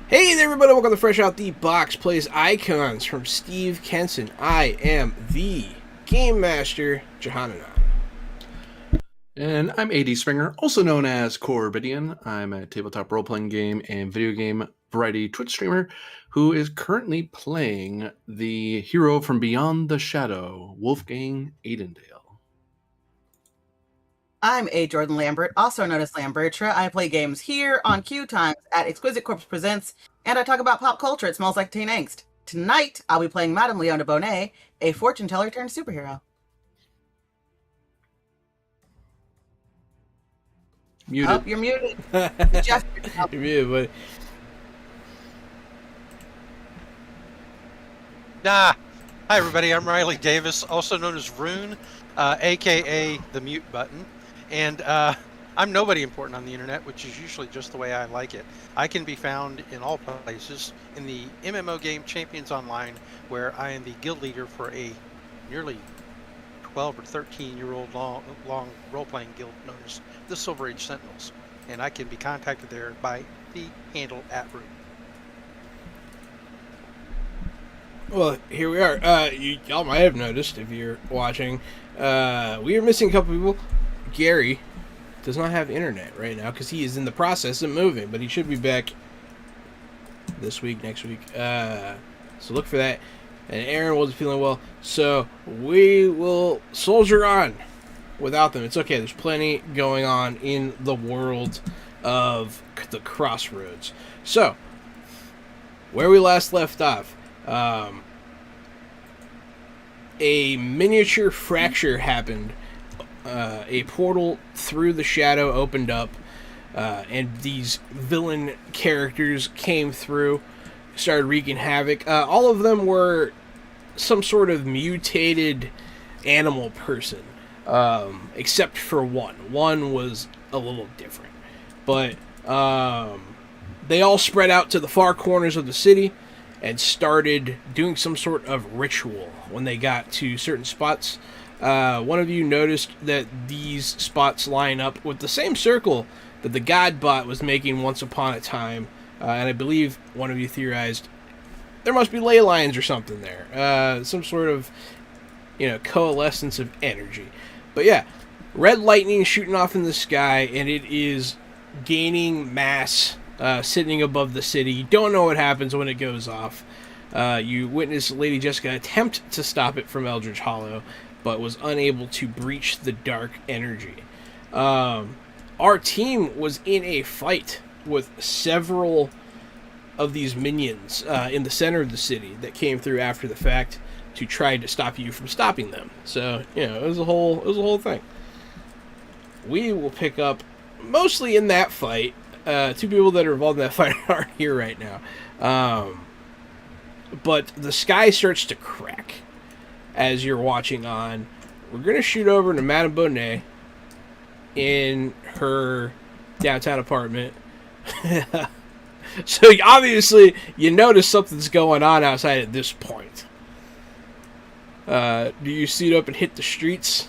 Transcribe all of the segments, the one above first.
Hey there everybody, welcome to Fresh Out the Box Plays Icons from Steve Kenson. I am the Game Master, Johananon. And I'm AD Springer, also known as Corbidian. I'm a tabletop role-playing game and video game variety Twitch streamer who is currently playing the hero from Beyond the Shadow, Wolfgang Aidendale. I'm A. Jordan Lambert, also known as Lambertra. I play games here on Q Times at Exquisite Corpse Presents, and I talk about pop culture. It smells like teen angst. Tonight, I'll be playing Madame Leona Bonet, a fortune teller turned superhero. Muted. Oh, you're muted. Jeff, You're muted, buddy. Hi everybody, I'm Riley Davis, also known as Rune, aka the mute button, and I'm nobody important on the internet, which is usually just the way I like it. I can be found in all places, in the MMO game Champions Online, where I am the guild leader for a nearly 12 or 13-year-old long role-playing guild known as the Silver Age Sentinels, and I can be contacted there by the handle @Rune. Well, here we are. Y'all might have noticed if you're watching. We are missing a couple people. Gary does not have internet right now because he is in the process of moving, but he should be back this week, next week. So look for that. And Aaron wasn't feeling well, so we will soldier on without them. It's okay. There's plenty going on in the world of the Crossroads. So, where we last left off, a miniature fracture happened. A portal through the shadow opened up, and these villain characters came through, started wreaking havoc. All of them were some sort of mutated animal person, except for one. One was a little different. But they all spread out to the far corners of the city and started doing some sort of ritual when they got to certain spots. One of you noticed that these spots line up with the same circle that the Godbot was making once upon a time. And I believe one of you theorized there must be ley lines or something there. Some sort of, coalescence of energy. But yeah, red lightning shooting off in the sky, and it is gaining mass, sitting above the city. You don't know what happens when it goes off. You witness Lady Jessica attempt to stop it from Eldritch Hollow, but was unable to breach the dark energy. Our team was in a fight with several of these minions in the center of the city that came through after the fact to try to stop you from stopping them. So, it was a whole thing. We will pick up mostly in that fight. Two people that are involved in that fight aren't here right now. But the sky starts to crack as you're watching on. We're going to shoot over to Madame Bonnet in her downtown apartment. So obviously you notice something's going on outside at this point. Do you suit up and hit the streets?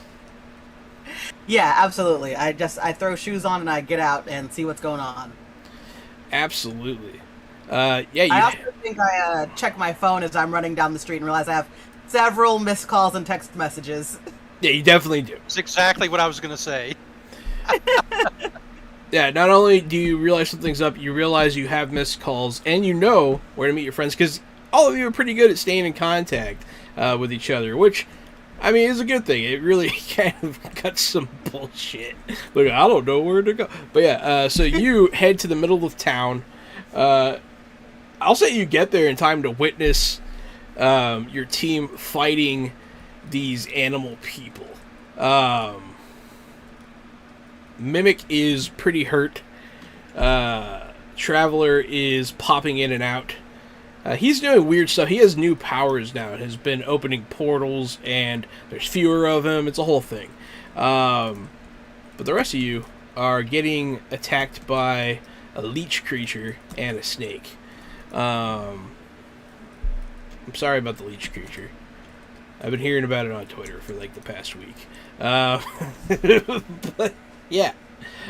Yeah, absolutely. I throw shoes on and I get out and see what's going on. Absolutely. I also think I check my phone as I'm running down the street and realize I have several missed calls and text messages. Yeah, you definitely do. That's exactly what I was going to say. Yeah, not only do you realize something's up, you realize you have missed calls, and you know where to meet your friends, because all of you are pretty good at staying in contact with each other, which, I mean, is a good thing. It really kind of cuts some bullshit. Like, I don't know where to go. But yeah, so you head to the middle of town. I'll say you get there in time to witness your team fighting these animal people. Mimic is pretty hurt. Traveler is popping in and out. He's doing weird stuff. He has new powers now. It has been opening portals, and there's fewer of them. It's a whole thing. But the rest of you are getting attacked by a leech creature and a snake. I'm sorry about the leech creature. I've been hearing about it on Twitter for like the past week. But yeah,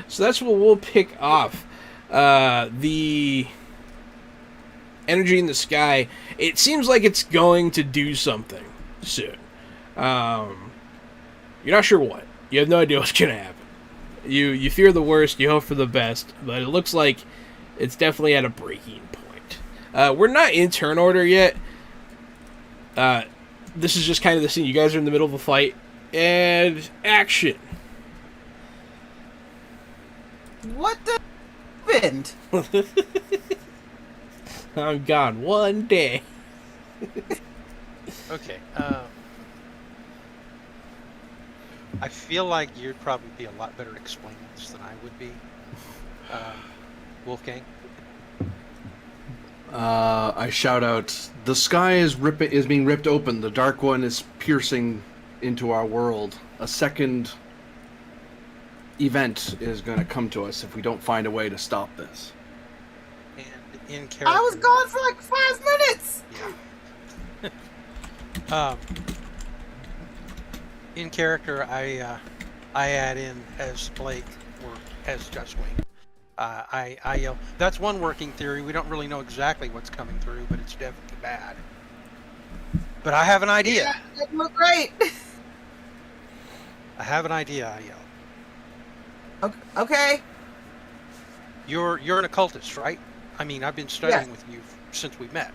so that's what we'll pick off. The energy in the sky, it seems like it's going to do something soon. You're not sure what. You have no idea what's going to happen. You fear the worst, you hope for the best, but it looks like it's definitely at a breaking point. We're not in turn order yet. This is just kind of the scene. You guys are in the middle of a fight, and action. What the happened? I'm gone one day. Okay. I feel like you'd probably be a lot better at explaining this than I would be. Wolfgang? I shout out, the sky is being ripped open. The Dark One is piercing into our world. A second event is going to come to us if we don't find a way to stop this. And in character... I was gone for like 5 minutes! Yeah. In character, I add in as Blake or as Justwing. I yell, that's one working theory. We don't really know exactly what's coming through, but it's definitely bad. But I have an idea. Yeah, it didn't look great. I have an idea, I yell. Okay. You're an occultist, right? I mean, I've been studying with you since we met.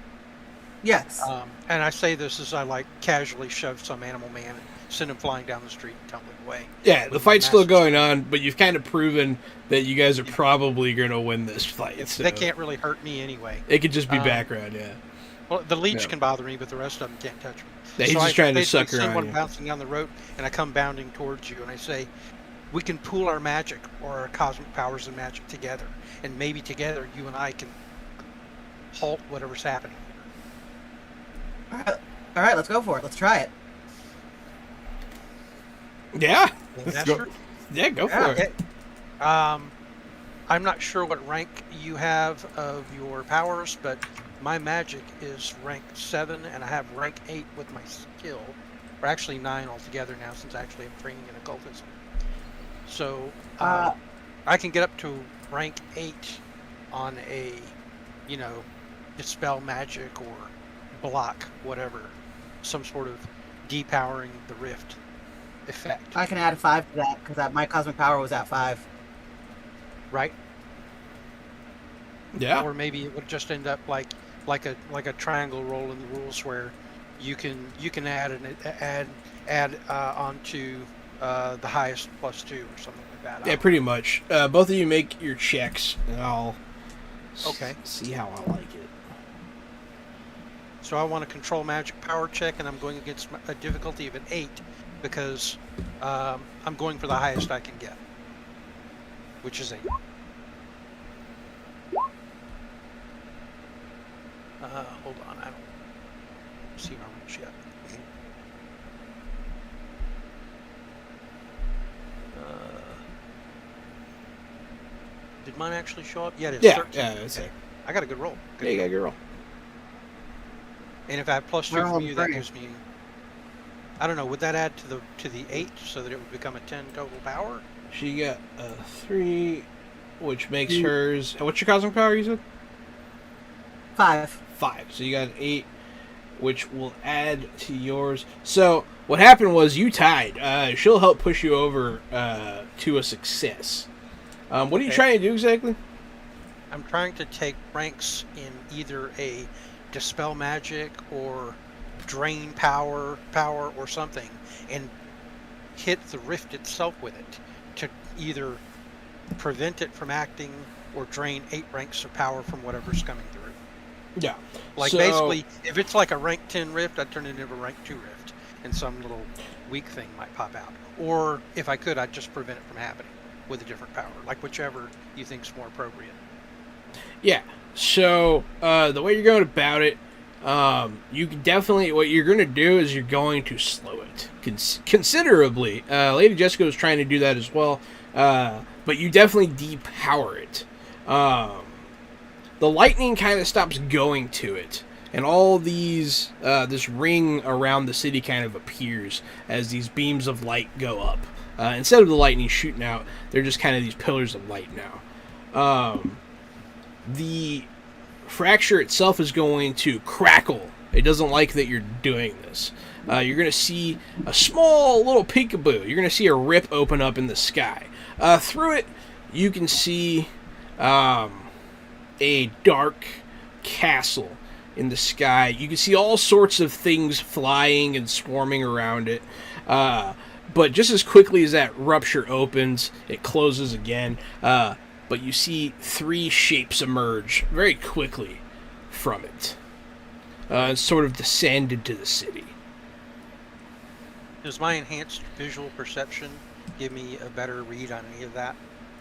Yes. And I say this as I like casually shove some animal man and send him flying down the street and tumbling away. Yeah, the fight's still going on, but you've kind of proven that you guys are probably going to win this fight. So they can't really hurt me anyway. It could just be background, yeah. Well, the leech can bother me, but the rest of them can't touch me. Yeah, he's just trying to sucker send on one you. bouncing down the road, and I come bounding towards you, and I say, we can pool our magic or our cosmic powers and magic together, and maybe together you and I can halt whatever's happening. All right, let's go for it. Let's try it. Yeah. Let's go. Yeah, go for it. Okay. I'm not sure what rank you have of your powers, but my magic is rank 7, and I have rank 8 with my skill. Or actually 9 altogether now, since actually I'm training in occultism. So, I can get up to rank 8 on a, dispel magic or block, whatever. Some sort of depowering the rift effect. I can add a 5 to that, because my cosmic power was at 5. Right? Yeah. Or maybe it would just end up like a triangle roll in the rules where you can add onto the highest +2 or something like that. Yeah, pretty much. Both of you make your checks, and I'll see how I like it. So I want a control magic power check, and I'm going against a difficulty of an 8 because I'm going for the highest I can get, which is 8. Hold on, I don't see my rules yet. Did mine actually show up? Yeah, it is. Yeah, 13. yeah, that's it. I got a good roll. Yeah, you got a good roll. And if I have +2 from you, that gives me, I don't know, would that add to the 8 so that it would become a 10 total power? She got a 3, which makes hers. What's your cosmic power, you said? 5. 5. So you got an 8, which will add to yours. So what happened was you tied. She'll help push you over to a success. What are you trying to do exactly? I'm trying to take ranks in either a dispel magic or drain power or something and hit the rift itself with it to either prevent it from acting or drain 8 ranks of power from whatever's coming through. Yeah. Basically, if it's like a rank 10 rift, I'd turn it into a rank 2 rift and some little weak thing might pop out. Or if I could, I'd just prevent it from happening with a different power, like whichever you think's more appropriate. Yeah. So the way you're going about it, you can definitely, what you're going to do is you're going to slow it considerably. Lady Jessica was trying to do that as well, but you definitely depower it. The lightning kind of stops going to it, and all these this ring around the city kind of appears as these beams of light go up. Instead of the lightning shooting out, they're just kind of these pillars of light now. The fracture itself is going to crackle. It doesn't like that you're doing this. You're going to see a small little peekaboo. You're going to see a rip open up in the sky. Through it, you can see a dark castle in the sky. You can see all sorts of things flying and swarming around it. But just as quickly as that rupture opens, it closes again. But you see 3 shapes emerge very quickly from it. And sort of descend into the city. Does my enhanced visual perception give me a better read on any of that?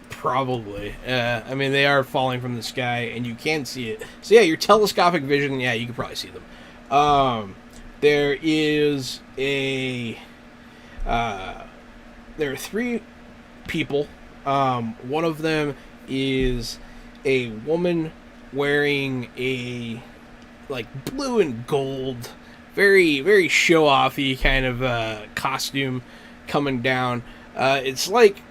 Probably. I mean, they are falling from the sky, and you can see it. So yeah, your telescopic vision, yeah, you can probably see them. There is a... there are 3 people. One of them is a woman wearing a blue and gold, very very show-offy kind of costume coming down. It's like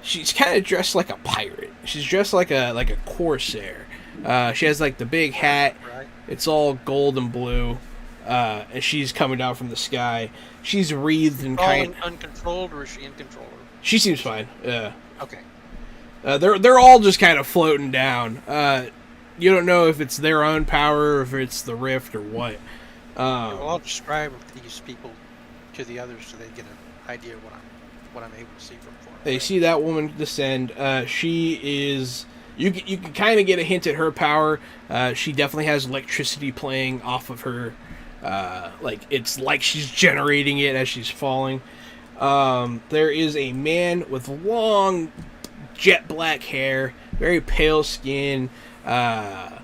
she's kind of dressed like a pirate. She's dressed like a corsair. She has the big hat. Right. It's all gold and blue. and she's coming down from the sky. She's wreathed and Falling uncontrolled, or is she in control? She seems fine. Okay. They're all just kind of floating down. You don't know if it's their own power, or if it's the rift, or what. Well, I'll describe these people to the others so they get an idea of what I'm able to see from far. They see that woman descend. She is. You can kind of get a hint at her power. She definitely has electricity playing off of her. It's like she's generating it as she's falling. There is a man with long, jet black hair, very pale skin, and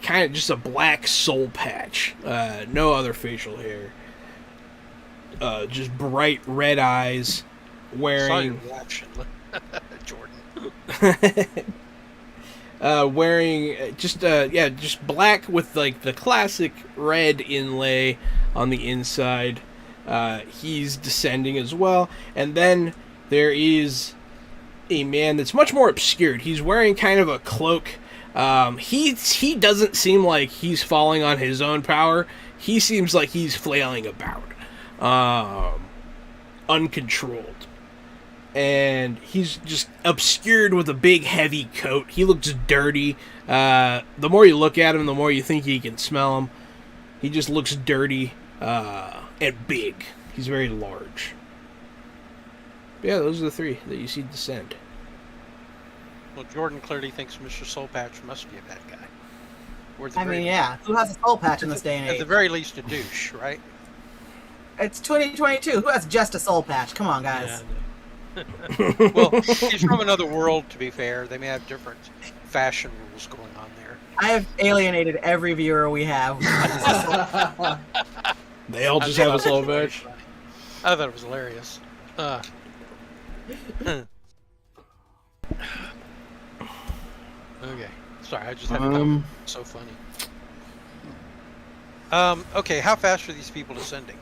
kind of just a black soul patch. No other facial hair. Just bright red eyes. Saw your Wearing. reaction, Jordan. Wearing just black with like the classic red inlay on the inside. He's descending as well, and then there is a man that's much more obscured. He's wearing kind of a cloak. He doesn't seem like he's falling on his own power. He seems like he's flailing about, uncontrolled. And he's just obscured with a big, heavy coat. He looks dirty. The more you look at him, the more you think you can smell him. He just looks dirty and big. He's very large. But yeah, those are the three that you see descend. Well, Jordan clearly thinks Mr. Soulpatch must be a bad guy. Or at the I very mean, yeah. Who has a soul patch in this day and At age? the very least, a douche, right? It's 2022. Who has just a soul patch? Come on, guys. Yeah. Well, he's from another world, to be fair. They may have different fashion rules going on there. I have alienated every viewer we have. They all just have a soul patch. I thought it was hilarious. Okay. Sorry, I just had to comment. So funny. Okay, how fast are these people descending?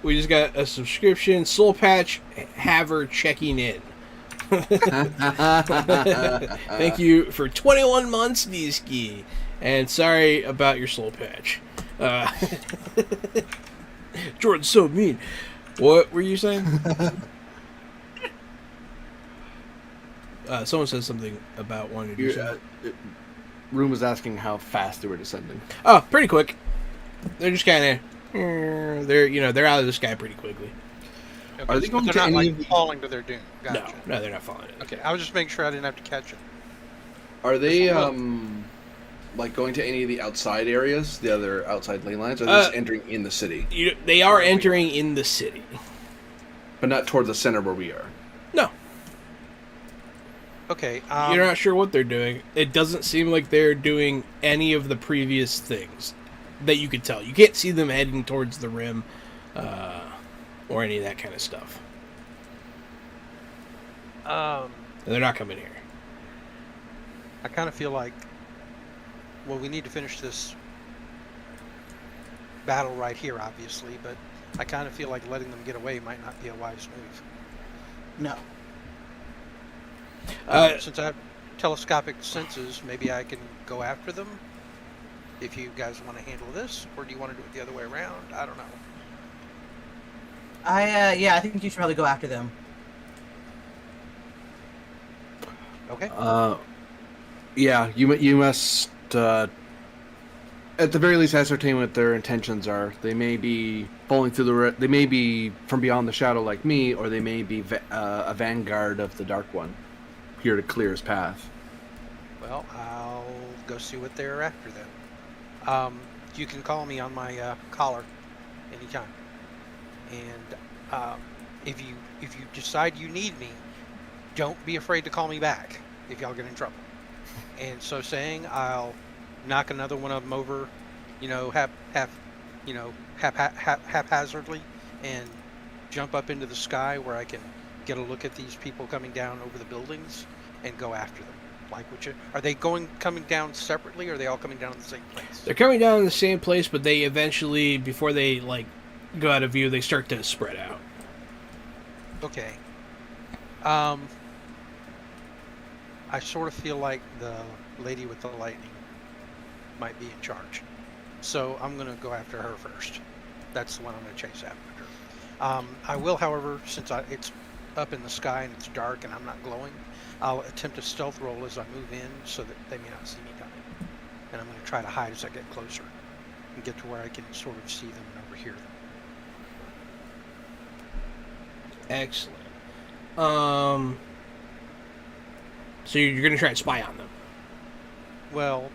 We just got a subscription. Soul Patch Haver checking in. Thank you for 21 months, Niski. And sorry about your Soul Patch. Jordan's so mean. What were you saying? Someone said something about wanting to do something. Room was asking how fast they were descending. Oh, pretty quick. They're just kind of... They're out of the sky pretty quickly. Okay, Are they going they're to not any like of the- falling to their doom? Gotcha. No, they're not falling. Okay, I was just making sure I didn't have to catch it. Are they like going to any of the outside areas, the other outside ley lines, or are they just entering in the city, They are entering in the city. but not toward the center where we are? No, Okay. you're not sure what they're doing. It doesn't seem like they're doing any of the previous things that you could tell. You can't see them heading towards the rim or any of that kind of stuff. And they're not coming here. I kind of feel like, well, we need to finish this battle right here, obviously, but I kind of feel like letting them get away might not be a wise move. No. Since I have telescopic senses, maybe I can go after them. If you guys want to handle this, or do you want to do it the other way around? I don't know. I think you should probably go after them. Okay. Yeah, you must at the very least ascertain what their intentions are. They may be falling through they may be from beyond the shadow like me, or they may be a vanguard of the Dark One, here to clear his path. Well, I'll go see what they're after then. You can call me on my collar anytime, and if you decide you need me, don't be afraid to call me back if y'all get in trouble. And so saying, I'll knock another one of them over, haphazardly, and jump up into the sky where I can get a look at these people coming down over the buildings and go after them. Are they coming down separately, or are they all coming down in the same place? They're coming down in the same place, but they eventually, before they go out of view, they start to spread out. Okay. I sort of feel like the lady with the lightning. might be in charge. So I'm going to go after her first. That's the one I'm going to chase after. I will, however, since it's up in the sky and it's dark and I'm not glowing, I'll attempt a stealth roll as I move in so that they may not see me coming. And I'm going to try to hide as I get closer and get to where I can sort of see them and overhear them. Excellent. So you're going to try and spy on them. Well,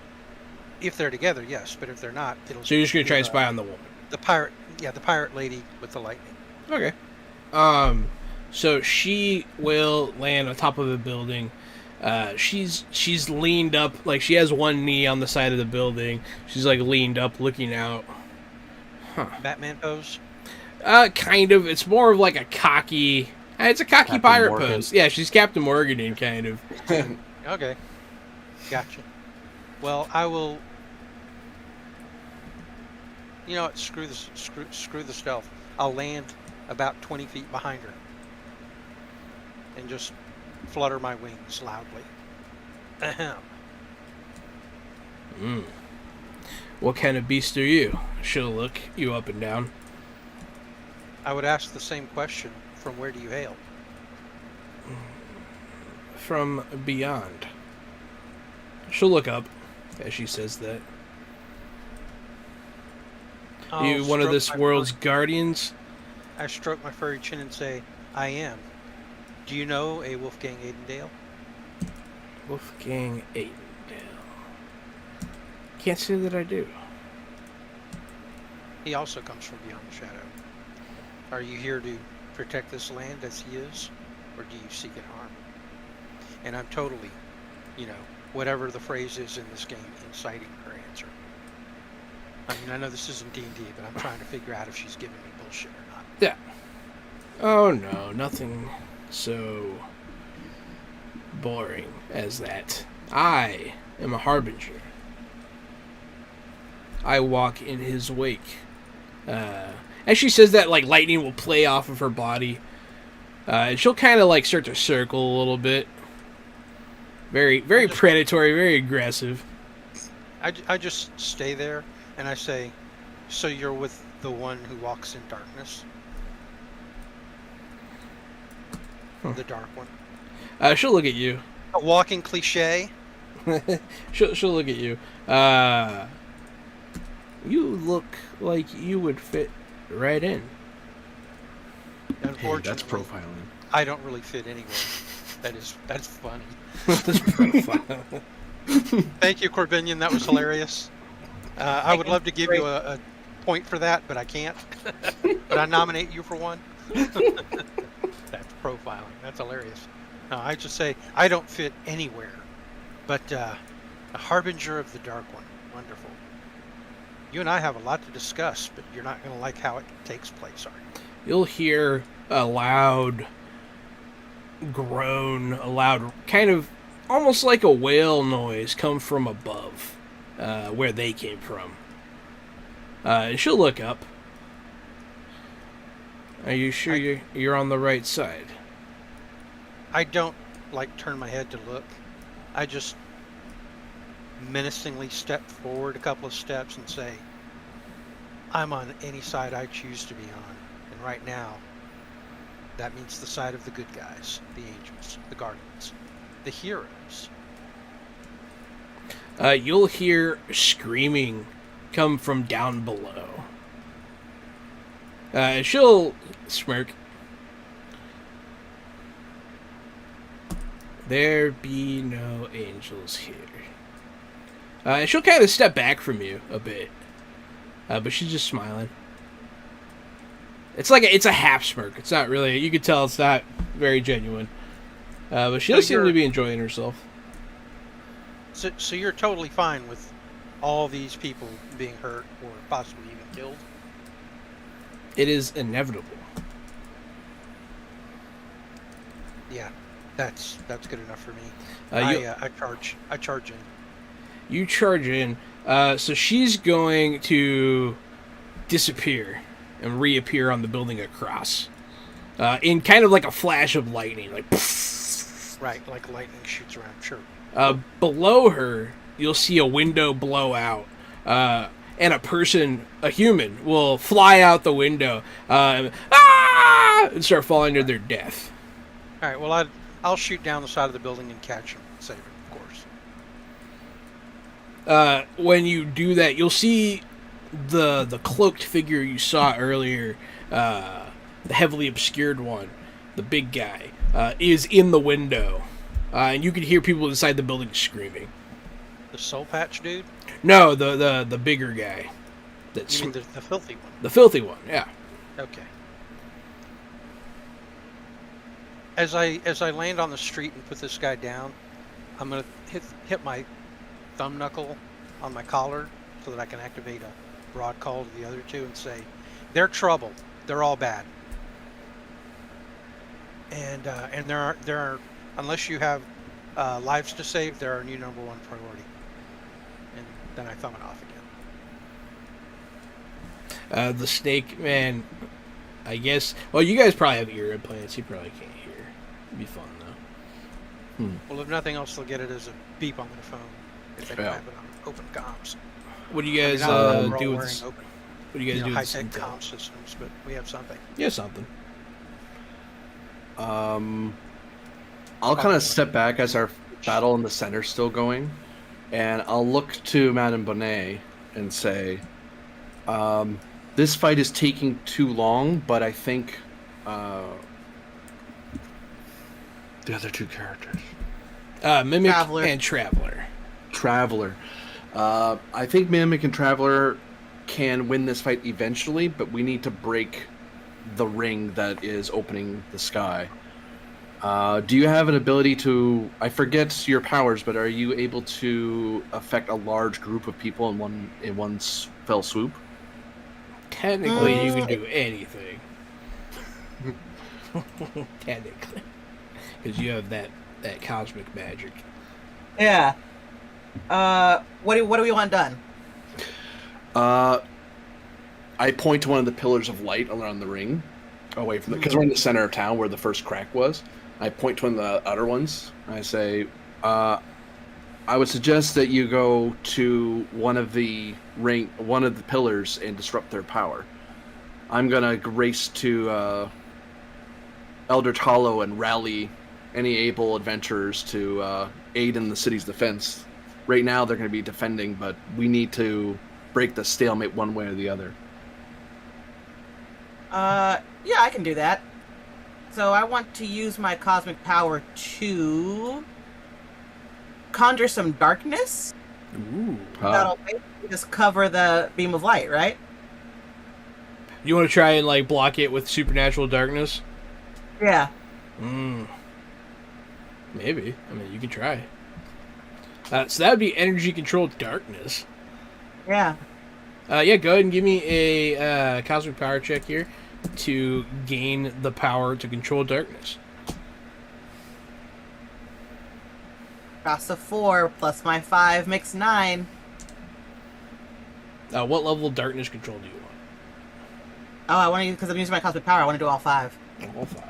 if they're together, yes, but if they're not, it'll. So you're just going to try and spy on the woman. The pirate lady with the lightning. Okay. So she will land on top of a building. She's leaned up, like she has one knee on the side of the building. She's like leaned up, looking out. Huh. Batman pose? Kind of. It's more of like a cocky. It's a cocky Captain pirate Morgan. pose. Yeah, she's Captain Morgan in kind of. Okay. Gotcha. Well, I will. You know what? Screw the stealth. I'll land about 20 feet behind her and just flutter my wings loudly. Ahem. What kind of beast are you? She'll look you up and down. I would ask the same question. From where do you hail? From beyond. She'll look up as she says that. I'll You one of stroke this my world's furry- guardians? I stroke my furry chin and say, I am. Do you know a Wolfgang Aidendale? Wolfgang Aidendale. Can't say that I do. He also comes from beyond the shadow. Are you here to protect this land as he is, or do you seek it harm? And I'm totally, whatever the phrase is in this game, inciting her answer. I mean, I know this isn't D&D, but I'm trying to figure out if she's giving me bullshit or not. Yeah. Oh no, nothing so boring as that. I am a harbinger. I walk in his wake. As she says that, like, lightning will play off of her body. And she'll kind of, like, start to circle a little bit. Very, very predatory, very aggressive. I just stay there, and I say, so you're with the one who walks in darkness? The dark one. She'll look at you. A walking cliche? she'll look at you. You look like you would fit right in. Unfortunately, Hey, that's profiling. I don't really fit anywhere. That's funny. This profile. Thank you, Corbinian. That was hilarious. I would love to give you a point for that, but I can't. But I nominate you for one. That's profiling. That's hilarious. No, I just say I don't fit anywhere, but a harbinger of the dark one. Wonderful. You and I have a lot to discuss, but you're not going to like how it takes place, are you? You'll hear a loud groan, a loud kind of almost like a whale noise come from above, where they came from. And she'll look up. Are you sure you're on the right side? I don't turn my head to look. I just menacingly step forward a couple of steps and say, I'm on any side I choose to be on. And right now, that means the side of the good guys, the angels, the guardians, the heroes. You'll hear screaming come from down below. She'll smirk. There be no angels here. She'll kind of step back from you a bit, but she's just smiling. It's a half smirk. It's not really. You could tell it's not very genuine. But she does seem to be enjoying herself. So you're totally fine with all these people being hurt or possibly even killed? It is inevitable. Yeah, that's good enough for me. I charge in. You charge in. So she's going to disappear and reappear on the building across. In kind of like a flash of lightning. Like, pfft. Right, like lightning shoots around, sure. Below her, you'll see a window blow out. and a human, will fly out the window and start falling to their death. All right. Well, I'll shoot down the side of the building and catch him, save him, of course. When you do that, you'll see the cloaked figure you saw earlier, the heavily obscured one, the big guy, is in the window, and you can hear people inside the building screaming. The soul patch dude? No, the bigger guy. That's You mean the filthy one? the filthy one. Yeah. Okay. As I land on the street and put this guy down, I'm gonna hit my thumb knuckle on my collar so that I can activate a broad call to the other two and say, "They're trouble. They're all bad." And there are unless you have lives to save, they're our new number one priority. And then I thumb it off again. The snake man, I guess. Well, you guys probably have ear implants. You probably can't hear. It'd be fun though. Well, if nothing else, they'll get it as a beep on their phone if they don't have it on open comms. What do you guys I mean, not that we're all do with wearing this? open, What do you guys do with high this tech intel? comm systems? But we have something. Yeah, something. I'll kind of step back as our battle in the center's still going, and I'll look to Madame Bonnet and say, this fight is taking too long, but I think the other two characters, Mimic Traveler. and Traveler. Traveler. I think Mimic and Traveler can win this fight eventually, but we need to break the ring that is opening the sky. Do you have an ability to... I forget your powers, but are you able to affect a large group of people in one fell swoop? Technically, you can do anything. Technically. Because you have that cosmic magic. Yeah. What do we want done? I point to one of the pillars of light around the ring, away from because we're in the center of town where the first crack was. I point to one of the other ones. I say, I would suggest that you go to one of the pillars and disrupt their power. I'm gonna race to Eldritch Hollow and rally any able adventurers to aid in the city's defense. Right now, they're going to be defending, but we need to break the stalemate one way or the other. Yeah, I can do that. So I want to use my cosmic power to conjure some darkness. Ooh. That'll basically just cover the beam of light, right? You want to try and like block it with supernatural darkness? Yeah. Maybe. I mean, you could try. So that would be energy controlled darkness. Yeah. Yeah, go ahead and give me a cosmic power check here to gain the power to control darkness. That's a 4 plus my 5 makes 9. What level of darkness control do you want? Oh, I want to, because I'm using my cosmic power, I want to do all 5. All 5.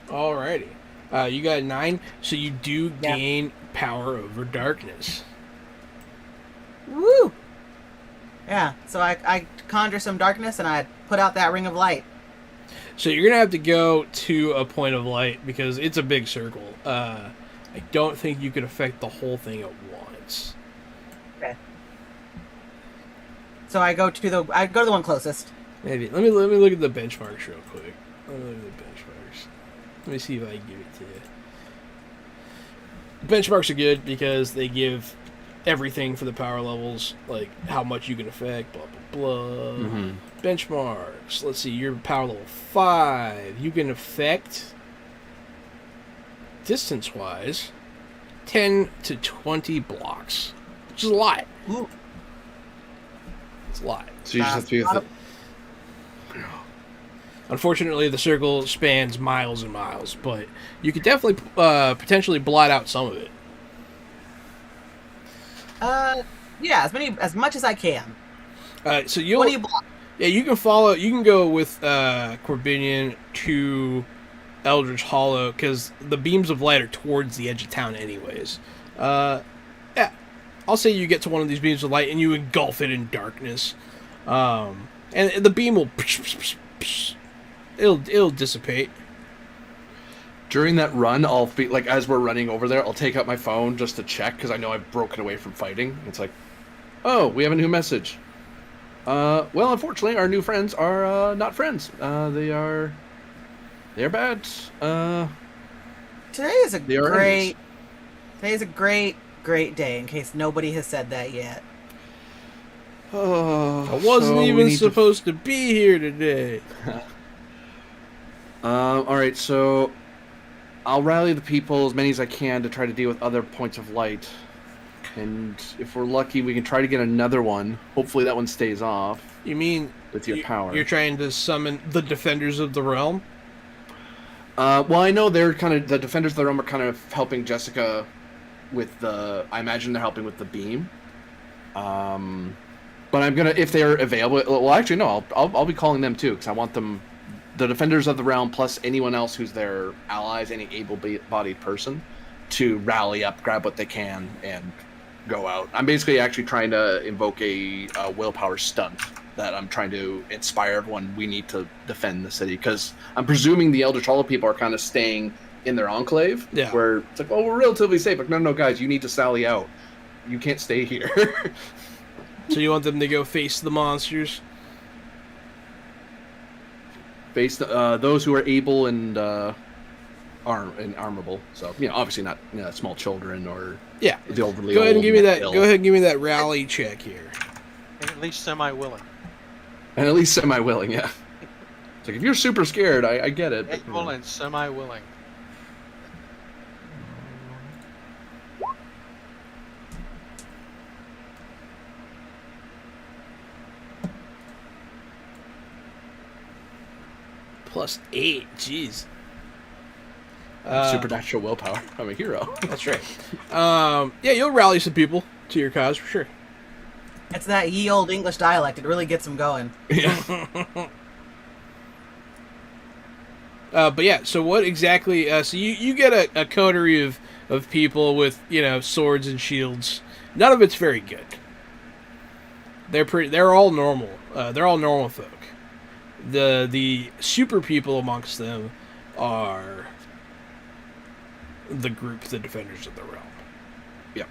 Alrighty. You got 9, so you do gain power over darkness. Woo! Yeah, so I conjure some darkness and I put out that ring of light. So you're gonna have to go to a point of light because it's a big circle. I don't think you could affect the whole thing at once. Okay. So I go to the one closest. Maybe. Let me look at the benchmarks real quick. Let me look at the benchmarks. Let me see if I can give it to you. Benchmarks are good because they give everything for the power levels, like how much you can affect, blah, blah, blah. Mm-hmm. Benchmarks. Let's see, you're power level 5. You can affect, distance-wise, 10 to 20 blocks, which is a lot. Ooh. It's a lot. So you just have to use it. Unfortunately, the circle spans miles and miles, but you could definitely potentially blot out some of it. Yeah, as much as I can. So you'll. What do you block? Yeah, you can follow. You can go with Corbinian to Eldritch Hollow because the beams of light are towards the edge of town, anyways. Yeah, I'll say you get to one of these beams of light and you engulf it in darkness, and the beam will it'll dissipate. During that run, I'll be like, as we're running over there, I'll take out my phone just to check because I know I've broken away from fighting. It's like, oh, we have a new message. Well, unfortunately, our new friends are not friends. They're bad. Today's a great day. In case nobody has said that yet. Oh, I wasn't even supposed to be here today. All right, so I'll rally the people as many as I can to try to deal with other points of light. And if we're lucky, we can try to get another one. Hopefully that one stays off. You mean with your power? You're trying to summon the Defenders of the Realm? Well, I know they're kind of... The Defenders of the Realm are kind of helping Jessica with the... I imagine they're helping with the beam. But I'm going to... If they're available... Well, actually, no. I'll be calling them, too, because I want them... The Defenders of the Realm, plus anyone else who's their allies, any able-bodied person, to rally up, grab what they can, and go out. I'm basically actually trying to invoke a willpower stunt that I'm trying to inspire everyone. We need to defend the city, because I'm presuming the Eldritch Hollow people are kind of staying in their enclave, where it's like, oh, we're relatively safe. Like, no, guys, you need to sally out. You can't stay here. So you want them to go face the monsters? Face those who are able and armable. So, obviously not small children or the overly Go ahead and old give me that. ill. Go ahead and give me that rally check here. And at least semi-willing. And at least semi-willing, yeah. It's like, if you're super scared, I get it. Able and semi-willing. +8, jeez. Supernatural willpower. I'm a hero. That's right. Yeah, you'll rally some people to your cause for sure. It's that ye old English dialect. It really gets them going. Yeah. But yeah, so what exactly... so you get a coterie of people with, swords and shields. None of it's very good. They're all normal. They're all normal folk. The super people amongst them are the group, the Defenders of the Realm. Yep.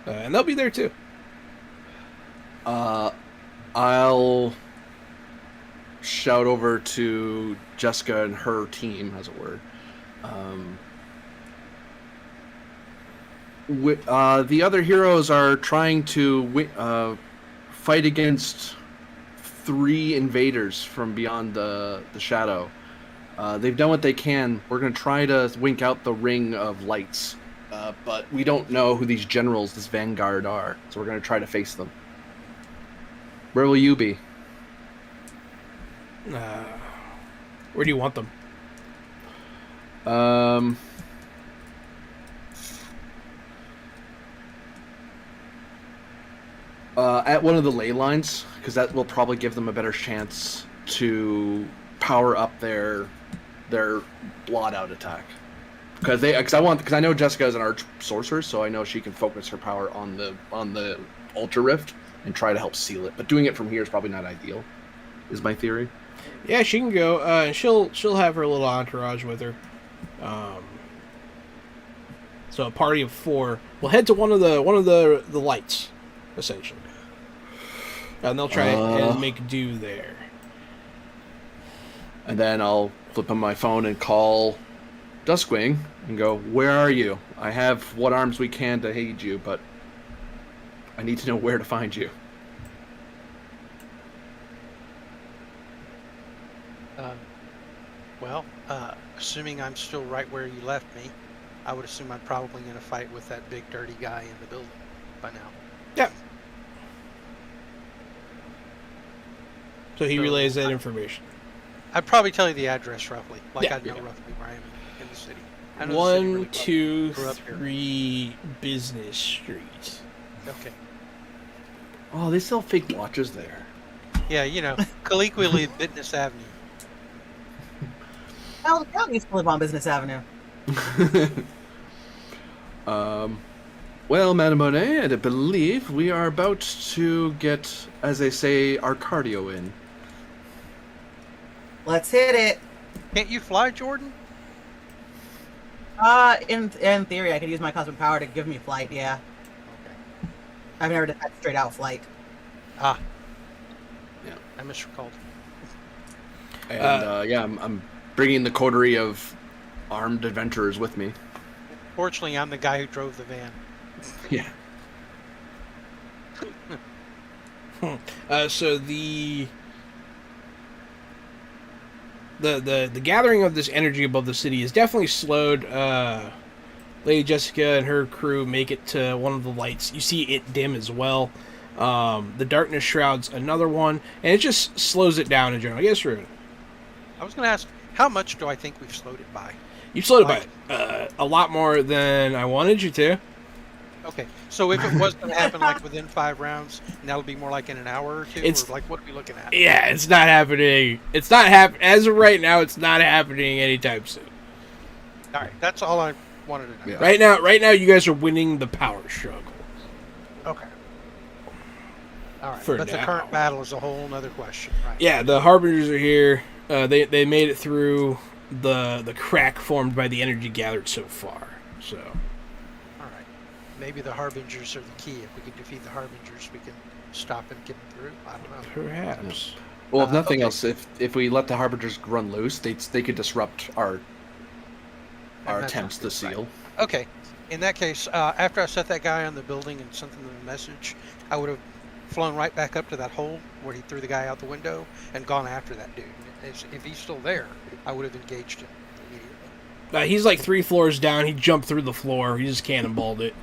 And they'll be there too. I'll shout over to Jessica and her team, as it were. The other heroes are trying to fight against 3 invaders from beyond the shadow. They've done what they can. We're going to try to wink out the ring of lights, but we don't know who these generals, this vanguard, are. So we're going to try to face them. Where will you be? Where do you want them? At one of the ley lines, because that will probably give them a better chance to power up their blot out attack. Because I know Jessica is an arch sorcerer, so I know she can focus her power on the Ultra Rift and try to help seal it. But doing it from here is probably not ideal, is my theory. Yeah, she can go. And she'll have her little entourage with her. So a party of 4 will head to one of the lights, essentially, and they'll try and make do there. And then I'll flip on my phone and call Duskwing and go, "Where are you? I have what arms we can to aid you, but I need to know where to find you." Assuming I'm still right where you left me, I would assume I'm probably in a fight with that big dirty guy in the building by now. Yep. So he relays that information. I'd probably tell you the address roughly. I'd know Yeah. roughly where I am in the city. I know the city really 1, well. 2, Grew up here. 3 Business Street. Okay. Oh, they sell fake watches there. Yeah, colloquially Business Avenue. Hell, I used to live on Business Avenue. Well, Madame Monet, I believe we are about to get, as they say, our cardio in. Let's hit it. Can't you fly, Jordan? In theory, I could use my cosmic power to give me flight. Yeah, Okay. I've never had straight out flight. Ah. Yeah. I misrecalled. And I'm bringing the coterie of armed adventurers with me. Fortunately, I'm the guy who drove the van. Yeah. So the gathering of this energy above the city is definitely slowed. Lady Jessica and her crew make it to one of the lights. You see it dim as well. The darkness shrouds another one, and it just slows it down in general. Yes, Rude. I was going to ask, how much do I think we've slowed it by? You slowed it by a lot more than I wanted you to. Okay, so if it was going to happen like within 5 rounds, and that'll be more like in an hour or two, or like what are we looking at? Yeah, it's not happening. It's not as of right now. It's not happening anytime soon. All right, that's all I wanted to know. Yeah. Right now, you guys are winning the power struggle. Okay. All right, For but the now. current battle is a whole other question, right? Yeah, the Harbingers are here. They made it through the crack formed by the energy gathered so far. So. All right. Maybe the Harbingers are the key. If we can defeat the Harbingers, we can stop and get them through. I don't know. Perhaps. Well, if nothing okay. else, if we let the Harbingers run loose, they could disrupt our that's attempts not to good, seal. Right. Okay. In that case, after I set that guy on the building and sent him the message, I would have flown right back up to that hole where he threw the guy out the window and gone after that dude. If he's still there, I would have engaged him immediately. He's like 3 floors down. He jumped through the floor. He just cannonballed it.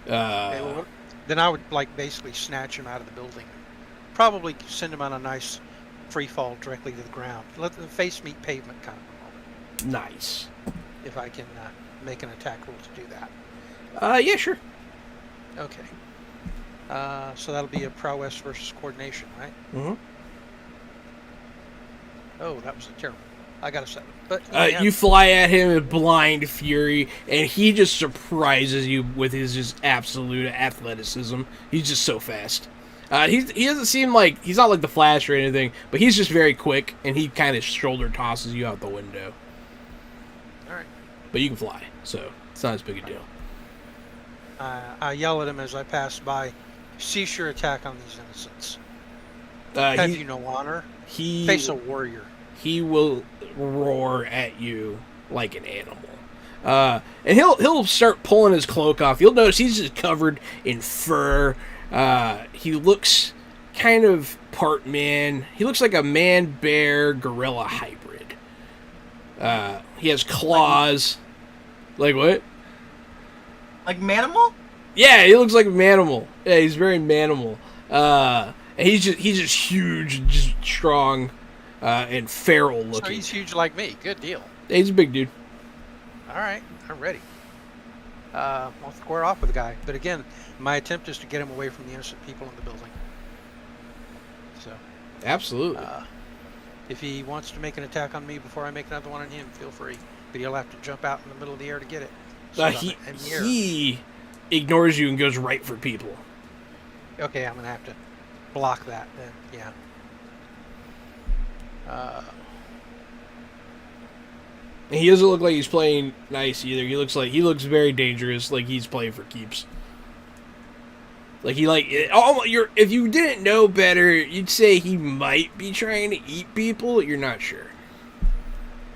Okay, well, then I would like basically snatch him out of the building. Probably send him on a nice free fall directly to the ground. Let the face meet pavement kind of a moment. Nice. If I can make an attack roll to do that. Yeah, sure. Okay. So that'll be a prowess versus coordination, right? Mm-hmm. Oh, that was a terrible. I got a 7. But You fly at him in blind fury, and he just surprises you with his just absolute athleticism. He's just so fast. He doesn't seem like he's not like the Flash or anything, but he's just very quick, and he kind of shoulder tosses you out the window. all right. But you can fly, so it's not as big a deal. I yell at him as I pass by. Cease your attack on these innocents. Uh, Have he- you no honor? He Face a warrior. he will roar at you like an animal. And he'll start pulling his cloak off. You'll notice he's just covered in fur. He looks kind of part man. He looks like a man-bear gorilla hybrid. He has claws. Like what? Like Manimal? Yeah, he looks like a manimal. Yeah, he's very manimal. And he's just huge, and just strong, and feral looking. So he's huge like me. Good deal. Yeah, he's a big dude. All right, I'm ready. I'll square off with the guy. But again, my attempt is to get him away from the innocent people in the building. So, Absolutely. if he wants to make an attack on me before I make another one on him, feel free. But he'll have to jump out in the middle of the air to get it. So that I'm in the air. He ignores you and goes right for people. Okay, I'm gonna have to block that then. Yeah. And he doesn't look like he's playing nice either. He looks very dangerous, like he's playing for keeps. Like if you didn't know better, you'd say he might be trying to eat people. You're not sure.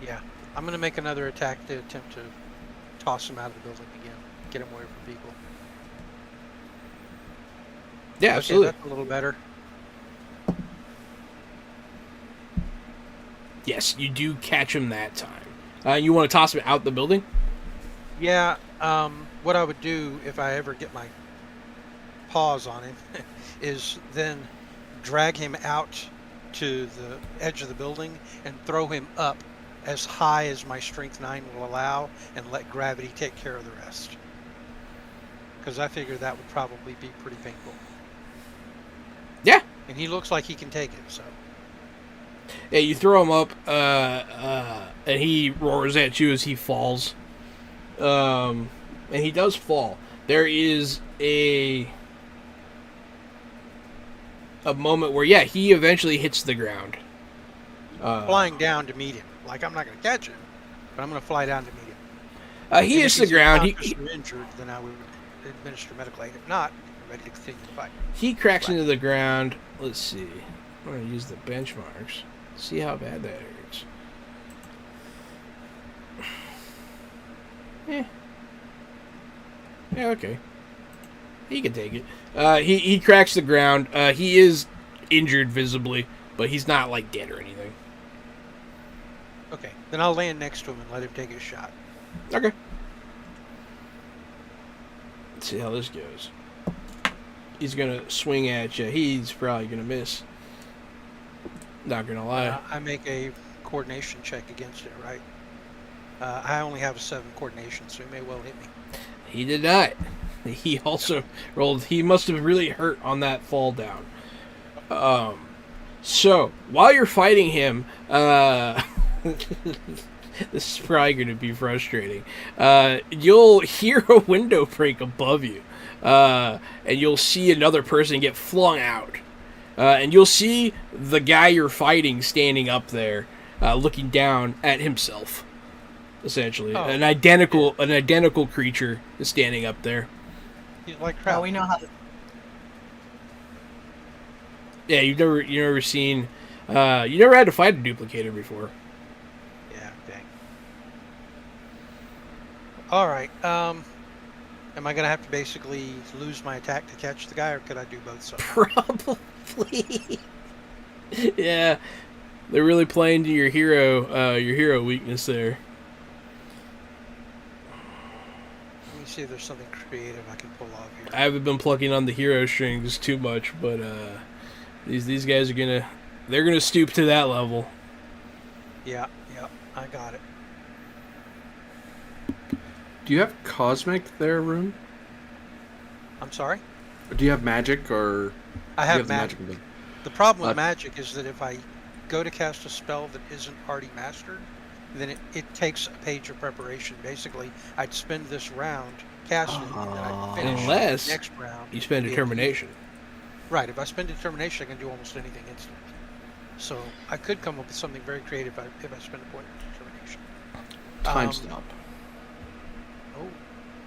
Yeah. I'm gonna make another attack to attempt to toss him out of the building again, get him away from people. Yeah, Okay, absolutely. that's a little better. Yes, you do catch him that time. You want to toss him out the building? Yeah. What I would do if I ever get my paws on him is then drag him out to the edge of the building and throw him up as high as my strength 9 will allow and let gravity take care of the rest. Because I figure that would probably be pretty painful. Yeah. And he looks like he can take it, so. Yeah, you throw him up, and he roars at you as he falls. And he does fall. there is a moment where, yeah, he eventually hits the ground. Flying down to meet him. Like, I'm not going to catch him, but I'm going to fly down to meet him. He And hits if the he's ground. unconscious or injured, then I would administer medical aid. If not, I'm ready to continue the fight. He cracks into the ground. Let's see. I'm going to use the benchmarks. See how bad that hurts. Yeah, okay. He can take it. He cracks the ground. He is injured visibly, but he's not, like, dead or anything. Okay, then I'll land next to him and let him take his shot. Okay. Let's see how this goes. He's going to swing at you. He's probably going to miss. Not going to lie. I make a coordination check against it, right? I only have a 7 coordination, so he may well hit me. He did not. He also rolled. He must have really hurt on that fall down. So, while you're fighting him, this is probably going to be frustrating. You'll hear a window break above you. And you'll see another person get flung out. And you'll see the guy you're fighting standing up there, looking down at himself. Essentially, an identical creature is standing up there. He's like crap. Oh, we know how to... Yeah, you've never seen, you never had to fight a duplicator before. Yeah, dang. All right. Am I gonna have to basically lose my attack to catch the guy, or could I do both sides? Probably. Yeah, they're really playing to your hero weakness there. Let me see if there's something creative I can pull off here. I haven't been plucking on the hero strings too much, but these guys are gonna stoop to that level. Yeah, I got it. Do you have cosmic there, Rune? I'm sorry? Or do you have magic, or I do you have the magic. ability? The problem with magic is that if I go to cast a spell that isn't already mastered, then it takes a page of preparation. Basically, I'd spend this round casting, and then I'd finish Unless the next round. you spend determination. Right, if I spend determination, I can do almost anything instantly. So I could come up with something very creative if I spend a point of determination. Time stop. Oh,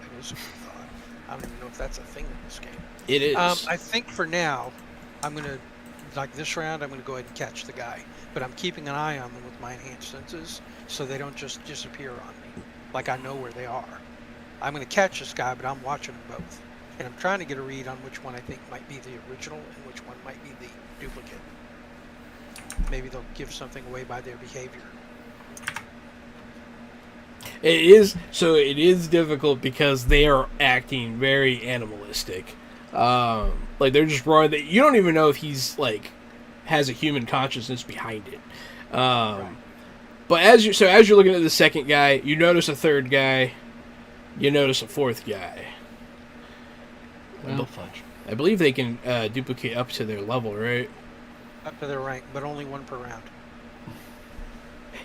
that is a good thought. I don't even know if that's a thing in this game. It is. I think for now, I'm going to, like this round, I'm going to go ahead and catch the guy. But I'm keeping an eye on them with my enhanced senses so they don't just disappear on me. Like I know where they are. I'm going to catch this guy, but I'm watching them both. And I'm trying to get a read on which one I think might be the original and which one might be the duplicate. Maybe they'll give something away by their behavior. It is difficult because they are acting very animalistic. Like they're just roaring. You don't even know if he's like has a human consciousness behind it. Right. But as you're looking at the second guy, you notice a third guy. You notice a fourth guy. Well, fudge. I believe they can duplicate up to their level, right? Up to their rank, but only one per round.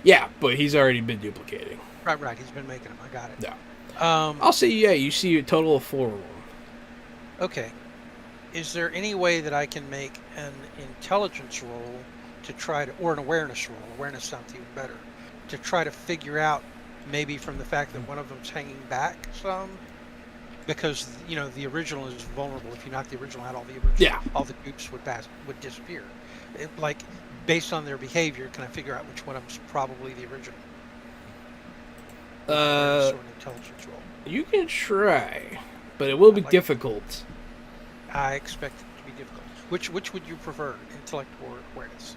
Yeah, but he's already been duplicating. Right. He's been making them. I got it. Yeah. I'll say, yeah, you see a total of 4 of them. Okay. Is there any way that I can make an intelligence roll to try to, or an awareness roll? Awareness sounds even better. To try to figure out, maybe from the fact that one of them's hanging back some, because the original is vulnerable. If you knock the original out, all the dupes would disappear. Like based on their behavior, can I figure out which one of them's probably the original? Or an intelligence roll. You can try, but it will be difficult. I expect it to be difficult. Which would you prefer, intellect or awareness?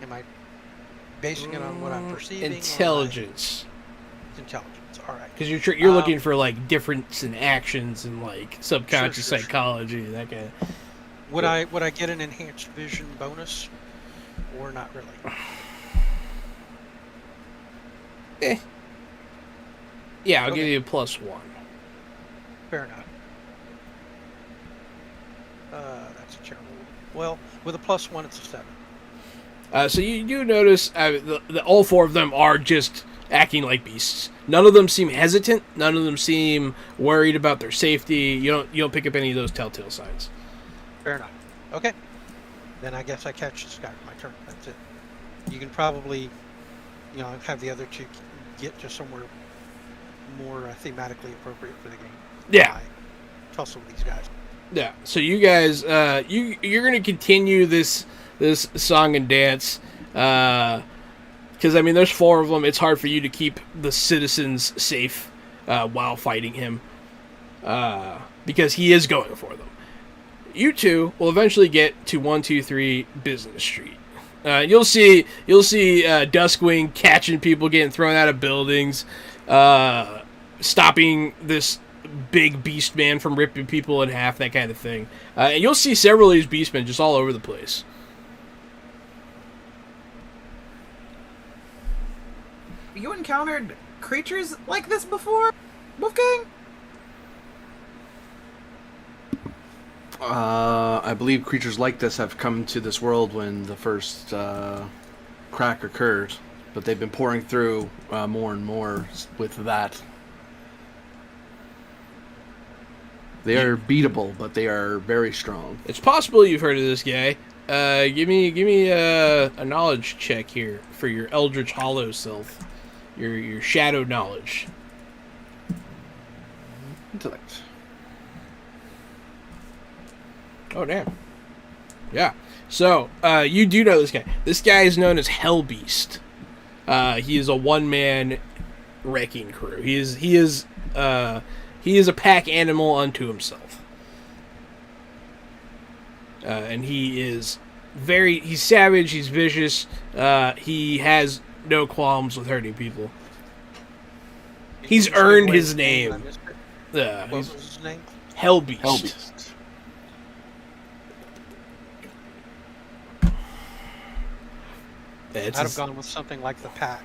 Am I basing it on what I'm perceiving? Intelligence. Intelligence. All right. Because you're looking for like difference in actions and like subconscious Sure. psychology and that kind of. Would I get an enhanced vision bonus, or not really? Yeah, I'll give you a +1. Fair enough. That's a terrible. Well, with a +1, it's a 7. So you do notice all 4 of them are just acting like beasts. None of them seem hesitant. None of them seem worried about their safety. You don't pick up any of those telltale signs. Fair enough. Okay. Then I guess I catch this guy for my turn. That's it. You can probably, have the other two get to somewhere more thematically appropriate for the game. Yeah. Tussle with these guys. Yeah. So you guys, you're gonna continue this song and dance, because there's 4 of them. It's hard for you to keep the citizens safe while fighting him, because he is going for them. You two will eventually get to 123 Business Street. You'll see Duskwing catching people getting thrown out of buildings, stopping this big beast man from ripping people in half, that kind of thing. And you'll see several of these beastmen just all over the place. You encountered creatures like this before, Wolfgang? I believe creatures like this have come to this world when the first crack occurred, but they've been pouring through more and more with that. They are beatable, but they are very strong. It's possible you've heard of this guy. Give me a knowledge check here for your Eldritch Hollow self, your shadow knowledge. Intellect. Oh, damn. Yeah. So, you do know this guy. This guy is known as Hellbeast. He is a one-man wrecking crew. He is a pack animal unto himself. And he's savage, he's vicious, he has no qualms with hurting people. He's earned his name. What was his name? Hellbeast. Hellbeast. I'd have gone with something like the Pack.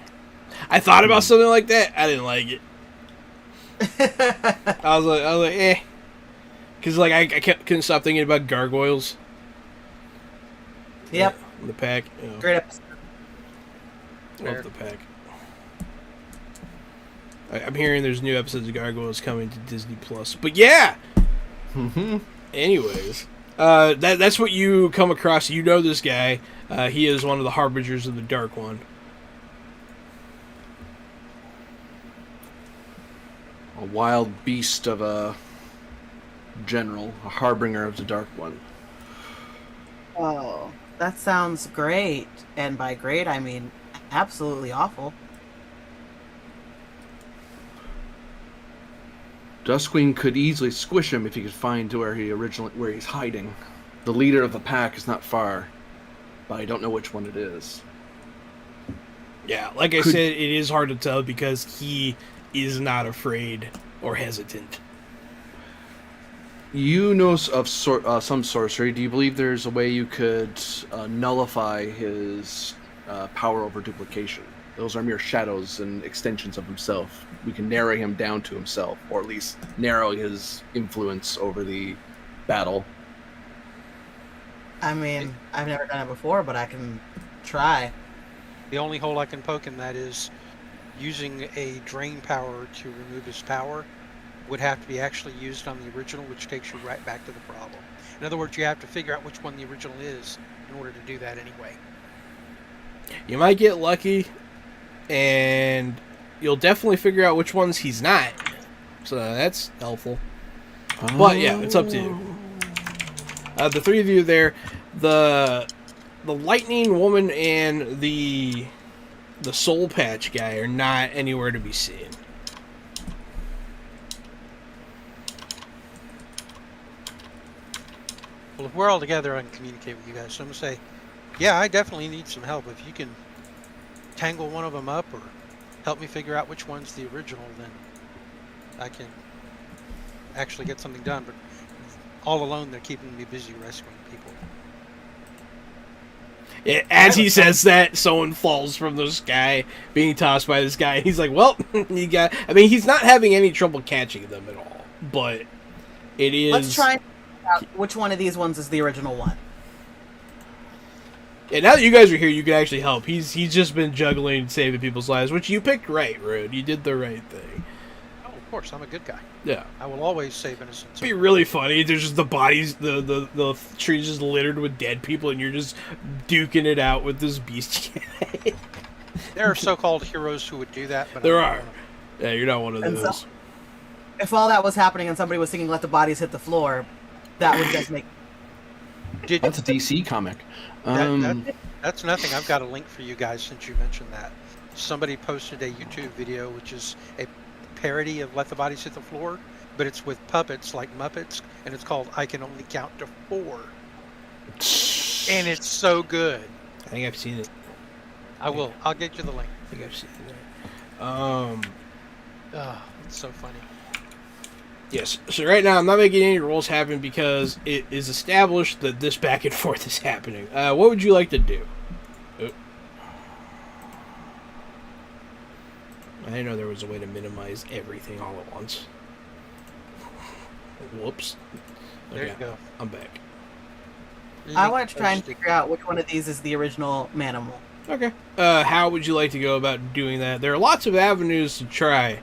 I thought about something like that. I didn't like it. I was like, eh. Because, I couldn't stop thinking about gargoyles. Yep. The Pack. Great episode. Love the Pack. I'm hearing there's new episodes of Gargoyles coming to Disney Plus. But yeah! Anyways. That's what you come across. You know this guy. He is one of the harbingers of the Dark One. A wild beast of a general, a harbinger of the Dark One. Oh, that sounds great. And by great, I mean absolutely awful. Duskwing could easily squish him if he could find to where he's hiding. The leader of the pack is not far, but I don't know which one it is. Yeah, like I said, it is hard to tell because he is not afraid or hesitant. You know of some sorcery. Do you believe there's a way you could nullify his power over duplication? Those are mere shadows and extensions of himself. We can narrow him down to himself, or at least narrow his influence over the battle. I mean, I've never done it before, but I can try. The only hole I can poke in that is using a drain power to remove his power would have to be actually used on the original, which takes you right back to the problem. In other words, you have to figure out which one the original is in order to do that anyway. You might get lucky, and you'll definitely figure out which ones he's not. So that's helpful. But yeah, it's up to you. The three of you there, the lightning woman and the soul patch guy are not anywhere to be seen. Well, if we're all together, I can communicate with you guys. So I'm going to say, yeah, I definitely need some help. If you can tangle one of them up or help me figure out which one's the original, then I can actually get something done. But all alone, they're keeping me busy rescuing people. As he says that, someone falls from the sky, being tossed by this guy. And he's like, well, you got... I mean, he's not having any trouble catching them at all. But it is... Let's try and figure out which one of these ones is the original one. Yeah, now that you guys are here, you can actually help. He's just been juggling saving people's lives, which you picked right, Rude. You did the right thing. Oh, of course, I'm a good guy. Yeah. I will always save innocent It'd be souls. really funny. There's just the bodies, the trees just littered with dead people, and you're just duking it out with this beast. There are so-called heroes who would do that, but There I'm not are. one of them. Yeah, you're not one of And so- those. If all that was happening and somebody was singing "Let the Bodies Hit the Floor," that would just make. Did That's a DC comic. That's nothing. I've got a link for you guys since you mentioned that. Somebody posted a YouTube video which is a parody of Let the Bodies Hit the Floor, but it's with puppets like Muppets, and it's called I Can Only Count to 4. And it's so good. I think I've seen it. I'll get you the link. I think I've seen it. Oh, it's so funny. Yes. So right now, I'm not making any rolls happen because it is established that this back and forth is happening. What would you like to do? Oh. I didn't know there was a way to minimize everything all at once. Whoops. There you go. I'm back. I want to try and figure out which one of these is the original Manimal. Okay. How would you like to go about doing that? There are lots of avenues to try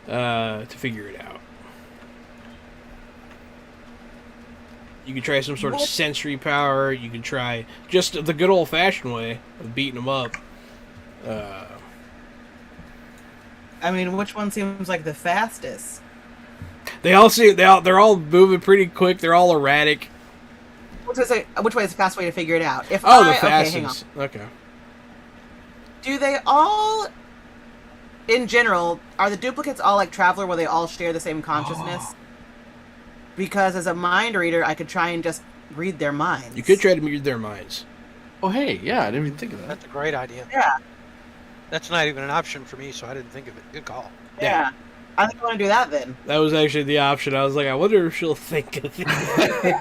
to figure it out. You can try some sort of sensory power. You can try just the good old-fashioned way of beating them up. I mean, which one seems like the fastest? They're all moving pretty quick. They're all erratic. Which way is the fast way to figure it out? The Okay, fastest. hang on. Okay. Do they all, in general, are the duplicates all like Traveler where they all share the same consciousness? Because as a mind reader, I could try and just read their minds. You could try to read their minds. Oh, hey, yeah, I didn't even think of that. That's a great idea. Yeah. That's not even an option for me, so I didn't think of it. Good call. Yeah. I think I want to do that then. That was actually the option. I was like, I wonder if she'll think of it.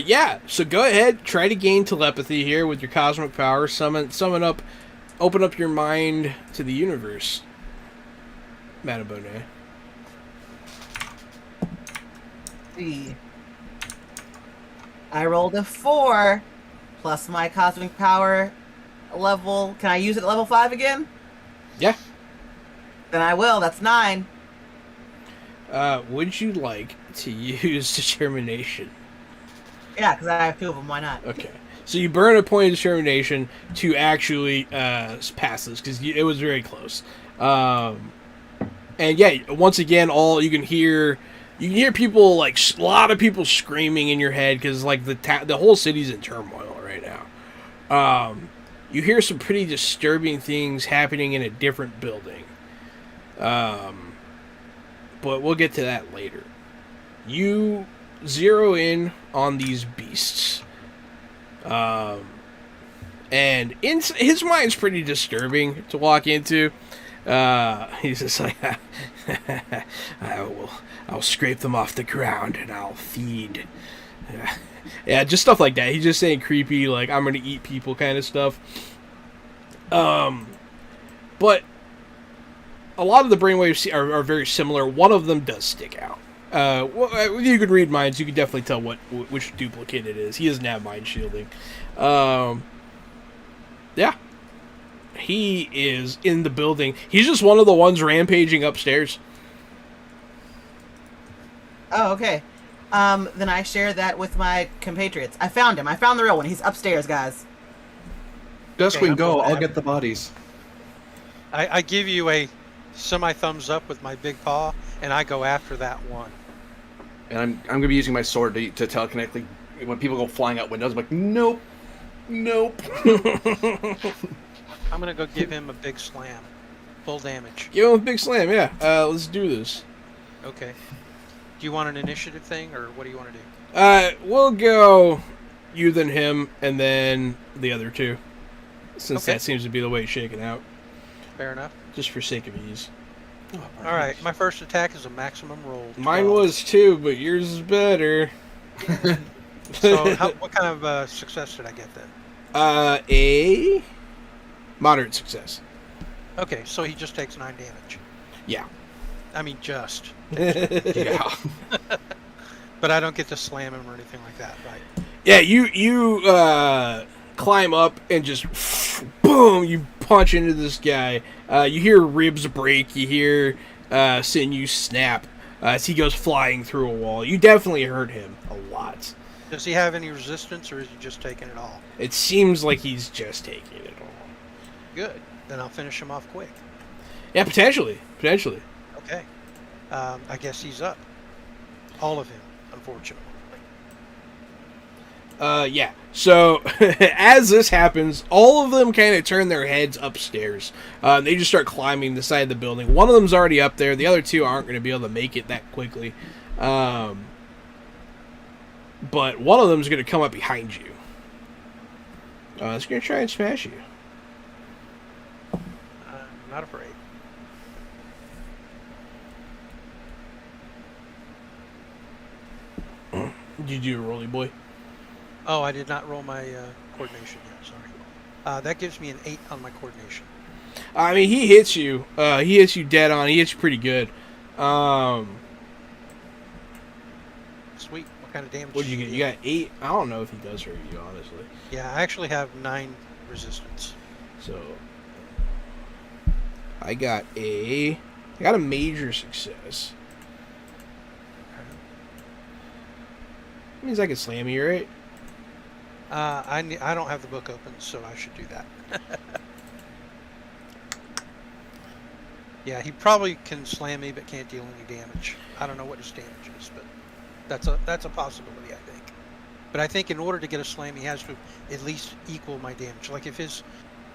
Yeah, so go ahead, try to gain telepathy here with your cosmic power. Summon up, open up your mind to the universe, Madame Bonet. See. I rolled a 4 plus my cosmic power level. Can I use it at level 5 again? Yeah. Then I will. That's 9. Would you like to use determination? Yeah, because I have 2 of them. Why not? Okay. So you burn a point of determination to actually pass this, because it was very close. And yeah, once again, you can hear people, like a lot of people screaming in your head, because like the whole city's in turmoil right now. You hear some pretty disturbing things happening in a different building. But we'll get to that later. You zero in on these beasts. And his mind's pretty disturbing to walk into. He's just like, I'll scrape them off the ground and I'll feed. Yeah, just stuff like that. He's just saying creepy, like, I'm gonna eat people kind of stuff. But a lot of the brainwaves are very similar. One of them does stick out. You could read minds. You could definitely tell which duplicate it is. He doesn't have mind shielding. Yeah. He is in the building. He's just one of the ones rampaging upstairs. Oh, okay. Then I share that with my compatriots. I found him. I found the real one. He's upstairs, guys. Duskwing, I'm go. full I'll of get the bodies. I give you a semi-thumbs up with my big paw, and I go after that one. And I'm going to be using my sword to telekinetically, when people go flying out windows, I'm like, nope. I'm going to go give him a big slam. Full damage. Give him a big slam, yeah. Let's do this. Okay. Do you want an initiative thing, or what do you want to do? We'll go you, then him, and then the other two. Since Okay. that seems to be the way it's shaking out. Fair enough. Just for sake of ease. All right. My first attack is a maximum roll. Mine 12. was too, but yours is better. So what kind of success did I get then? A moderate success. Okay, so he just takes 9 damage. Yeah. I mean, just. Yeah. But I don't get to slam him or anything like that, right? Yeah, you climb up and just boom, you punch into this guy. You hear ribs break. You hear sinews snap as he goes flying through a wall. You definitely hurt him a lot. Does he have any resistance, or is he just taking it all? It seems like he's just taking it all. Good. Then I'll finish him off quick. Yeah, potentially. Okay. I guess he's up. All of him, unfortunately. Yeah. So as this happens, all of them kind of turn their heads upstairs. They just start climbing the side of the building. One of them's already up there. The other two aren't going to be able to make it that quickly. But one of them's going to come up behind you. It's going to try and smash you. I'm not afraid. Did you do a rolly boy? Oh, I did not roll my coordination yet. Sorry. That gives me an 8 on my coordination. I mean, he hits you. He hits you dead on. He hits you pretty good. Sweet. What kind of damage? What did you get? You got 8. I don't know if he does hurt you, honestly. Yeah, I actually have 9 resistance. So I got a major success. That means I can slam you, right? I don't have the book open, so I should do that. Yeah, he probably can slam me, but can't deal any damage. I don't know what his damage is, but that's a possibility, I think. But I think in order to get a slam, he has to at least equal my damage. Like if his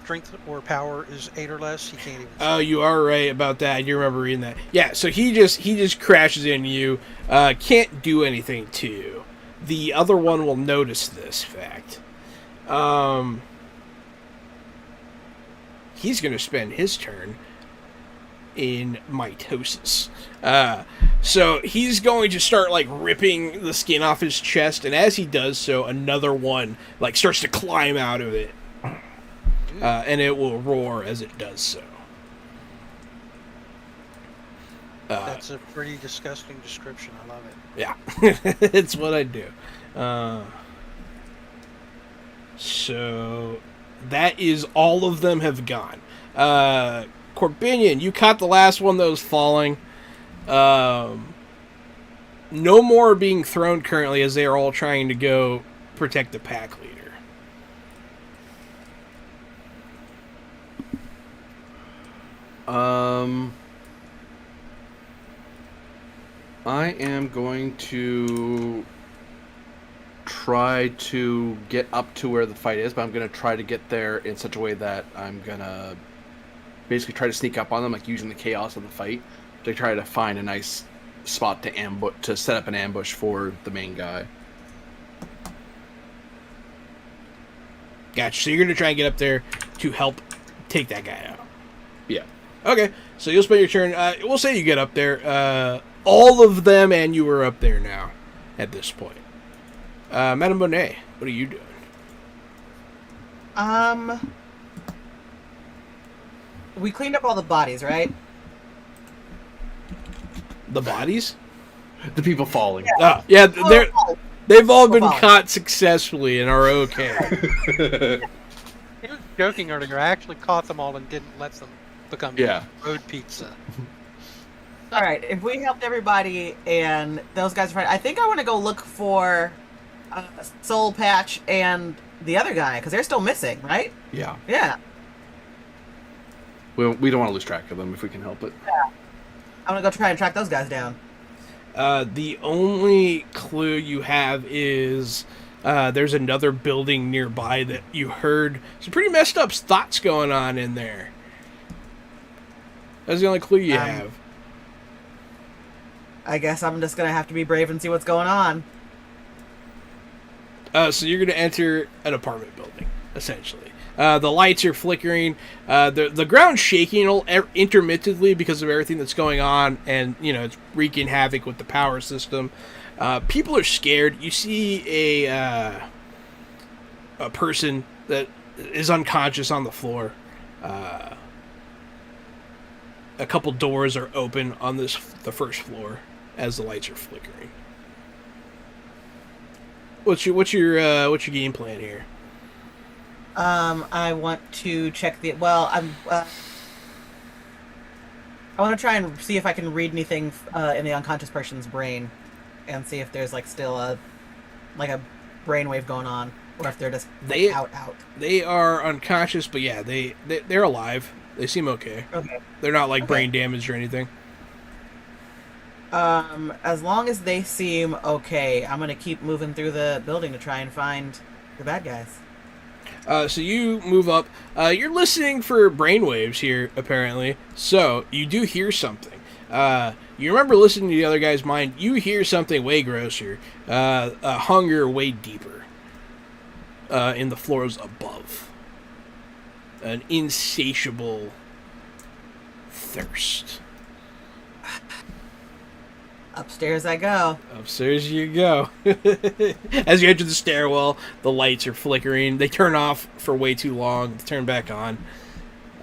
strength or power is 8 or less, he can't even. Oh, you are right about that. You remember reading that? Yeah. So he just crashes into you. Can't do anything to you. The other one will notice this fact. He's going to spend his turn in mitosis. So he's going to start like ripping the skin off his chest, and as he does so, another one like starts to climb out of it, and it will roar as it does so. That's a pretty disgusting description. I love it. Yeah, it's what I do. So that is all of them have gone. Corbinian, you caught the last one that was falling. No more are being thrown currently as they are all trying to go protect the pack leader. I am going to try to get up to where the fight is, but I'm going to try to get there in such a way that I'm going to basically try to sneak up on them, like using the chaos of the fight to try to find a nice spot to set up an ambush for the main guy. Gotcha. So you're going to try and get up there to help take that guy out. Yeah. Okay. So you'll spend your turn. We'll say you get up there. All of them and you are up there now at this point. Madame Bonet, what are you doing? We cleaned up all the bodies, right? The bodies? The people falling. Yeah, they've all been Falling. caught successfully and are okay. He was joking earlier. I actually caught them all and didn't let them become road pizza. All right, if we helped everybody and those guys are fine, I think I want to go look for Soul Patch and the other guy, because they're still missing, right? Yeah. Yeah. We don't want to lose track of them if we can help it. Yeah. I'm going to go try and track those guys down. The only clue you have is there's another building nearby that you heard some pretty messed up thoughts going on in there. That's the only clue you have. I guess I'm just going to have to be brave and see what's going on. So you're going to enter an apartment building, essentially. The lights are flickering. The ground's shaking intermittently because of everything that's going on, and it's wreaking havoc with the power system. People are scared. You see a person that is unconscious on the floor. A couple doors are open on the first floor as the lights are flickering. what's your game plan here? I want to check the. Well, I want to try and see if I can read anything in the unconscious person's brain, and see if there's like still a brainwave going on, or if they're just out. They are unconscious, but yeah, they're alive. They seem okay. Okay. They're not like brain damaged or anything. As long as they seem okay, I'm gonna keep moving through the building to try and find the bad guys. So you move up. You're listening for brainwaves here, apparently. So you do hear something. You remember listening to the other guy's mind. You hear something way grosser. A hunger way deeper. In the floors above. An insatiable thirst. Upstairs I go. Upstairs you go. As you enter the stairwell, the lights are flickering. They turn off for way too long. They turn back on.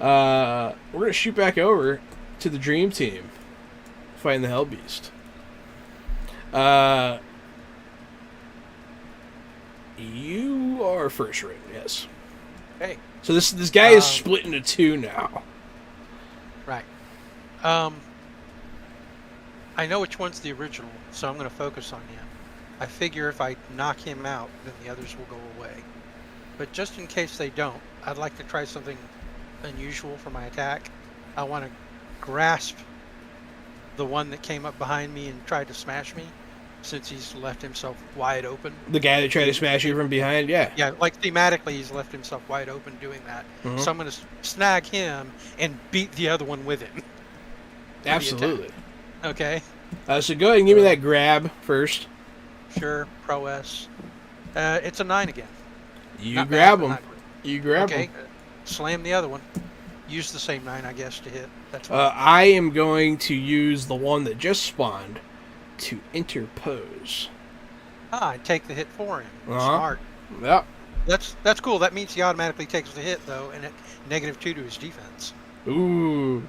We're going to shoot back over to the Dream Team. Fighting the Hellbeast. You are first ring, yes. Hey. So this guy is split into two now. Right. I know which one's the original, so I'm going to focus on him. I figure if I knock him out, then the others will go away. But just in case they don't, I'd like to try something unusual for my attack. I want to grasp the one that came up behind me and tried to smash me, since he's left himself wide open. The guy that tried to smash you from behind, yeah. Yeah, like thematically, he's left himself wide open doing that. Mm-hmm. So I'm going to snag him and beat the other one with him. Absolutely. Okay. So go ahead and give me that grab first. Sure, prowess. It's a 9 again. You Not grab bad, but him. not great. You grab Okay, him. slam the other one. Use the same 9, I guess, to hit. That's fine. I am going to use the one that just spawned to interpose. And take the hit for him. Uh-huh. Smart. Yeah. That's cool. That means he automatically takes the hit, though, and at -2 to his defense. Ooh.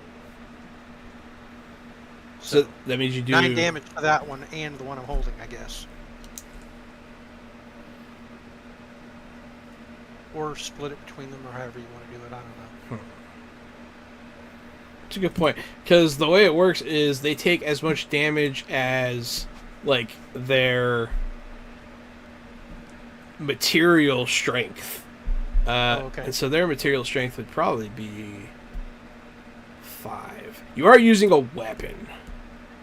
So that means you do 9 damage to that one and the one I'm holding, I guess. Or split it between them, or however you want to do it. I don't know. That's a good point. Because the way it works is they take as much damage as, like, their material strength. Okay. And so their material strength would probably be 5. You are using a weapon.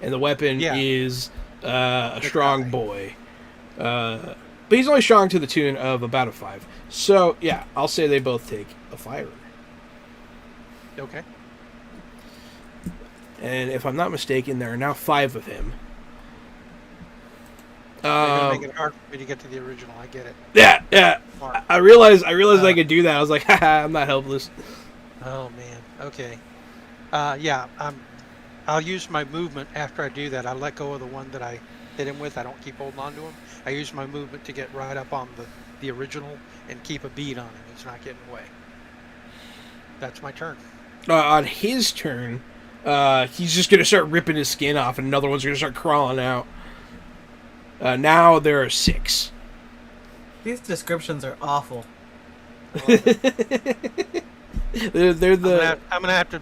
And the weapon is a strong boy. But he's only strong to the tune of about a 5. So, yeah, I'll say they both take a fire. Okay. And if I'm not mistaken, there are now 5 of him. They're gonna make it hard for me to get to the original. I get it. Yeah. Smart. I realized I could do that. I was like, haha, I'm not helpless. Oh man. Okay. Yeah. I'll use my movement after I do that. I let go of the one that I hit him with. I don't keep holding on to him. I use my movement to get right up on the original and keep a bead on him. He's not getting away. That's my turn. On his turn, he's just going to start ripping his skin off, and another one's going to start crawling out. Now there are 6. These descriptions are awful. they're the... I'm gonna have to.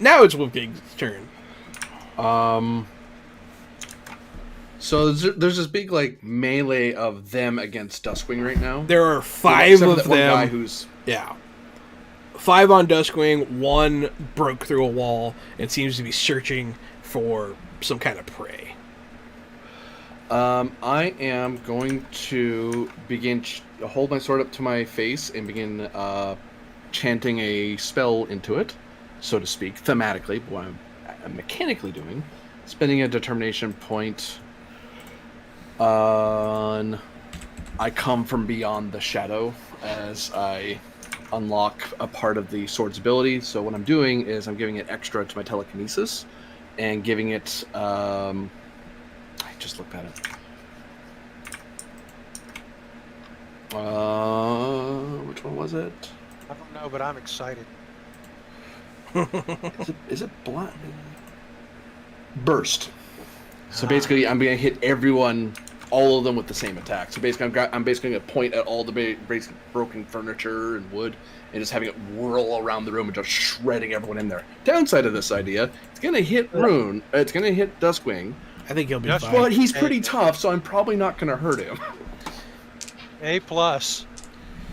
Now it's Wolfgang's turn. So there's this big like melee of them against Duskwing right now. There are 5 of Except for that them. one guy who's 5 on Duskwing. 1 broke through a wall and seems to be searching for some kind of prey. I am going to begin hold my sword up to my face and begin chanting a spell into it. so to speak, thematically. But what I'm mechanically doing, spending a determination point on I come from beyond the shadow as I unlock a part of the sword's ability. So what I'm doing is I'm giving it extra to my telekinesis and giving it I just looked at it. Which one was it? I don't know, but I'm excited. Is it blind? Burst. So basically, I'm gonna hit everyone, all of them with the same attack. So basically, I'm basically gonna point at all the broken furniture and wood, and just having it whirl around the room and just shredding everyone in there. Downside of this idea, it's gonna hit Rune. It's gonna hit Duskwing. I think he'll be Yes, fine. But he's pretty tough, so I'm probably not gonna hurt him. A+.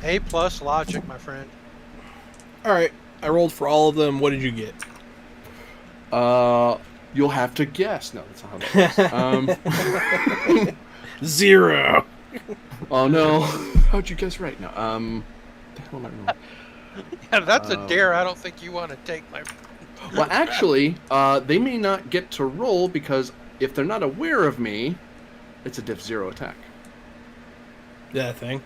A+ logic, my friend. All right, I rolled for all of them. What did you get? You'll have to guess. No, that's not how that works. 0. Oh no! How'd you guess right? No. The hell am I rolling? Yeah, that's a dare I don't think you want to take, my friend. Well, actually, they may not get to roll because if they're not aware of me, it's a diff 0 attack. That thing.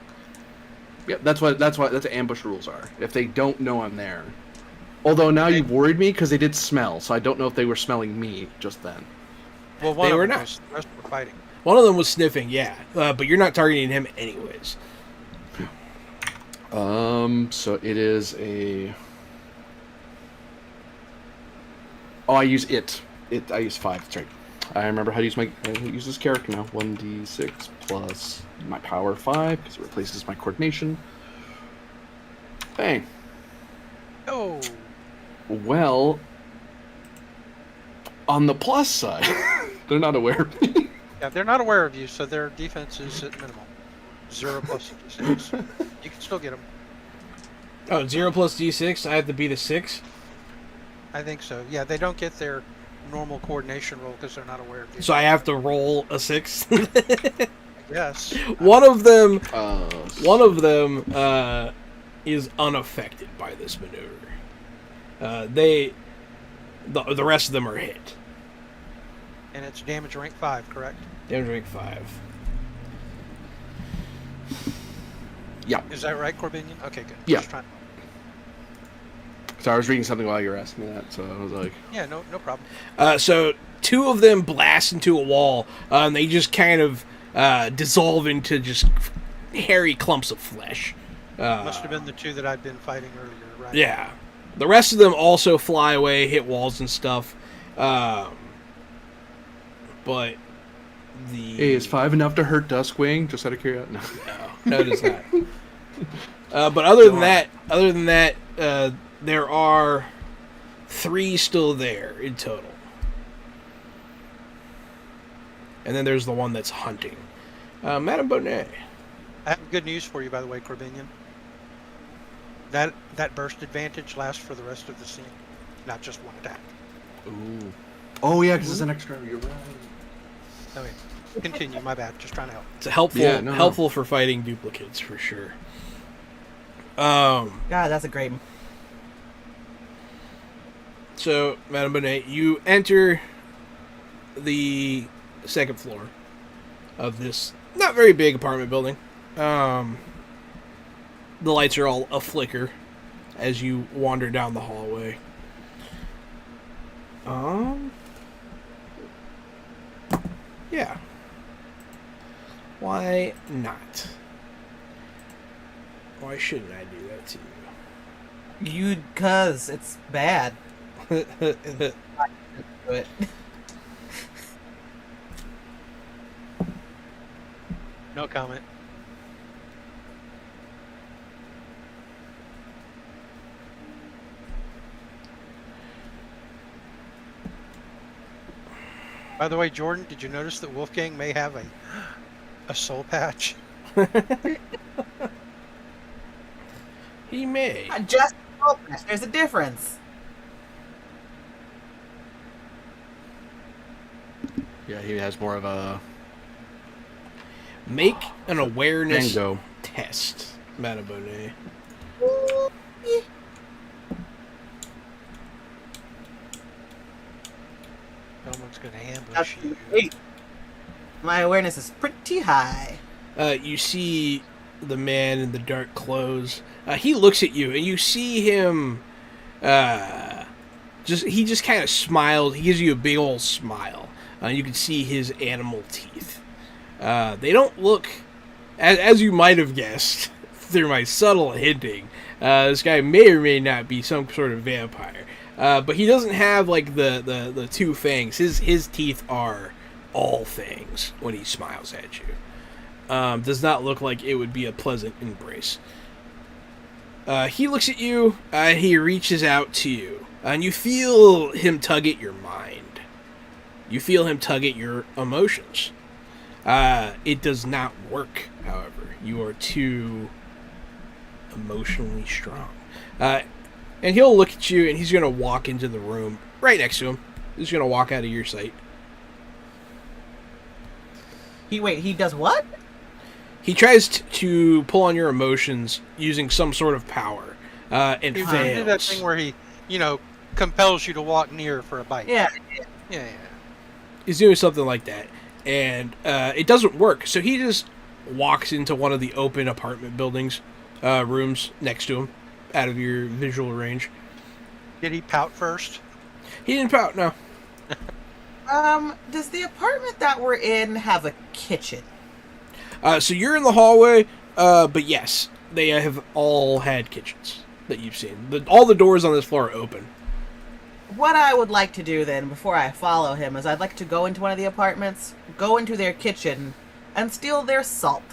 Yep, that's what ambush rules are. If they don't know I'm there. Although now you've worried me because they did smell, so I don't know if they were smelling me just then. Well, one They of were them not. was, the rest were fighting. One of them was sniffing, yeah, but you're not targeting him anyways. So it is a. Oh, I use it. I use 5. That's right. I remember how to use I use this character now. 1d6 plus my power 5 because it replaces my coordination. Bang. Oh, Well, on the plus side, they're not aware of me. yeah, they're not aware of you, so their defense is at minimal. 0 plus D6. You can still get them. Oh, 0 plus d6. I have to beat a 6. I think so. Yeah, they don't get their normal coordination roll because they're not aware of you. So I have to roll a 6. Yes. One of them Uh, is unaffected by this maneuver. The rest of them are hit. And it's damage rank 5, correct? Damage rank 5. Yeah. Is that right, Corbinian? Okay, good. Yeah. Just trying. So I was reading something while you were asking me that, so I was like, Yeah, no problem. So 2 of them blast into a wall, and they just kind of dissolve into just hairy clumps of flesh. Must have been the 2 that I'd been fighting earlier, right? Yeah. The rest of them also fly away, hit walls and stuff. But the... hey, is 5 enough to hurt Duskwing? Just out of curiosity. No, it is not. But other than that, there are 3 still there in total. And then there's the one that's hunting. Madame Bonnet. I have good news for you, by the way, Corbinian. That burst advantage lasts for the rest of the scene, not just one attack. Ooh. Oh yeah, because it's an extra. You're right. Okay, continue. My bad. Just trying to help. It's helpful for fighting duplicates for sure. God, that's a great. So, Madame Bonnet, you enter the second floor of this not very big apartment building. The lights are all a flicker as you wander down the hallway. Yeah. Why not? Why shouldn't I do that to you? Cause it's bad. Do it. No comment. By the way, Jordan, did you notice that Wolfgang may have a soul patch? He may. Not just focus. There's a difference. Yeah, he has more of a Make an awareness Tango. test, Madame Bonnet. Someone's going to ambush That's you. great. My awareness is pretty high. You see the man in the dark clothes. He looks at you, and you see him. He just kind of smiles. He gives you a big old smile. You can see his animal teeth. They don't look, as you might have guessed through my subtle hinting. This guy may or may not be some sort of vampire, but he doesn't have like the two fangs. His teeth are all fangs when he smiles at you. Does not look like it would be a pleasant embrace. He looks at you. He reaches out to you, and you feel him tug at your mind. You feel him tug at your emotions. It does not work, however. You are too emotionally strong. And he'll look at you, and he's going to walk into the room right next to him. He's going to walk out of your sight. He does what? He tries to pull on your emotions using some sort of power, and He fails. did that thing where he, compels you to walk near for a bite. Yeah. Yeah. He's doing something like that, and it doesn't work. So he just walks into one of the open apartment buildings, rooms next to him, out of your visual range. Did he pout first? He didn't pout, no. Does the apartment that we're in have a kitchen? So you're in the hallway, but yes, they have all had kitchens that you've seen. All the doors on this floor are open. What I would like to do then, before I follow him, is I'd like to go into one of the apartments, go into their kitchen, and steal their salt.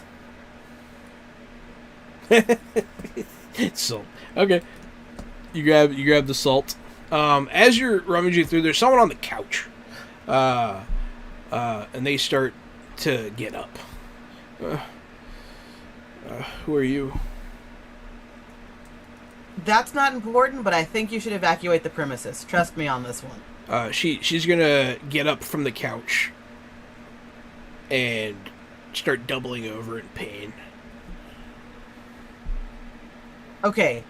Salt. Okay. You grab the salt. As you're rummaging through, there's someone on the couch. And they start to get up. Who are you? That's not important, but I think you should evacuate the premises. Trust me on this one. She's gonna get up from the couch and start doubling over in pain. Okay.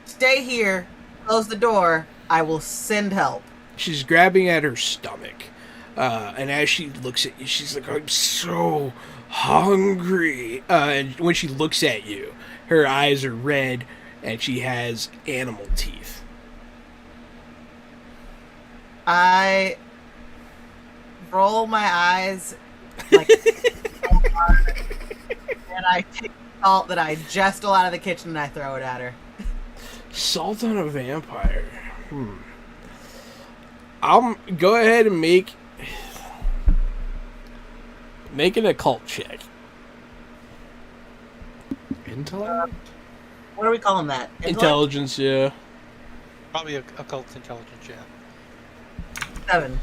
Stay here. Close the door. I will send help. She's grabbing at her stomach. And as she looks at you, she's like, I'm so hungry. And when she looks at you, her eyes are red and she has animal teeth. I roll my eyes like and I take salt that I just stole out of the kitchen and I throw it at her. Salt on a vampire. I'll go ahead and make an occult check. Intellect? What are we calling that? Intellect? Intelligence, yeah. Probably occult intelligence, yeah. 7.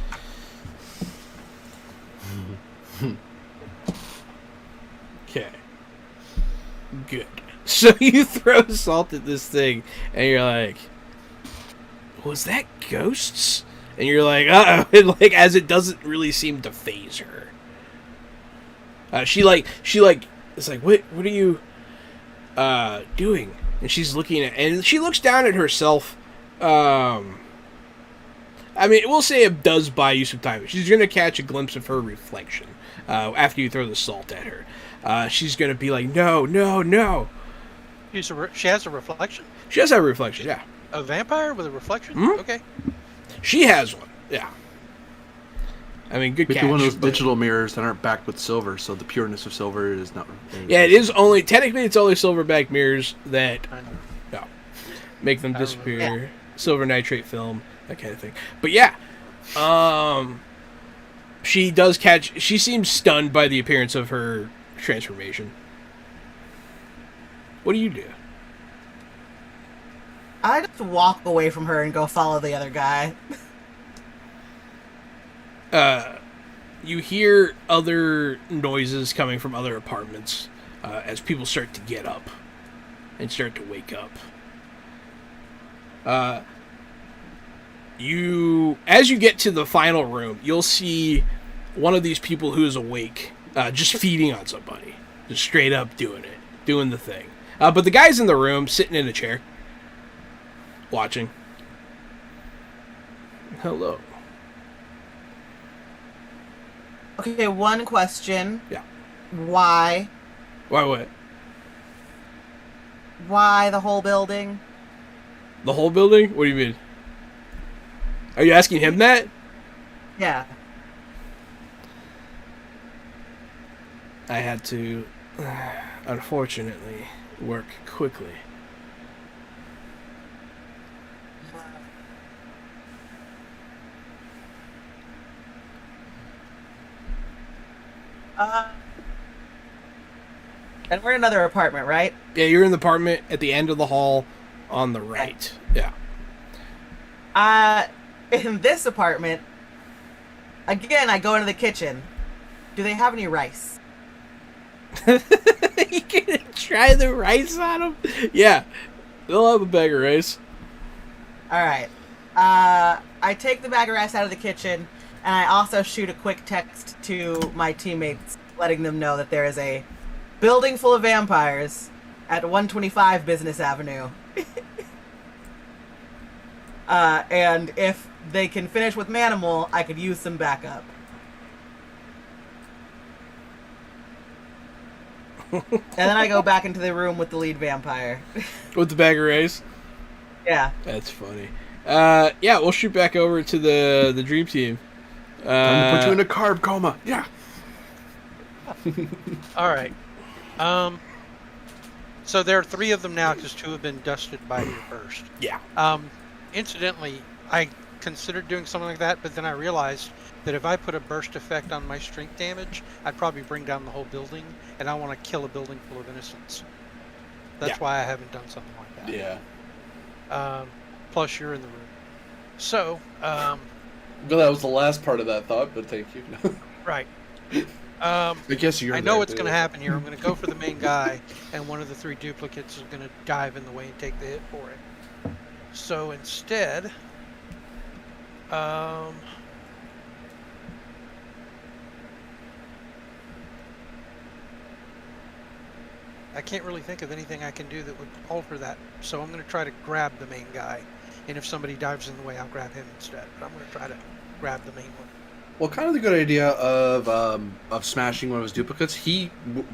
Okay. Good. So you throw salt at this thing, and you're like, was that ghosts? And you're like, uh-oh. And like, as it doesn't really seem to phase her. She is like, what are you, doing? And she's looking at, and she looks down at herself. I mean, we'll say it does buy you some time. She's going to catch a glimpse of her reflection, after you throw the salt at her. She's going to be like, no. She has a reflection? She does have a reflection, yeah. A vampire with a reflection? Hmm? Okay. She has one, yeah. I mean, good Maybe catch. one of those but- digital mirrors that aren't backed with silver, so the pureness of silver is not. Yeah, it is only, technically it's only silverback mirrors that I know. make them I disappear. remember. Silver nitrate film, that kind of thing. But yeah, she does catch, she seems stunned by the appearance of her transformation. What do you do? I just walk away from her and go follow the other guy. You hear other noises coming from other apartments as people start to get up and start to wake up. As you get to the final room, you'll see one of these people who is awake, just feeding on somebody, just straight up doing the thing. But the guy's in the room, sitting in a chair, watching. Hello. Okay, one question. Yeah. Why? Why what? Why the whole building? The whole building? What do you mean? Are you asking him that? Yeah. I had to, unfortunately, work quickly. And we're in another apartment, right? Yeah, you're in the apartment at the end of the hall on the right. Yeah. In this apartment, again, I go into the kitchen. Do they have any rice? You gonna try the rice on them? Yeah. They'll have a bag of rice. All right. I take the bag of rice out of the kitchen, and I also shoot a quick text to my teammates, letting them know that there is a building full of vampires at 125 Business Avenue. And if they can finish with Manimal, I could use some backup. And then I go back into the room with the lead vampire. With the bag of rice? Yeah. That's funny. Yeah, we'll shoot back over to the dream team. Time to put you in a carb coma. Yeah. All right. So there are 3 of them now because 2 have been dusted by your burst. Yeah. Incidentally, I considered doing something like that, but then I realized that if I put a burst effect on my strength damage, I'd probably bring down the whole building, and I want to kill a building full of innocents. That's why I haven't done something like that. Yeah. Plus, you're in the room. So, Well, that was the last part of that thought, but thank you. right. I guess you're. I know what's going to happen here. I'm going to go for the main guy, and one of the 3 duplicates is going to dive in the way and take the hit for it. So instead, I can't really think of anything I can do that would alter that. So I'm going to try to grab the main guy, and if somebody dives in the way, I'll grab him instead. But I'm going to try to grab the main one. Well, kind of the good idea of smashing one of his duplicates.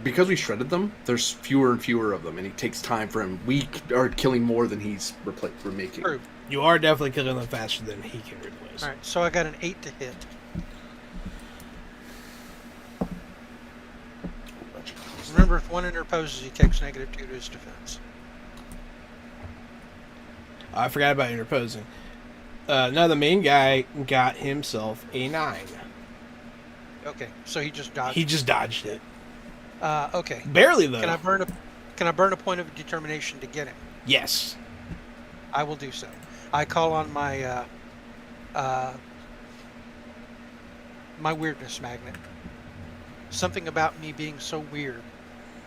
Because we shredded them, there's fewer and fewer of them, and it takes time for him. We are killing more than he's remaking. True. You are definitely killing them faster than he can replace. All right, so I got an 8 to hit. Remember, if one interposes, he takes -2 to his defense. I forgot about interposing. Now the main guy got himself a 9. Okay, so he just dodged. He just dodged it. Okay. Barely though. Can I burn a point of determination to get him? Yes. I will do so. I call on my my weirdness magnet. Something about me being so weird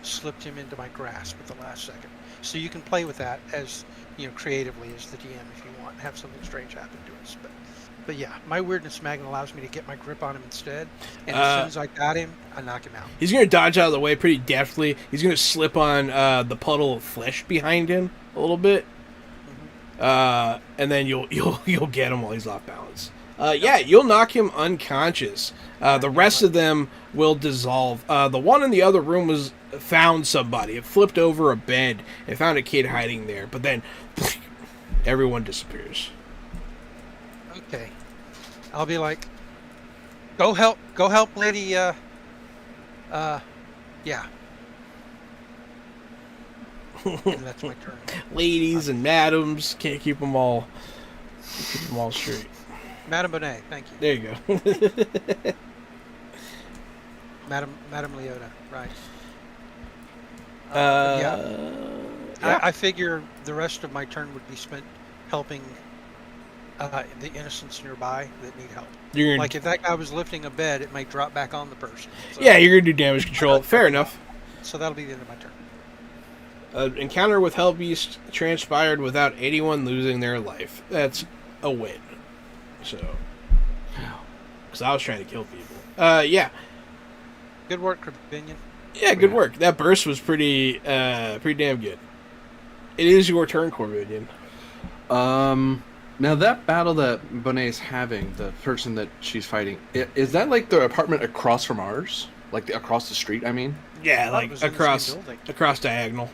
slipped him into my grasp at the last second. So you can play with that as creatively as the DM if you want. Have something strange happen to us, but yeah, my weirdness magnet allows me to get my grip on him instead. And as soon as I got him, I knock him out. He's gonna dodge out of the way pretty deftly. He's gonna slip on the puddle of flesh behind him a little bit, and then you'll get him while he's off balance. Yeah, you'll knock him unconscious. The rest of them will dissolve. The one in the other room found somebody. It flipped over a bed and found a kid hiding there. But then everyone disappears. Okay, I'll be like, go help, lady. Yeah. And that's my turn. Ladies and madams, can't keep them all straight. Madame Bonet, thank you. There you go. Madame Leota, right. Yeah. I figure the rest of my turn would be spent helping the innocents nearby that need help. Like if that guy was lifting a bed, it might drop back on the person. So, yeah, you're going to do damage control. Fair enough. So that'll be the end of my turn. Encounter with Hellbeast transpired without anyone losing their life. That's a win. So, because I was trying to kill people. Yeah. Good work, Corbinian. Yeah, good work. That burst was pretty damn good. It is your turn, Corbinian. Now that battle that Bonet's having, the person that she's fighting, is that like the apartment across from ours? Like across the street, I mean? Yeah, I thought it like was in the same across building. diagonal.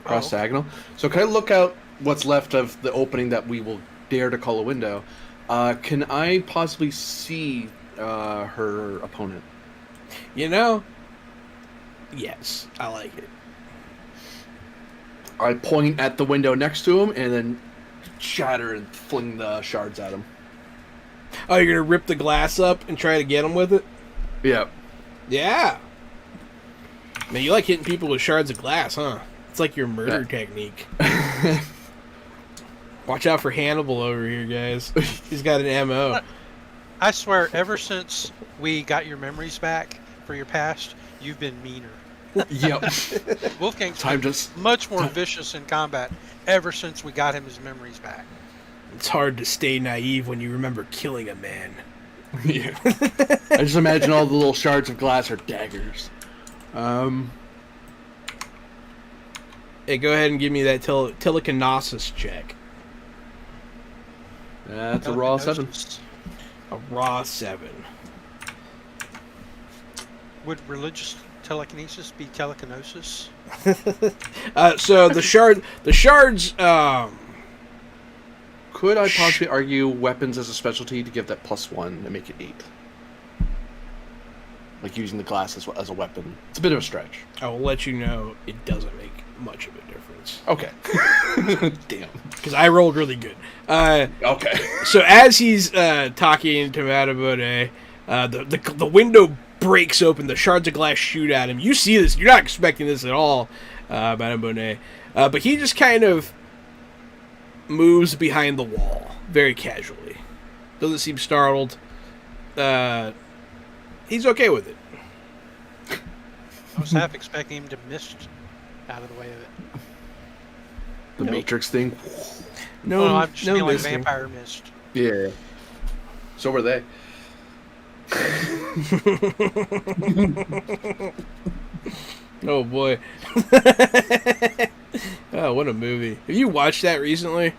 Across Oh. diagonal. So can I look out what's left of the opening that we will dare to call a window? Can I possibly see her opponent? You know? Yes, I like it. I point at the window next to him and then shatter and fling the shards at him. Oh, you're gonna rip the glass up and try to get him with it? Yeah. Yeah. Man, you like hitting people with shards of glass, huh? It's like your murder technique. Watch out for Hannibal over here, guys. He's got an MO. I swear, ever since we got your memories back for your past, you've been meaner. Yep. Wolfgang's Time been just much more vicious in combat ever since we got him his memories back. It's hard to stay naive when you remember killing a man. Yeah. I just imagine all the little shards of glass are daggers. Hey, go ahead and give me that telekinesis check. That's a raw 7. Telekinesis. A raw 7. Would religious telekinesis be telekinesis? So the shards. Could I possibly argue weapons as a specialty to give that +1 and make it 8? Like using the glass as a weapon. It's a bit of a stretch. I will let you know it doesn't make much of a difference. Okay. Damn. Because I rolled really good. Okay. So as he's talking to Madame Bonnet, the window breaks open. The shards of glass shoot at him. You see this. You're not expecting this at all, Madame Bonnet. But he just kind of moves behind the wall very casually. Doesn't seem startled. He's okay with it. I was half expecting him to mist out of the way of it. The Matrix thing. No, Oh, I'm just no feeling misting. vampire mist. Yeah. So were they. Oh boy. Oh, what a movie. Have you watched that recently?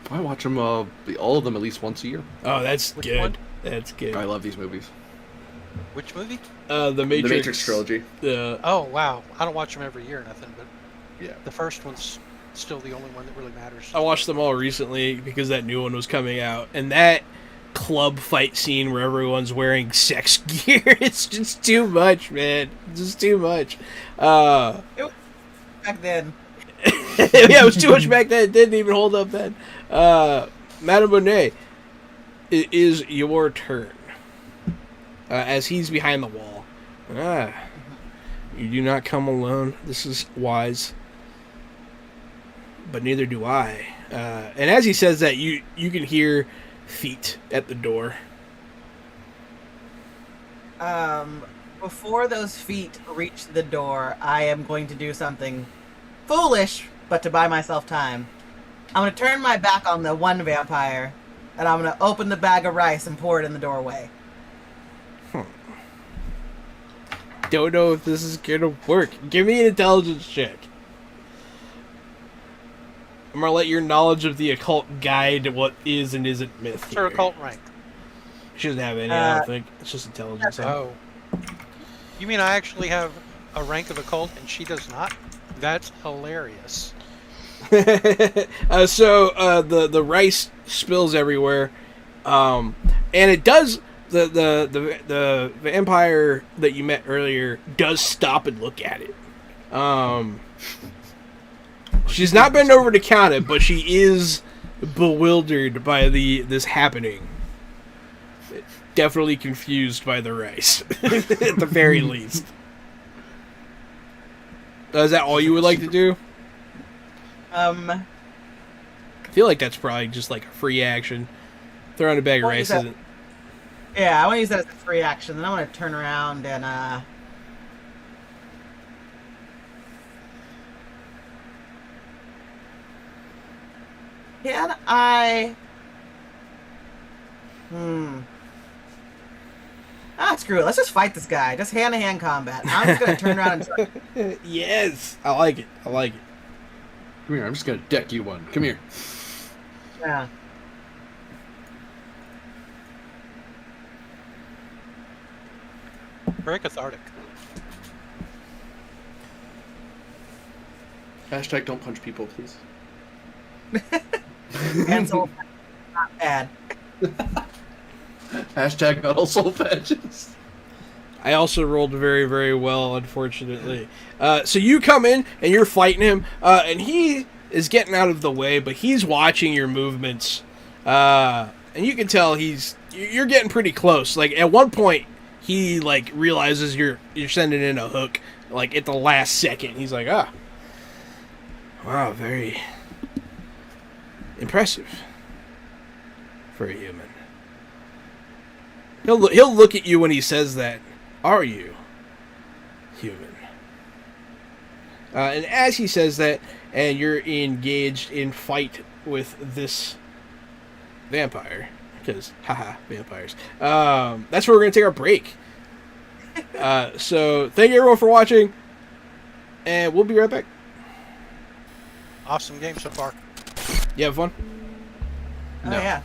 I watch them, all of them at least once a year. Oh, that's Which good. one? That's good. I love these movies. Which movie? The The Matrix. Matrix trilogy. Oh, wow. I don't watch them every year or nothing, but Yeah. the first one's still the only one that really matters. I watched them all recently because that new one was coming out, and that club fight scene where everyone's wearing sex gear, it's just too much, man. Just too much. Back then. Yeah, it was too much back then. It didn't even hold up then. Madame Bonnet, it is your turn. As he's behind the wall. You do not come alone. This is wise. But neither do I. And as he says that, you can hear feet at the door. Before those feet reach the door, I am going to do something foolish, but to buy myself time. I'm going to turn my back on the one vampire, and I'm going to open the bag of rice and pour it in the doorway. Don't know if this is gonna work. Give me an intelligence check. I'm gonna let your knowledge of the occult guide what is and isn't myth. What's her here. occult rank? She doesn't have any, I don't think. It's just intelligence. Oh. You mean I actually have a rank of occult and she does not? That's hilarious. So the rice spills everywhere, and it does. The vampire that you met earlier does stop and look at it. She's not been over to count it, but she is bewildered by this happening. Definitely confused by the rice, at the very least. Is that all you would like to do? I feel like that's probably just like a free action. Throw in a bag of rice isn't. Yeah, I want to use that as a free action. Then I want to turn around and can I? Screw it. Let's just fight this guy. Just hand-to-hand combat. I'm just gonna turn around and try. Yes, I like it. I like it. Come here, I'm just gonna deck you one. Come here. Yeah. Very cathartic. Hashtag don't punch people, please. And so not bad. Hashtag not all soul patches. I also rolled very, very well, unfortunately. So you come in and you're fighting him, and he is getting out of the way, but he's watching your movements, and you can tell you're getting pretty close. Like at one point, he like realizes you're sending in a hook, like at the last second. He's like, wow, very impressive for a human. He'll look at you when he says that. Are you human? And as he says that, and you're engaged in fight with this vampire, because, haha, vampires. That's where we're going to take our break. So, thank you everyone for watching, and we'll be right back. Awesome game so far. You have fun? Oh, No. yeah.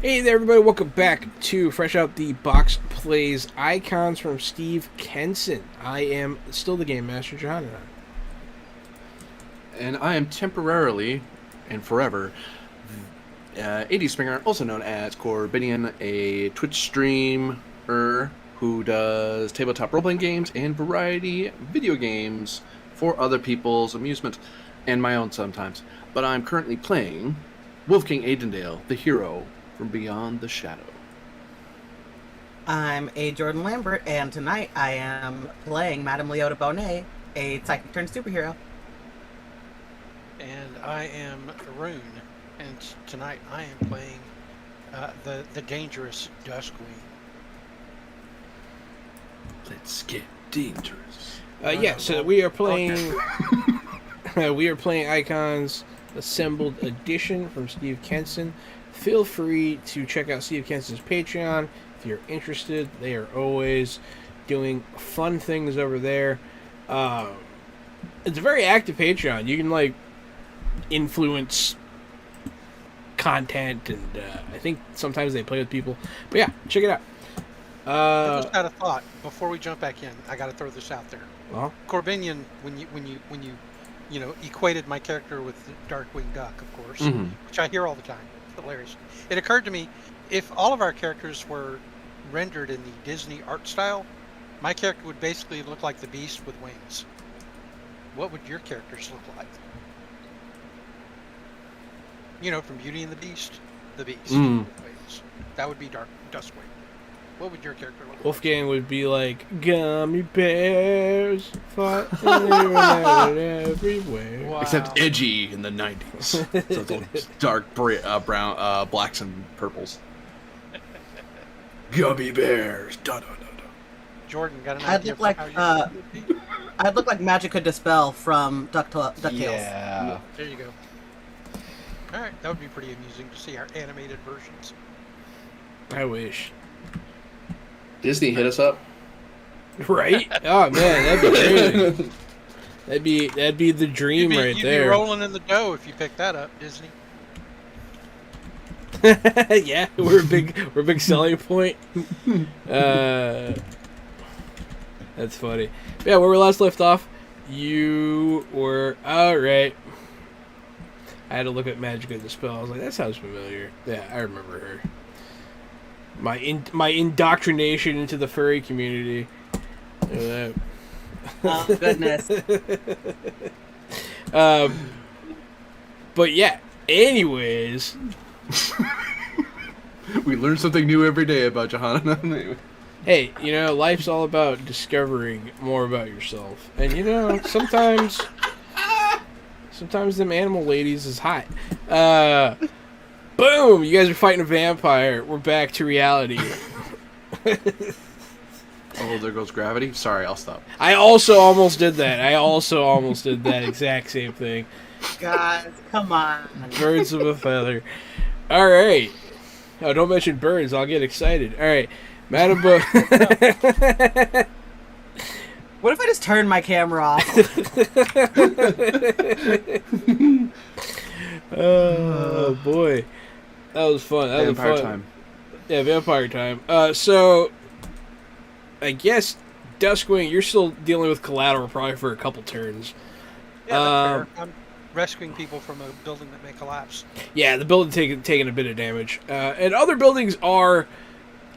Hey there, everybody. Welcome back to Fresh Out the Box Plays Icons from Steve Kenson. I am still the Game Master, John. And I am temporarily and forever AD Springer, also known as Corbidian, a Twitch streamer who does tabletop role-playing games and variety video games for other people's amusement and my own sometimes. But I'm currently playing Wolf King Aidendale, the hero from Beyond the Shadow. I'm A. Jordan Lambert, and tonight I am playing Madame Leota Bonet, a psychic turned superhero. And I am Rune, and tonight I am playing the dangerous Duskwing. Let's get dangerous. So we are playing. We are playing Icons Assembled Edition from Steve Kenson. Feel free to check out Steve Kenson's Patreon if you're interested. They are always doing fun things over there. It's a very active Patreon. You can influence content, and I think sometimes they play with people. But yeah, check it out. I just had a thought before we jump back in. I got to throw this out there. Well, Corbinian, when you equated my character with the Darkwing Duck, of course, which I hear all the time. It's hilarious. It occurred to me, if all of our characters were rendered in the Disney art style, my character would basically look like the Beast with wings. What would your characters look like? From Beauty and the Beast with wings. That would be Duskwing. What would your character look like? Wolfgang would be like gummy bears flying everywhere. Wow. Except edgy in the 90s. So it's all dark brown, blacks and purples. Gummy bears. Da, da, da, da. Jordan got an I'd idea look like for how you would be? I'd look like Magic Could Dispel from DuckTales. Yeah. There you go. All right, that would be pretty amusing to see our animated versions. I wish. Disney hit us up. Right? Oh man, that'd be crazy. That'd be the dream right you'd there. Be rolling in the dough if you pick that up, Disney. Yeah, we're a big selling point. That's funny. Yeah, where we last left off, you were right. I had to look at Magic of the Spell. I was like, that sounds familiar. Yeah, I remember her. My indoctrination into the furry community. Oh, goodness. But yeah, anyways. We learn something new every day about Johanna. Hey, life's all about discovering more about yourself. And sometimes them animal ladies is hot. Boom! You guys are fighting a vampire. We're back to reality. Oh, there goes gravity. Sorry, I'll stop. I also almost did that. Exact same thing. Guys, come on. Birds of a feather. All right. Oh, don't mention birds. I'll get excited. All right. Madam What if I just turned my camera off? Oh, boy. That was fun. Vampire time. Yeah, vampire time. So, I guess, Duskwing, you're still dealing with collateral probably for a couple turns. Yeah, that's fair. I'm rescuing people from a building that may collapse. Yeah, the building taking a bit of damage. And other buildings are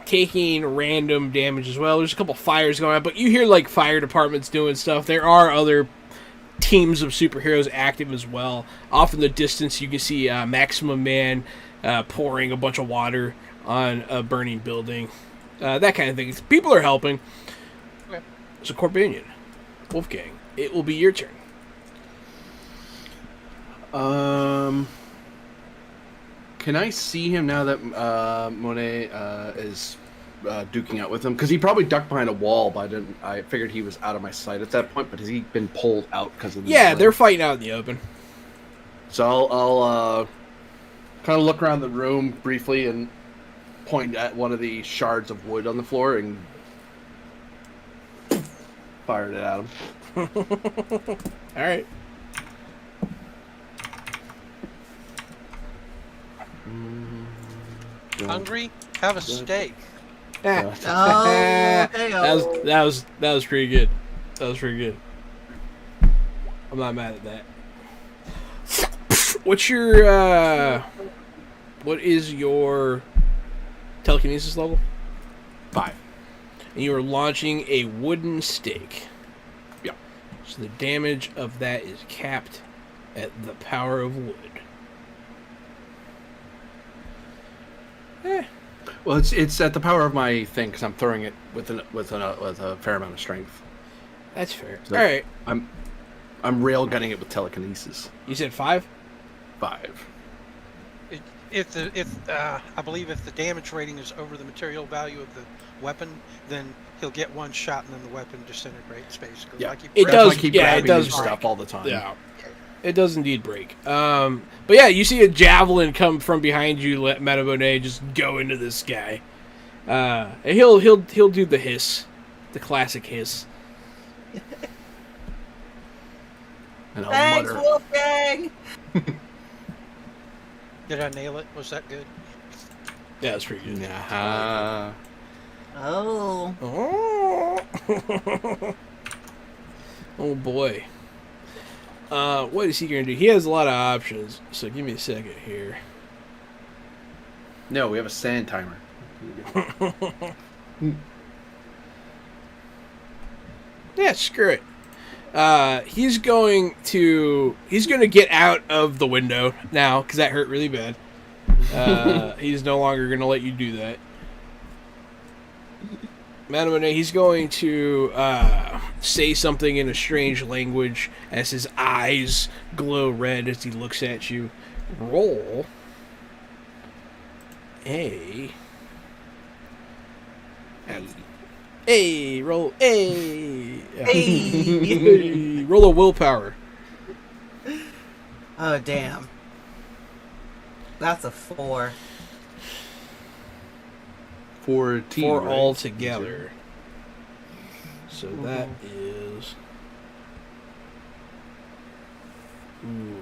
taking random damage as well. There's a couple fires going on, but you hear, fire departments doing stuff. There are other teams of superheroes active as well. Off in the distance, you can see Maximum Man pouring a bunch of water on a burning building. That kind of thing. People are helping. Okay. So, Corbinian, Wolfgang, it will be your turn. Can I see him now that Monet is duking out with him? Because he probably ducked behind a wall, but I figured he was out of my sight at that point. But has he been pulled out because of the They're fighting out in the open. So I'll kind of look around the room briefly and point at one of the shards of wood on the floor and fired it at him. All right. Hungry? Have a steak. Ah. Oh, hey-o. That was pretty good. That was pretty good. I'm not mad at that. What is your telekinesis level? 5. And you are launching a wooden stake. Yeah. So the damage of that is capped at the power of wood. Well, it's at the power of my thing because I'm throwing it with a fair amount of strength. That's fair. So All right. I'm rail gunning it with telekinesis. You said 5? 5. I believe if the damage rating is over the material value of the weapon, then he'll get one shot and then the weapon disintegrates basically. Yeah. Like you It break- does. That's why I keep Yeah, it grabbing does new break. stuff all the time. Yeah. It does indeed break. But yeah, you see a javelin come from behind you, let Madame just go into this guy. And he'll do the hiss, the classic hiss. And I'll Thanks, mutter. Wolfgang! Did I nail it? Was that good? Yeah, that's pretty good. Nah. Oh. Oh. Oh boy. What is he gonna do? He has a lot of options, so give me a second here. No, we have a sand timer. Yeah, screw it. He's going to get out of the window now because that hurt really bad. He's no longer going to let you do that. Madame Monet, he's going to say something in a strange language as his eyes glow red as he looks at you. Roll a... roll a... Hey! Roll a willpower. Oh, damn. That's a 4. 4 T. 4 right? all together. So that is... Ooh.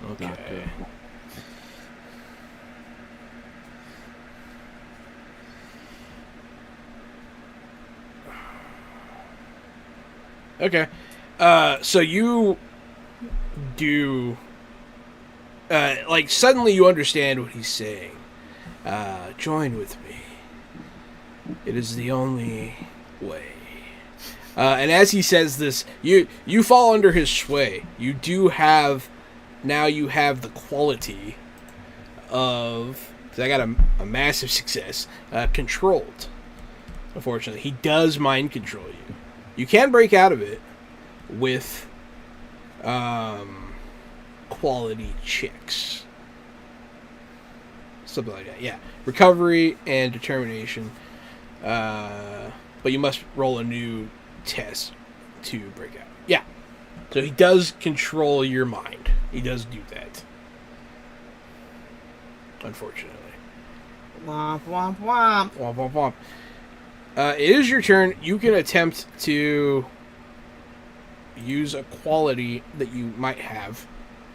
Not Okay. good. Okay. So you do... like, suddenly you understand what he's saying. Join with me. It is the only way. And as he says this, you fall under his sway. You do have... Now you have the quality of... 'cause I got a massive success. Controlled. Unfortunately. He does mind control you. You can break out of it with quality checks. Something like that, yeah. Recovery and determination. But you must roll a new test to break out. Yeah. So he does control your mind. He does do that. Unfortunately. Womp, womp, womp. Womp, womp, womp. It is your turn. You can attempt to use a quality that you might have,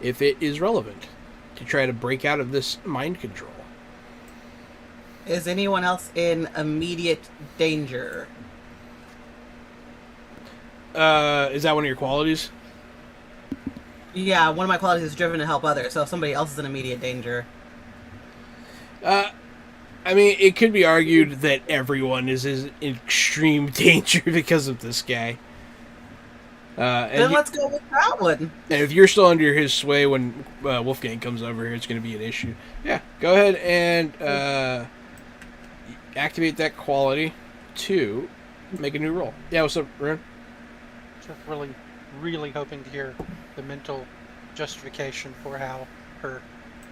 if it is relevant, to try to break out of this mind control. Is anyone else in immediate danger? Is that one of your qualities? Yeah, one of my qualities is driven to help others, so if somebody else is in immediate danger. I mean, it could be argued that everyone is in extreme danger because of this guy. Then let's go with that one. And if you're still under his sway when Wolfgang comes over here, it's going to be an issue. Yeah, go ahead and activate that quality to make a new roll. Yeah, what's up, Rune? Just really, really hoping to hear the mental justification for how her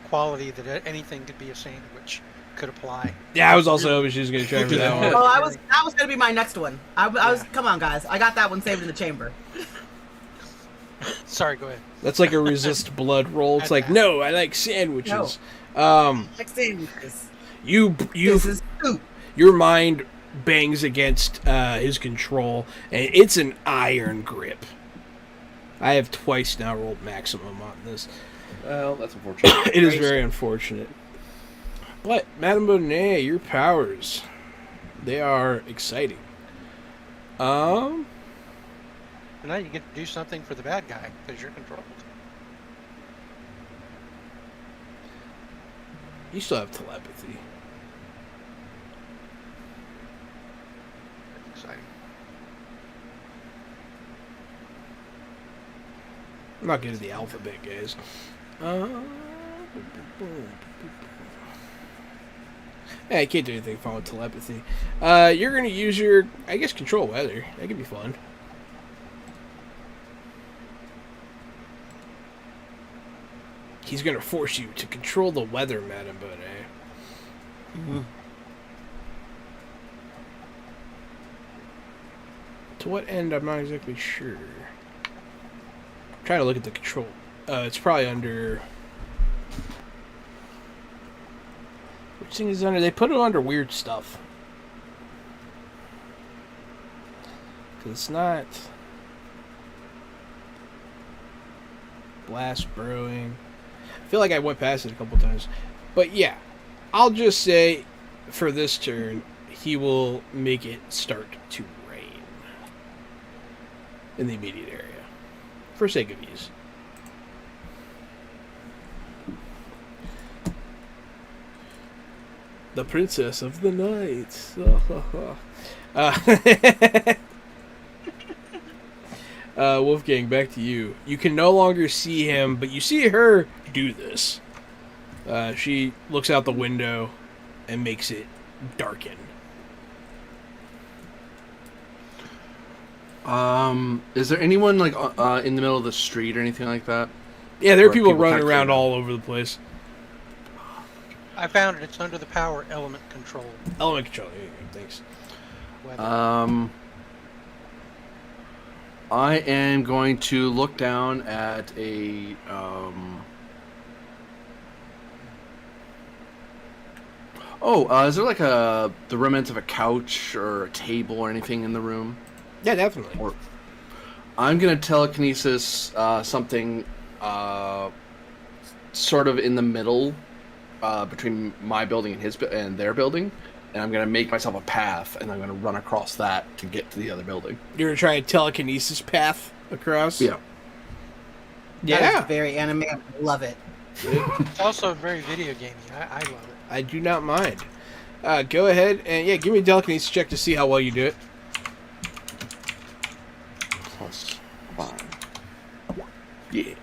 quality that anything could be a sandwich could apply. Yeah, I was also hoping she was going to try for that one. Oh, that was going to be my next one. I was, come on, guys. I got that one saved in the chamber. Sorry, go ahead. That's like a resist blood roll. It's like, no, I like sandwiches. Like sandwiches. This is soup. Your mind bangs against his control, and it's an iron grip. I have twice now rolled maximum on this. Well, that's unfortunate. It is very unfortunate. But, Madame Bonnet, your powers, they are exciting. And now you get to do something for the bad guy because you're controlled. You still have telepathy. That's exciting. I'm not good at the alphabet, guys. Yeah, I can't do anything fun with telepathy. You're going to use your, I guess, control weather. That could be fun. He's going to force you to control the weather, Madame Bonnet. Mm-hmm. To what end, I'm not exactly sure. I'm trying to look at the control. It's probably under... Which thing is under? They put it under weird stuff. Because it's not... Blast Brewing. I feel like I went past it a couple times. But yeah, I'll just say, for this turn, he will make it start to rain. In the immediate area. For sake of ease. The Princess of the Night. Wolfgang, back to you. You can no longer see him, but you see her do this. She looks out the window and makes it darken. Is there anyone like in the middle of the street or anything like that? Yeah, there are Or people people running kinda around clear all over the place. I found it. It's under the power element control. Element control. There you go. Thanks. Weather. I am going to look down at a is there like the remnants of a couch or a table or anything in the room? Yeah, definitely. Or I'm gonna telekinesis something sort of in the middle between my building and and their building, and I'm gonna make myself a path, and I'm gonna run across that to get to the other building. You're gonna try a telekinesis path across? Yeah. That is very anime. I love it. It's also very video gamey. I love it. I do not mind. Go ahead and give me a telekinesis check to see how well you do it. +5. Yeah.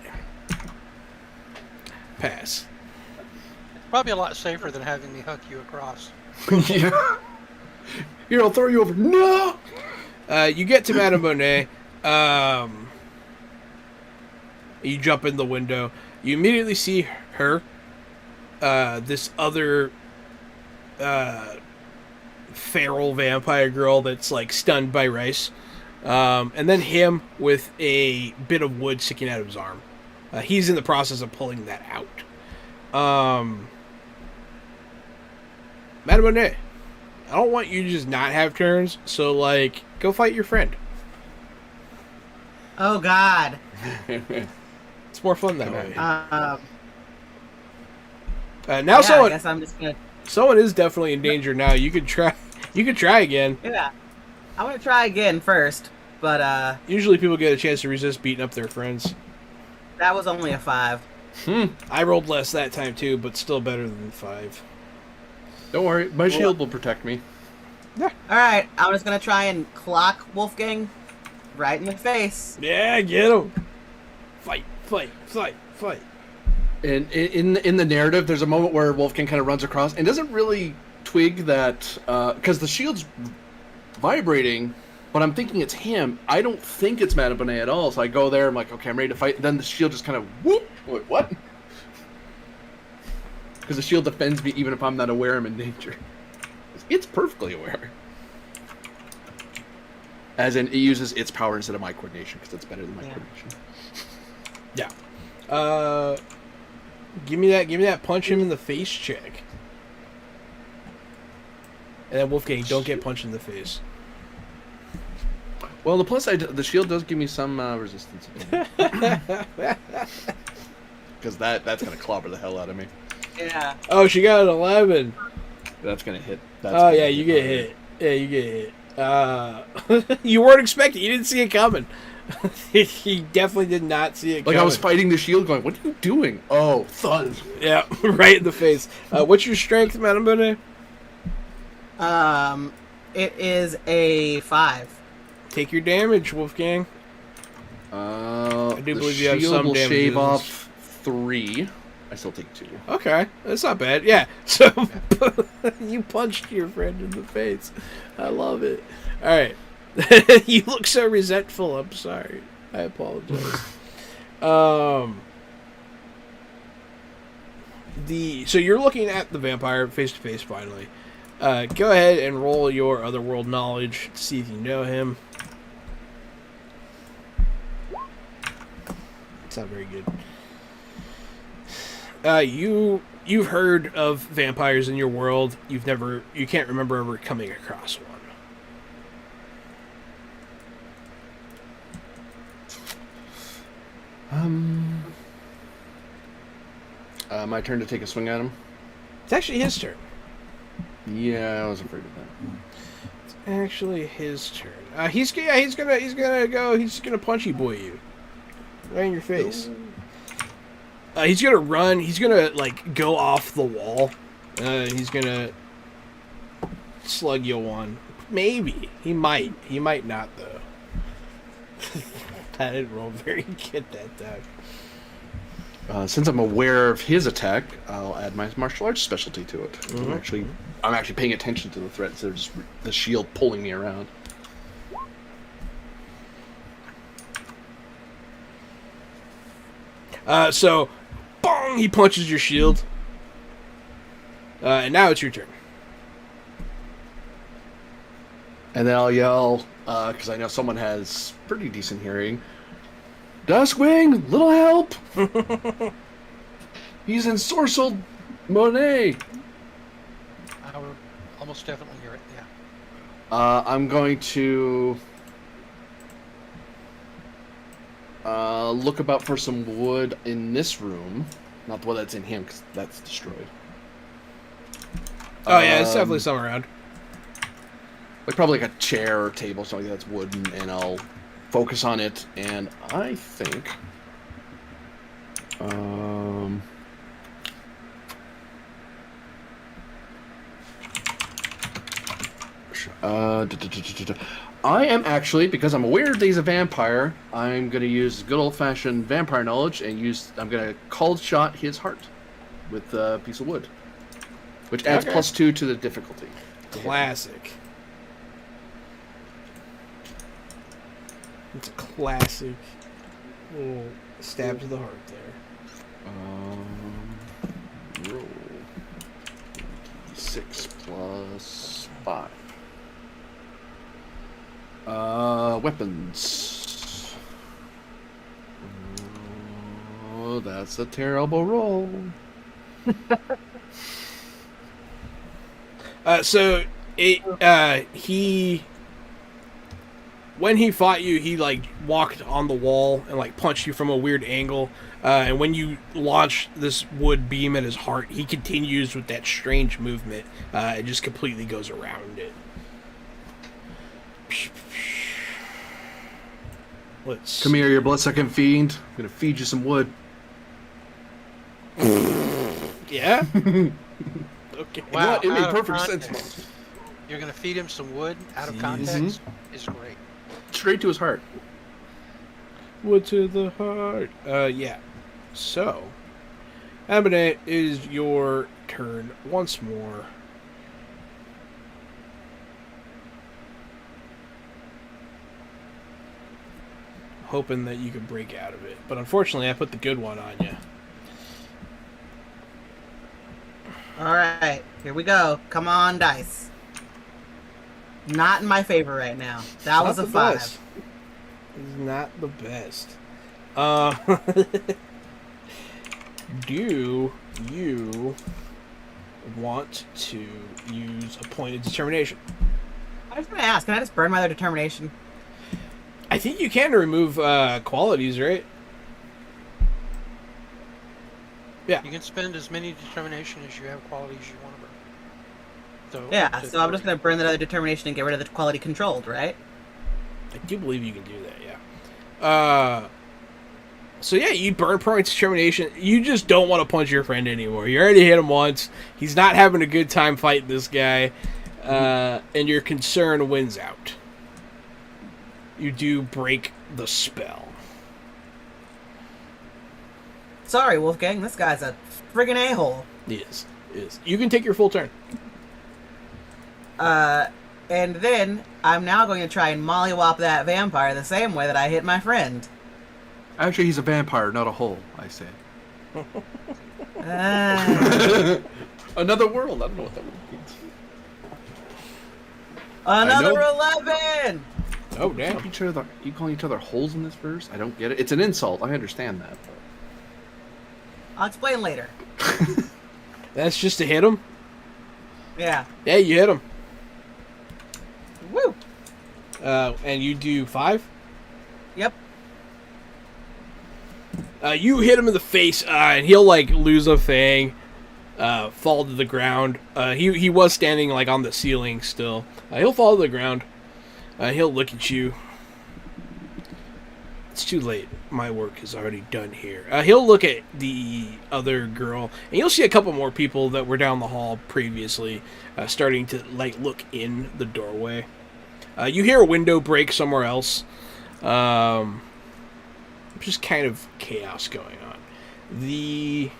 Pass. Probably a lot safer than having me hook you across. Yeah. Here, I'll throw you over. No. You get to Madame Bonnet. You jump in the window. You immediately see her. This other feral vampire girl that's like stunned by rice. And then him with a bit of wood sticking out of his arm. He's in the process of pulling that out. Madame Bonnet, I don't want you to just not have turns, so, like, go fight your friend. Oh, God. It's more fun that way. Now Someone... I guess I'm just gonna... Someone is definitely in danger now. You could try again. Yeah. I'm gonna try again first, but, Usually people get a chance to resist beating up their friends. that was only a 5. I rolled less that time, too, but still better than 5. Don't worry, my shield will protect me. Alright, I'm just gonna try and clock Wolfgang right in the face. Yeah, get him. Fight, fight, fight, fight. And in the narrative, there's a moment where Wolfgang kind of runs across and doesn't really twig that because the shield's vibrating, but I'm thinking it's him. I don't think it's Madame Bonnet at all. So I go there. I'm like, okay, I'm ready to fight. And then the shield just kind of whoop. Wait, what? Because the shield defends me even if I'm not aware I'm in danger. It's perfectly aware. As in, it uses its power instead of my coordination because it's better than my coordination. Yeah. Give me that punch him in the face check. And then Wolfgang, don't get punched in the face. Well, the plus side, the shield does give me some resistance. Because that's going to clobber the hell out of me. Yeah. Oh, she got an 11. That's gonna hit. Oh, yeah, you get hit. Yeah, you get hit. You weren't expecting. You didn't see it coming. He definitely did not see it coming. Like I was fighting the shield, going, "What are you doing?" Oh, thud! Yeah, right in the face. What's your strength, Madame Bonnet? It is a 5. Take your damage, Wolfgang. I do believe you have some will damage shave resistance. off 3. I still take 2. Okay, that's not bad. Yeah, so you punched your friend in the face. I love it. All right. You look so resentful. I'm sorry. I apologize. So you're looking at the vampire face to face finally. Go ahead and roll your otherworld knowledge to see if you know him. It's not very good. You've heard of vampires in your world. You can't remember ever coming across one. My turn to take a swing at him. It's actually his turn. Yeah, I was afraid of that. It's actually his turn. He's gonna punchy boy you right in your face. He's gonna run. He's gonna go off the wall. He's gonna slug you one. Maybe he might. He might not though. I didn't roll very good that time. Since I'm aware of his attack, I'll add my martial arts specialty to it. Mm-hmm. I'm actually paying attention to the threat instead of just the shield pulling me around. So, bong! He punches your shield. And now it's your turn. And then I'll yell, because I know someone has pretty decent hearing. Duskwing, little help! He's ensorcelled Monet! I would almost definitely hear it, yeah. I'm going to look about for some wood in this room. Not the one that's in him, because that's destroyed. Oh yeah, it's definitely some around. Like probably like a chair or table, something that's wooden, and I'll focus on it, and I think I am actually, because I'm aware that he's a vampire, I'm going to use good old-fashioned vampire knowledge and I'm going to cold shot his heart with a piece of wood, which adds Okay. +2 to the difficulty. Classic. It's a classic little stab to the heart there. Roll 6 plus 5. Weapons. Oh, that's a terrible roll. When he fought you, he walked on the wall and punched you from a weird angle. And when you launch this wood beam at his heart, he continues with that strange movement. It just completely goes around it. Come here, you bloodsucking fiend. I'm gonna feed you some wood. Yeah. Okay. Wow, It made out of perfect sense. context. You're going to feed him some wood out of Jeez. context? Is great. Straight to his heart. Wood to the heart. Yeah. So, Abinette, is your turn once more. Hoping that you can break out of it. But unfortunately, I put the good one on you. Alright, here we go. Come on, dice. Not in my favor right now. That was a 5. It's not the best. Do you want to use a point of determination? I was going to ask, can I just burn my other determination? I think you can remove qualities, right? Yeah. You can spend as many determination as you have qualities you want to burn. So Yeah, so I'm just going to burn that other determination and get rid of the quality controlled, right? I do believe you can do that, yeah. So yeah, you burn Prome's determination. You just don't want to punch your friend anymore. You already hit him once. He's not having a good time fighting this guy. And your concern wins out. You do break the spell. Sorry, Wolfgang, this guy's a friggin' a-hole. He is. You can take your full turn. And then I'm now going to try and mollywop that vampire the same way that I hit my friend. Actually, he's a vampire, not a hole, I say. Another world. I don't know what that means. Another 11! Oh, damn. You calling each other holes in this verse? I don't get it. It's an insult. I understand that. I'll explain later. That's just to hit him? Yeah. Yeah, you hit him. Woo! And you do 5? Yep. You hit him in the face, and he'll, like, lose a fang, fall to the ground. He was standing, like, on the ceiling still. He'll fall to the ground. He'll look at you. It's too late. My work is already done here. He'll look at the other girl, and you'll see a couple more people that were down the hall previously starting to, like, look in the doorway. You hear a window break somewhere else. Just kind of chaos going on. He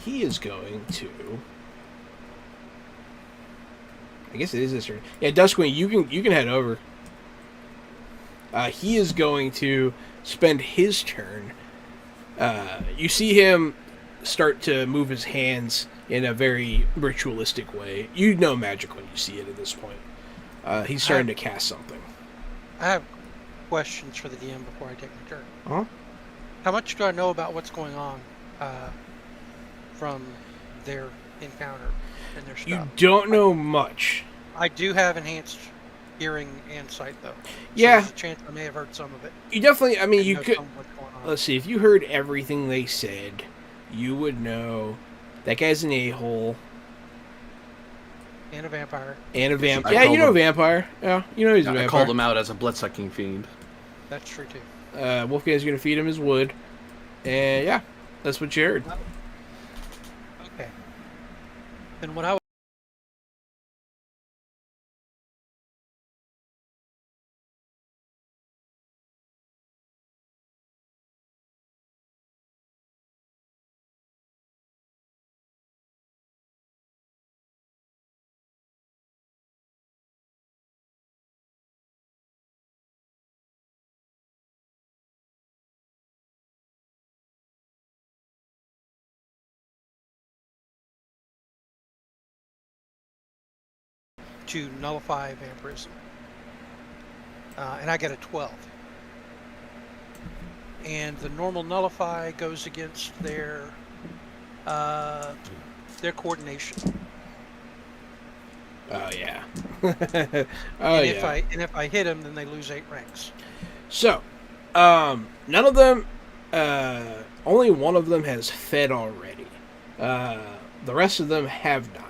is going to... I guess it is his turn. Yeah, Duskwing, you can head over. He is going to spend his turn. You see him start to move his hands in a very ritualistic way. You know magic when you see it at this point. He's starting to cast something. I have questions for the DM before I take my turn. Huh? How much do I know about what's going on from their encounter and their stuff? You don't know much. I do have enhanced hearing and sight, though. So Yeah. There's a chance I may have heard some of it. You definitely, I mean, and you know could... some of what's going on. Let's see, if you heard everything they said, you would know that guy's an a-hole. And a vampire. And a vampire. I Yeah, you called know him- vampire. Yeah, you know he's a I vampire. called him out as a blood-sucking fiend. That's true, too. Wolfgang's going to feed him his wood. And yeah, that's what you heard. Okay. Then what I would... to nullify vampirism. And I get a 12. And the normal nullify goes against their coordination. Oh, yeah. If I hit them, then they lose 8 ranks. So, none of them, only one of them has fed already. The rest of them have not.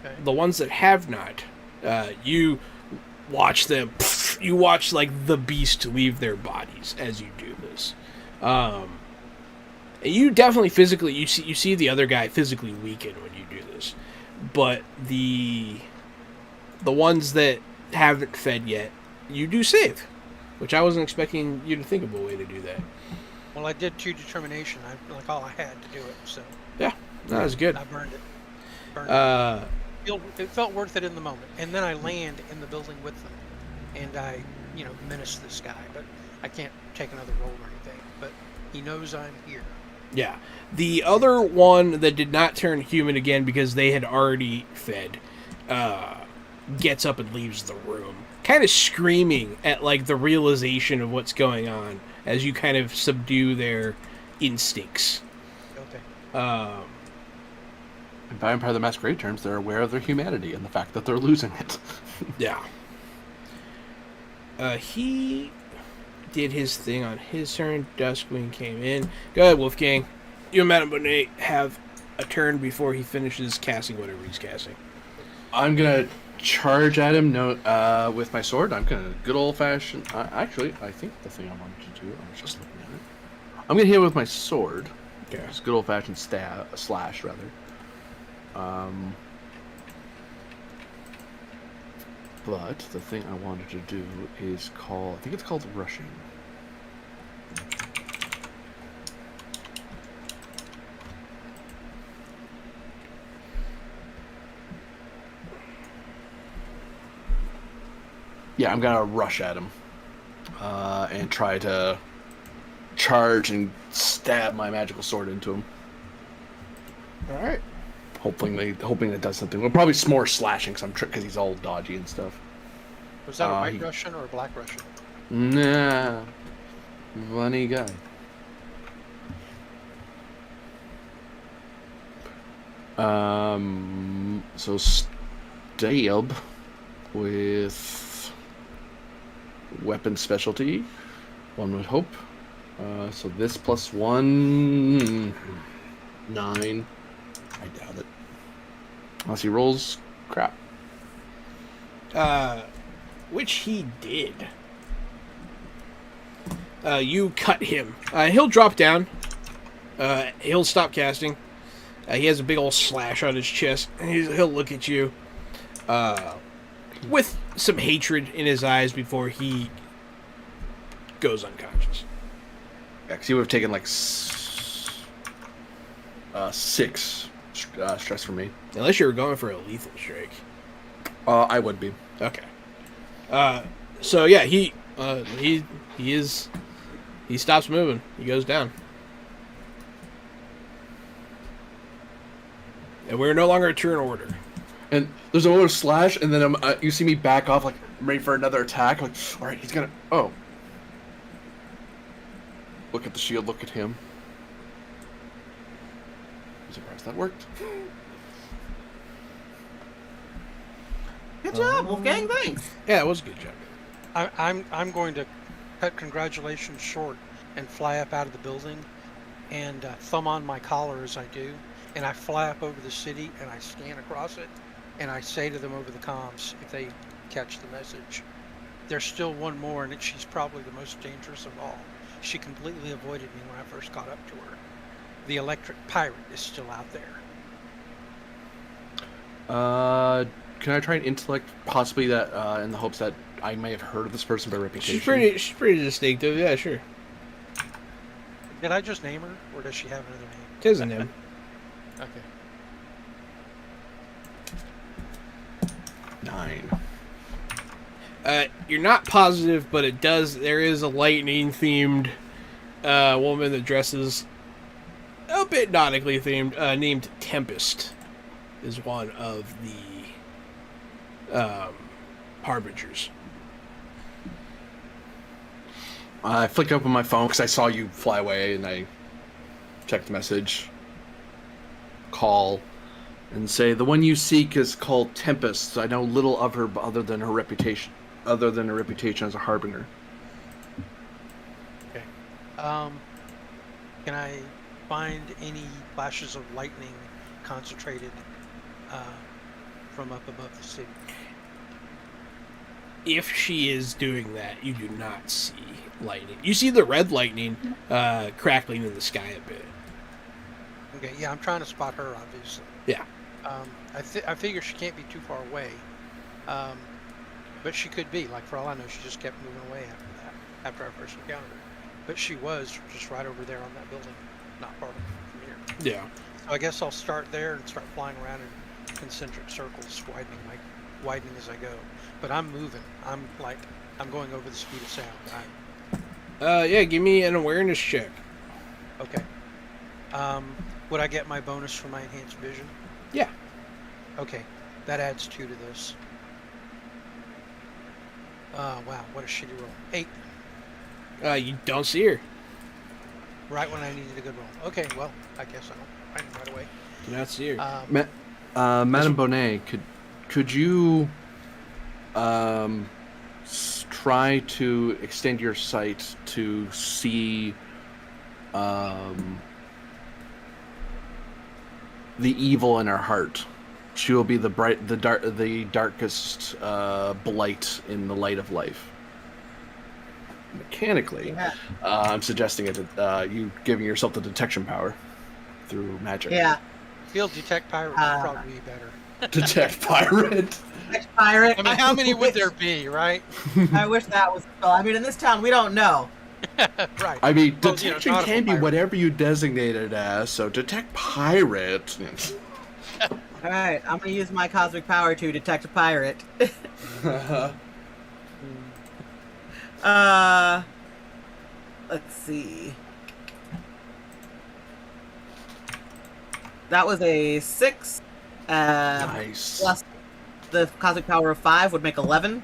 Okay. The ones that have not, you watch them, you watch, like, the beast leave their bodies as you do this. And you definitely physically, you see the other guy physically weaken when you do this. But the ones that haven't fed yet, you do save. Which I wasn't expecting you to think of a way to do that. Well, I did 2 determination. Like all I had to do it, so. Yeah, that was good. I burned it. It felt worth it in the moment. And then I land in the building with them. And I, menace this guy. But I can't take another roll or anything. But he knows I'm here. Yeah. The other one that did not turn human again because they had already fed, gets up and leaves the room. Kind of screaming at, like, the realization of what's going on as you kind of subdue their instincts. Okay. In Vampire the Masquerade terms, they're aware of their humanity and the fact that they're losing it. Yeah. He did his thing on his turn. Duskwing came in. Go ahead, Wolfgang. You and Madame Bonet have a turn before he finishes casting whatever he's casting. I'm gonna charge at him. With my sword. I'm gonna good old fashioned. Actually, I think the thing I wanted to do. I was just looking at it. I'm gonna hit with my sword. Okay. Just good old fashioned slash rather. But the thing I wanted to do is I think it's called rushing. Yeah, I'm gonna rush at him and try to charge and stab my magical sword into him. All right. Hoping that does something. Well, probably some more slashing because he's all dodgy and stuff. Was that a white Russian or a black Russian? Nah, funny guy. So stab with weapon specialty. One would hope. So this +1, 9. I doubt it. Unless he rolls crap. Which he did. You cut him. He'll drop down. He'll stop casting. He has a big old slash on his chest, and he'll look at you with some hatred in his eyes before he goes unconscious. Yeah, because he would have taken like 6 stress from me. Unless you were going for a lethal strike. I would be. Okay. So yeah, he stops moving. He goes down. And we're no longer a turn order. And there's a little slash, and then you see me back off, like ready for another attack. Like, all right, he's gonna. Oh. Look at the shield. Look at him. I'm surprised that worked. Good job, Wolfgang. Thanks. Yeah, it was a good job. I'm going to cut congratulations short and fly up out of the building and thumb on my collar as I do, and I fly up over the city and I scan across it and I say to them over the comms, if they catch the message, there's still one more, and she's probably the most dangerous of all. She completely avoided me when I first got up to her. The electric pirate is still out there. Can I try and intellect possibly that in the hopes that I may have heard of this person by reputation? She's pretty distinctive. Yeah, sure. Did I just name her, or does she have another name? It isn't him. Okay. 9. You're not positive, but it does. There is a lightning-themed woman that dresses a bit nautically themed, named Tempest, is one of the harbingers. I flicked up on my phone because I saw you fly away, and I checked the message, call, and say the one you seek is called Tempest. I know little of her other than her reputation as a harbinger. Okay. Can I find any flashes of lightning concentrated from up above the city? If she is doing that, you do not see lightning. You see the red lightning crackling in the sky a bit. Okay, yeah, I'm trying to spot her, obviously. Yeah. I figure she can't be too far away. But she could be. Like, for all I know, she just kept moving away after that, after our first encounter. But she was just right over there on that building, not far from here. Yeah. So I guess I'll start there and start flying around in concentric circles, widening as I go. But I'm moving. I'm going over the speed of sound. Yeah, give me an awareness check. Okay. Would I get my bonus for my enhanced vision? Yeah. Okay. That adds 2 to this. Wow, what a shitty roll. 8. You don't see her. Right when I needed a good roll. Okay, well, I guess I'll find it right away. Do not see her. Madame Bonet, could you try to extend your sight to see the evil in her heart. She will be the darkest blight in the light of life. Mechanically, I'm suggesting you giving yourself the detection power through magic. Yeah. Field detect pirate would probably be better. Detect pirate. Detect pirate. I mean, how many would there be, right? I wish that was. Well, I mean, in this town, we don't know. Right. I mean, Well, detection nautical can be pirate. whatever you designate it as. So detect pirate. All right, I'm gonna use my cosmic power to detect a pirate. Let's see. That was a 6. Nice. Plus the cosmic power of 5 would make 11.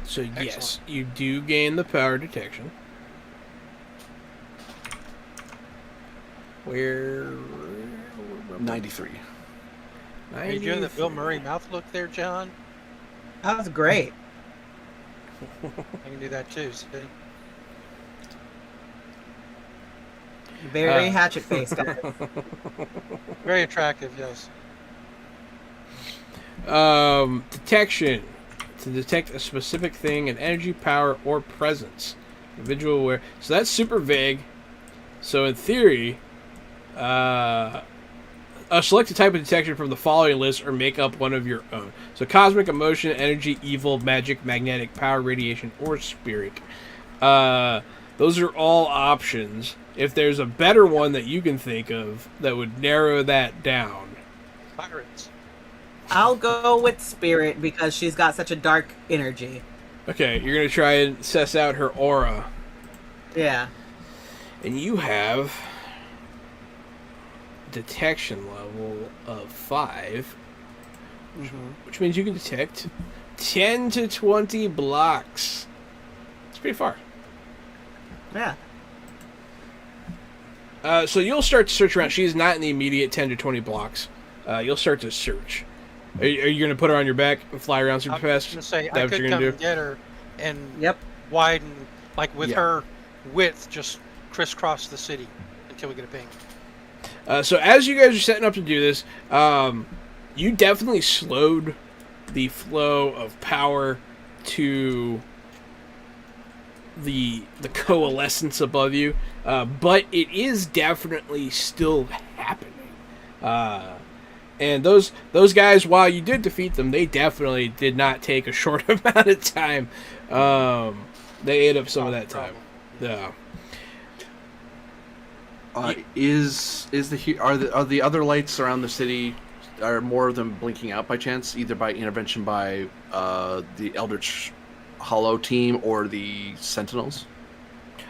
So yes, Excellent. you do gain the power detection. Where? 93. Are you doing the Bill Murray mouth look there, John? That was great. I can do that too. See? Very hatchet faced, guys. Very attractive, yes. Detection. To detect a specific thing, an energy, power, or presence. Individual aware. So that's super vague. So in theory, select a type of detection from the following list or make up one of your own. So cosmic, emotion, energy, evil, magic, magnetic, power, radiation, or spirit. Those are all options. If there's a better one that you can think of that would narrow that down. Pirates. I'll go with spirit because she's got such a dark energy. Okay, you're going to try and suss out her aura. Yeah. And you have detection level of 5, which means you can detect 10 to 20 blocks. It's pretty far. Yeah. So you'll start to search around. She's not in the immediate 10 to 20 blocks. You'll start to search. Are you going to put her on your back and fly around super I was fast? going to say, Is that I what could you're come gonna and get her and Yep. widen, like with Yeah. her width, just crisscross the city until we get a ping. So as you guys are setting up to do this, you definitely slowed the flow of power to the coalescence above you, but it is definitely still happening. And those guys, while you did defeat them, they definitely did not take a short amount of time. They ate up some of that time. Yeah. Are the other lights around the city, are more of them blinking out by chance, either by intervention by the Eldritch Hollow team or the Sentinels?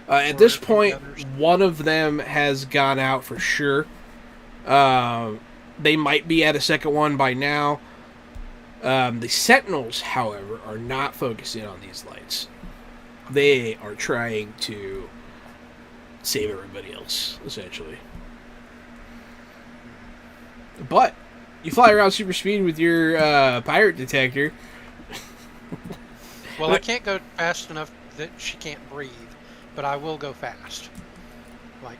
At this point, one of them has gone out for sure. They might be at a second one by now. The Sentinels, however, are not focusing on these lights. They are trying to save everybody else, essentially. But you fly around super speed with your pirate detector. Well, I can't go fast enough that she can't breathe, but I will go fast. Like,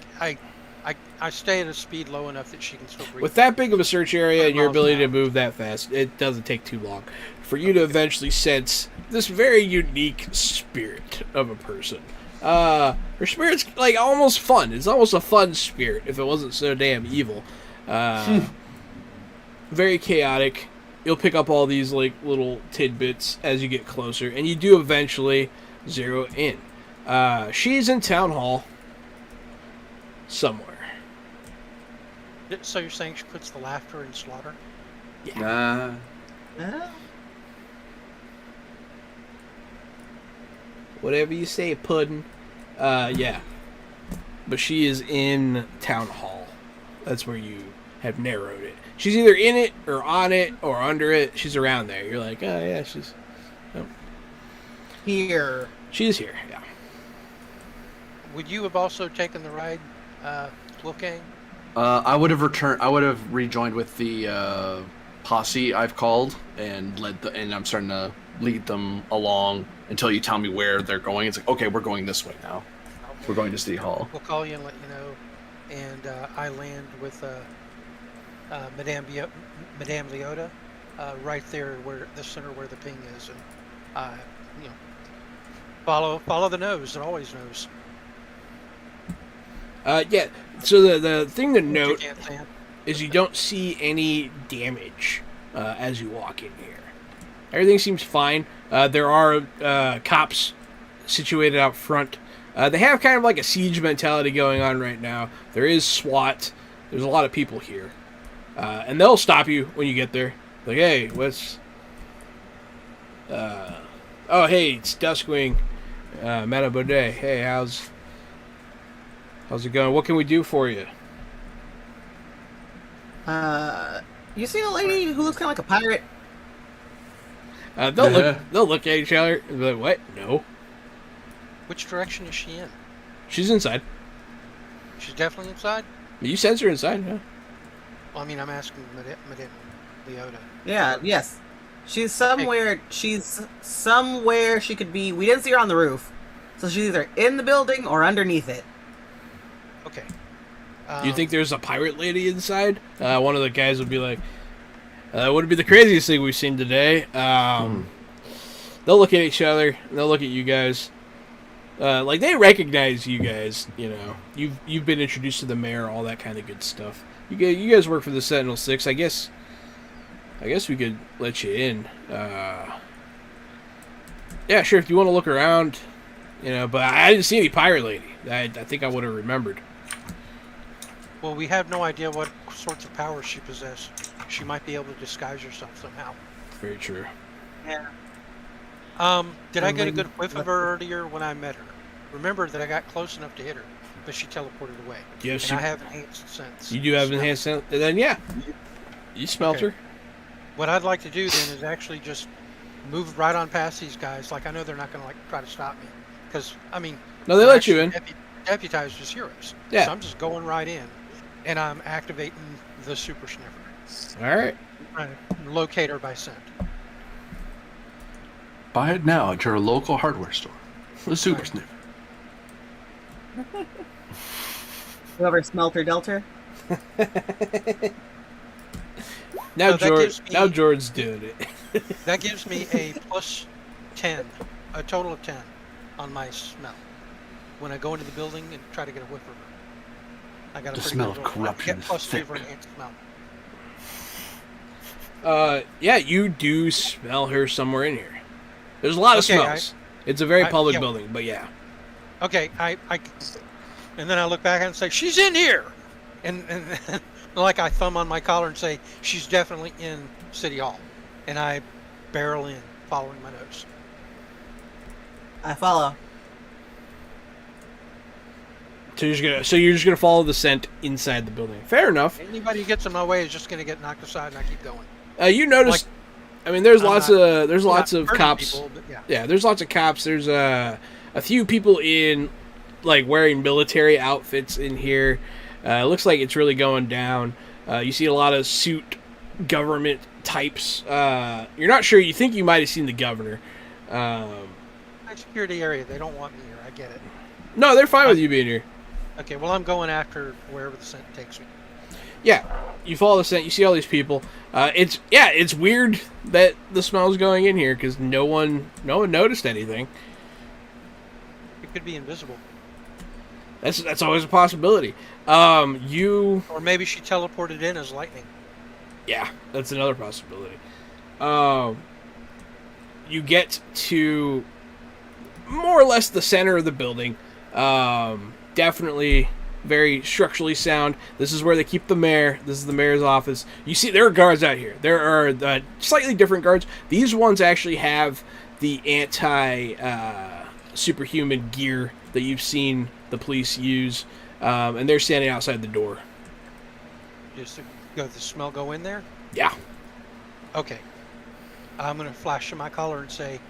I stay at a speed low enough that she can still breathe. With that big of a search area and your miles ability an to hour. move that fast, it doesn't take too long for you to eventually sense this very unique spirit of a person. Her spirit's like almost fun. It's almost a fun spirit if it wasn't so damn evil. Very chaotic. You'll pick up all these like little tidbits as you get closer, and you do eventually zero in. She's in town hall somewhere. So you're saying she puts the laughter in slaughter? Nah. Whatever you say, puddin'. Yeah. But she is in town hall. That's where you have narrowed it. She's either in it or on it or under it. She's around there. You're like, oh yeah, she's Here. she's here. Yeah. Would you have also taken the ride, Wolfgang? I would have returned. I would have rejoined with the posse I've called and and I'm starting to lead them along until you tell me where they're going. It's like, okay, we're going this way now. We're going to City Hall. We'll call you and let you know. And I land with Madame Leota right there where the center where the ping is, and you know, follow the nose. It always knows. Yeah. So the thing to You note can't stand. is you don't see any damage as you walk in here. Everything seems fine. There are cops situated out front. They have kind of like a siege mentality going on right now. There is SWAT. There's a lot of people here. And they'll stop you when you get there. Like, hey, what's... oh, hey, it's Duskwing. Madame Baudet. Hey, how's it going? What can we do for you? You see a lady who looks kind of like a pirate? They'll look at each other and be like, what? No. Which direction is she in? She's inside. She's definitely inside. You sense her inside, yeah. Well, I mean, I'm asking Madame Leota. Yeah, yes. She's somewhere. She's somewhere she could be. We didn't see her on the roof, so she's either in the building or underneath it. Okay. You think there's a pirate lady inside? One of the guys would be like, would it be the craziest thing we've seen today? They'll look at each other. And they'll look at you guys. Like they recognize you guys. You know, you've been introduced to the mayor, all that kind of good stuff. You guys work for the Sentinel 6. I guess we could let you in. Yeah, sure. If you want to look around, you know. But I didn't see any pirate lady. I think I would have remembered. Well, we have no idea what sorts of powers she possesses. She might be able to disguise herself somehow. Very true. Yeah. Did I get a good whiff of her earlier when I met her? Remember that I got close enough to hit her, but she teleported away. Yes, and I have enhanced sense. You do have enhanced sense. And then, yeah, you smelt her. What I'd like to do then is actually just move right on past these guys. Like, I know they're not going to like try to stop me. Because, I mean... No, they let you in. Deputized as heroes. Yeah. So I'm just going right in. And I'm activating the super sniffer. All right. Trying to locate her by scent. Buy it now at your local hardware store. The Super Right. Sniffer. Whoever smelt her dealt her. Now, So now George's doing it. That gives me a plus 10, a total of 10 on my smell. When I go into the building and try to get a whiff of her. I got a The pretty smell good of roll. corruption Get is plus 2 thick. for enhanced smell. Yeah, you do smell her somewhere in here. There's a lot of Okay, smells. It's a very public yeah. building, but yeah. Okay, and then I look back and say, she's in here! And like I thumb on my collar and say, she's definitely in City Hall. And I barrel in, following my nose. I follow. So you're just gonna follow the scent inside the building. Fair enough. Anybody who gets in my way is just going to get knocked aside, and I keep going. You notice, I mean, there's lots of hurting cops. people, but yeah. Yeah, there's lots of cops. There's a few people in like wearing military outfits in here. It looks like it's really going down. You see a lot of suit government types. You're not sure. You think you might have seen the governor. High security area. They don't want me here. I get it. No, they're fine with you being here. Okay, well, I'm going after wherever the scent takes me. Yeah, you follow the scent. You see all these people. It's weird that the smell's going in here because no one noticed anything. It could be invisible. That's always a possibility. Or maybe she teleported in as lightning. Yeah, that's another possibility. You get to more or less the center of the building. Definitely very structurally sound. This is where they keep the mayor. This is the mayor's office. You see, there are guards out here. There are slightly different guards. These ones actually have the anti-superhuman gear that you've seen the police use, and they're standing outside the door. Just the smell go in there? Yeah. Okay. I'm going to flash to my collar and say,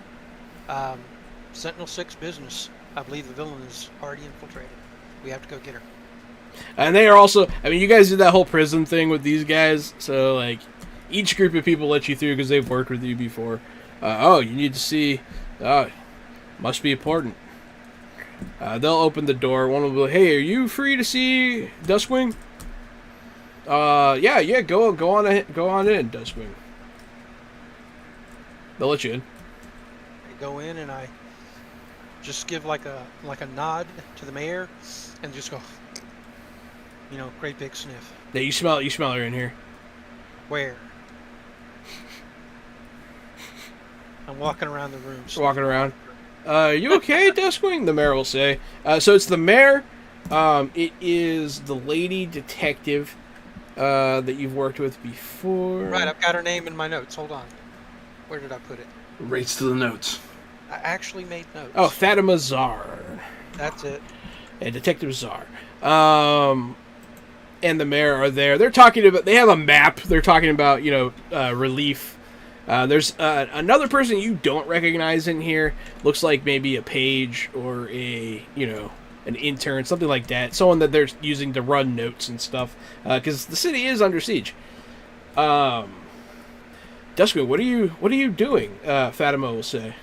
Sentinel 6 business. I believe the villain is already infiltrated. We have to go get her. And they are also, I mean, you guys did that whole prison thing with these guys, so, like, each group of people let you through because they've worked with you before. You need to see, Must be important. They'll open the door. One will be like, "Hey, are you free to see Duskwing?" Yeah. Go on in, Duskwing. They'll let you in. I go in and I just give like a nod to the mayor, and just go, great big sniff. Yeah, you smell her in here. Where? I'm walking around the room. Walking around. You okay, Duskwing? The mayor will say. So it's the mayor. It is the lady detective that you've worked with before. Right, I've got her name in my notes. Hold on. Where did I put it? Rates to the notes. I actually made notes. Oh, Fatima Czar. That's it. And Detective Czar. And the mayor are there. They're talking about. They have a map. They're talking about relief. There's another person you don't recognize in here. Looks like maybe a page or an intern, something like that. Someone that they're using to run notes and stuff. Because the city is under siege. Duskwing, what are you doing? Fatima will say.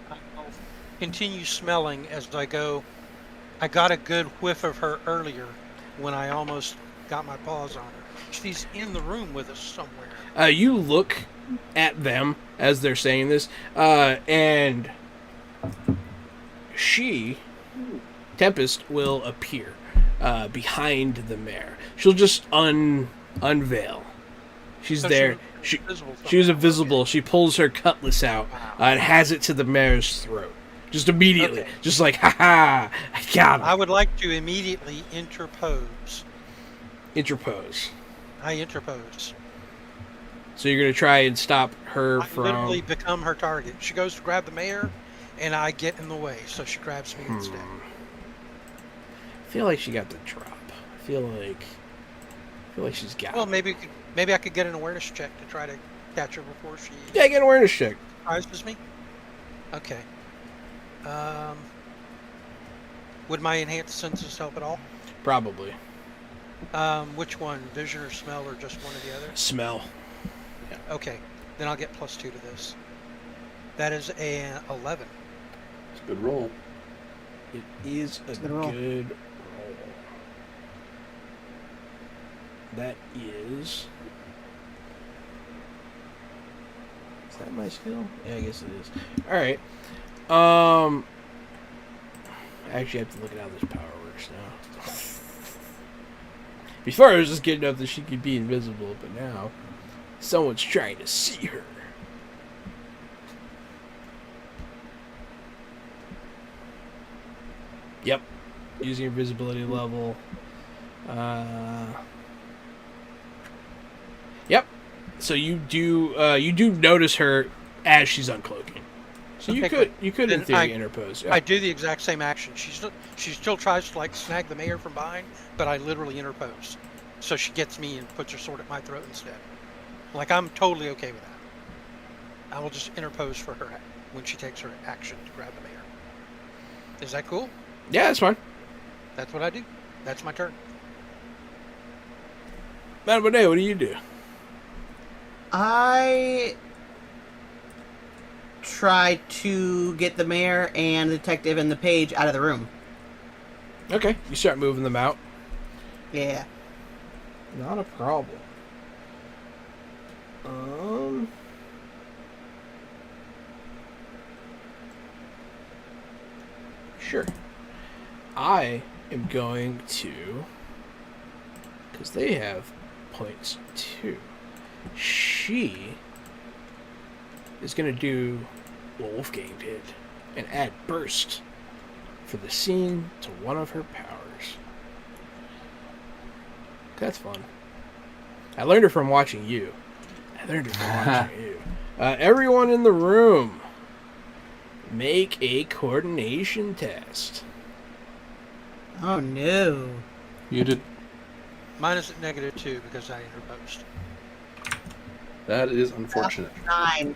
I'll continue smelling as I go. I got a good whiff of her earlier when I almost got my paws on her. She's in the room with us somewhere. You look at them as they're saying this, and Tempest, will appear behind the mayor. She'll just unveil. She's So there. She was invisible. She pulls her cutlass out and has it to the mayor's throat. Just immediately. Okay. Just like, ha, I got him. I would like to immediately interpose. Interpose. I interpose. So you're going to try and stop her I from... literally become her target. She goes to grab the mayor, and I get in the way, so she grabs me instead. I feel like she got the drop. I feel like she's got Well, it. maybe I could get an awareness check to try to catch her before she Yeah, get an awareness check. surprises me. Okay. Would my enhanced senses help at all? Probably. Which one? Vision or smell, or just one or the other? Smell. Okay, then I'll get +2 to this. That is an 11. It's a good roll. It is a good roll. good roll. That is... Is that my skill? Yeah, I guess it is. Alright. I actually have to look at how this power works now. Before I was just good enough that she could be invisible, but now someone's trying to see her. Yep. Using invisibility level. Yep. So you do notice her as she's uncloaking. So Okay, you could in Then theory interpose. Yeah. I do the exact same action. She still tries to snag the mayor from behind, but I literally interpose. So she gets me and puts her sword at my throat instead. I'm totally okay with that. I will just interpose for her when she takes her action to grab the mayor. Is that cool? Yeah, that's fine. That's what I do. That's my turn. Madam Bonet, what do you do? I try to get the mayor and the detective and the page out of the room. Okay, you start moving them out. Yeah. Not a problem. Sure. I am going to, because they have points too. She is going to do what Wolfgang did and add burst for the scene to one of her powers. That's fun. I learned it from watching you. Everyone in the room, make a coordination test. Oh no. You did. Mine is at -2 because I interposed. That is unfortunate. 9.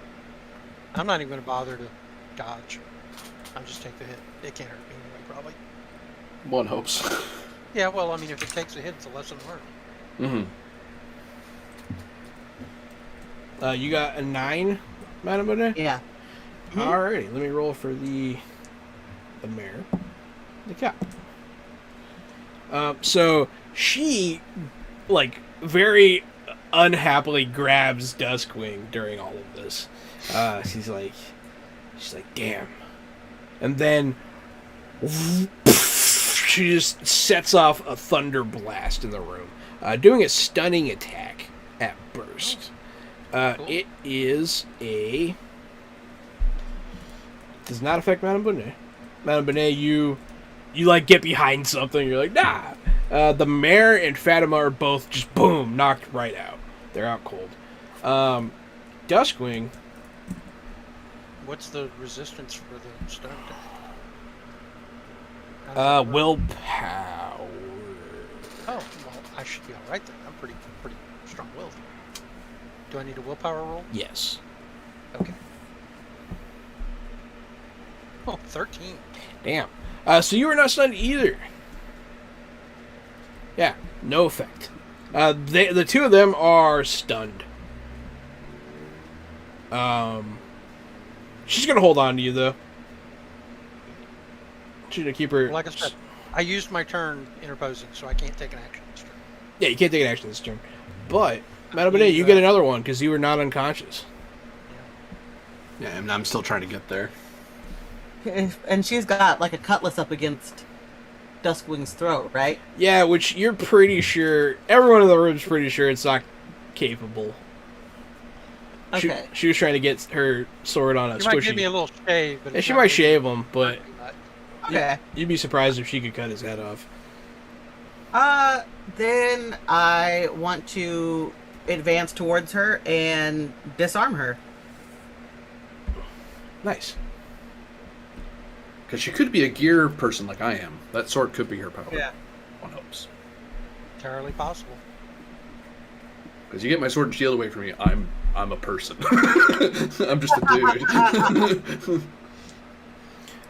I'm not even going to bother to dodge. I'll just take the hit. It can't hurt me anyway, probably. One hopes. Yeah, well, I mean, if it takes a hit, it's a lesson learned. Mm-hmm. You got a 9, Madam Bonet? Yeah. Alrighty, let me roll for the mare, the cow. So she, like, very unhappily grabs Duskwing during all of this. She's like, damn. And then she just sets off a thunder blast in the room, doing a stunning attack at burst. Cool. It is a... Does not affect Madame Bonnet. Madame Bonnet, you like get behind something. You're like, nah. The mare and Fatima are both just boom knocked right out. They're out cold. Duskwing. What's the resistance for the stun attack? Willpower. Oh, well, I should be all right then. I'm pretty strong-willed. Do I need a willpower roll? Yes. Okay. Oh, 13. Damn. So you were not stunned either. Yeah, no effect. The two of them are stunned. She's gonna hold on to you though. She's gonna keep her. Like I said, I used my turn interposing, so I can't take an action this turn. Yeah, you can't take an action this turn. But Madame Bonnet, you get another one because you were not unconscious. Yeah, and I'm still trying to get there. And she's got like a cutlass up against Duskwing's throat, right? Yeah, which you're pretty sure. Everyone in the room's pretty sure it's not capable. Okay. She was trying to get her sword on a You squishy. might give me a little shave, but Yeah, it's she not might really- shave him, but Okay. you'd be surprised if she could cut his head off. Then I want to advance towards her and disarm her. Nice. Because she could be a gear person like I am. That sword could be her power. Yeah. One hopes. entirely possible. Because you get my sword and shield away from me, I'm a person. I'm just a dude.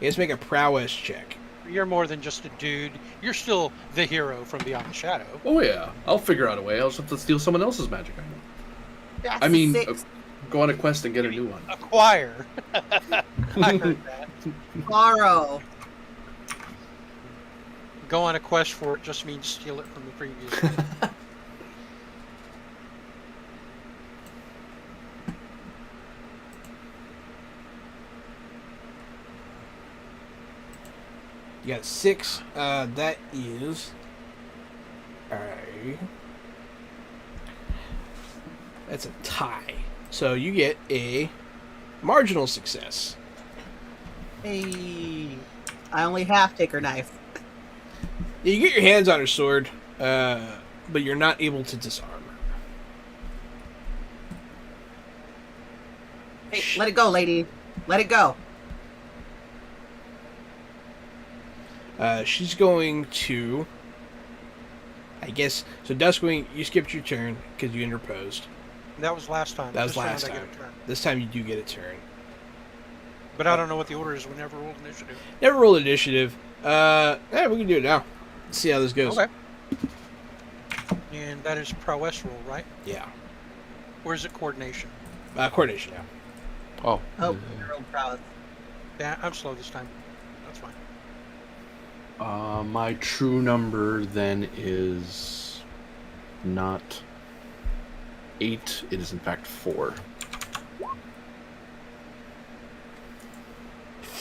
You guys make a prowess check. You're more than just a dude. You're still the hero from Beyond the Shadow. Oh yeah, I'll figure out a way. I'll just have to steal someone else's magic item. That's I mean, 6. go on a quest and get a new one. Acquire. I heard that. Borrow. Go on a quest for it just means steal it from the previous one. You got a 6. That is that's a tie. So you get a marginal success. Hey. I only half take her knife. Yeah, you get your hands on her sword, but you're not able to disarm her. Hey, let it go, lady. Let it go. She's going to, I guess. So Duskwing, you skipped your turn because you interposed. That was last time. That was This round last I get time. a turn. This time you do get a turn. But I don't know what the order is. We never rolled initiative. Never roll initiative. Yeah, we can do it now. Let's see how this goes. Okay. And that is prowess roll, right? Yeah. Where's it coordination? Coordination now. Oh. Oh, your old prowess. Yeah, I'm slow this time. That's fine. My true number then is not 8. It is in fact 4.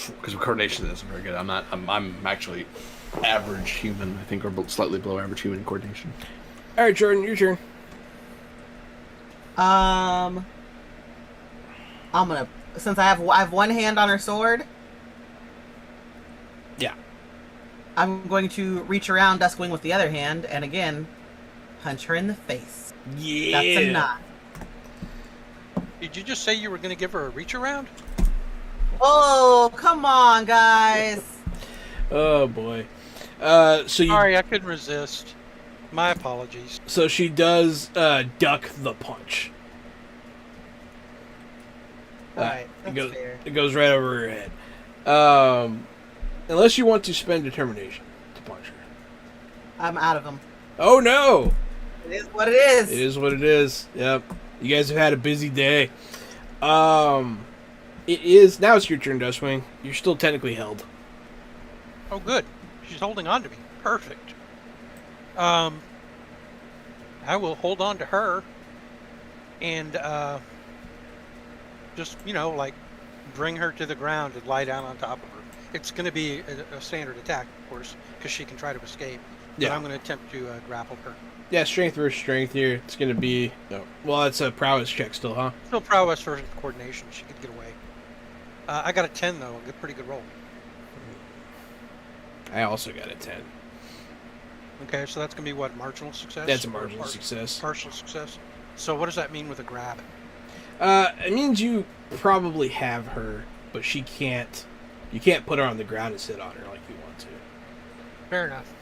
Because coordination isn't very good. I'm actually average human. I think, or slightly below average human in coordination. All right, Jordan, your turn. I'm gonna, since I have one hand on her sword. Yeah. I'm going to reach around Duskwing with the other hand, and again, punch her in the face. Yeah. That's a 9. Did you just say you were going to give her a reach around? Oh, come on, guys. Oh boy. So you. Sorry, I couldn't resist. My apologies. So she does duck the punch. Alright, It that's goes. fair. It goes right over her head. Unless you want to spend determination to punch her. I'm out of them. Oh no! It is what it is. It is what it is. Yep. You guys have had a busy day. It is. Now it's your turn, Dustwing. You're still technically held. Oh, good. She's holding on to me. Perfect. I will hold on to her and just, like bring her to the ground and lie down on top of her. It's going to be a standard attack, of course, because she can try to escape. But Yeah. I'm going to attempt to grapple her. Yeah, strength versus strength here. It's going to be... No. Well, it's a prowess check still, huh? Still prowess versus coordination. She could get away. I got a 10, though. A pretty good roll. I also got a 10. Okay, so that's going to be what? Marginal success? That's a Or marginal success. Partial success. So what does that mean with a grab? It means you probably have her, but she can't... You can't put her on the ground and sit on her like you want to. Fair enough.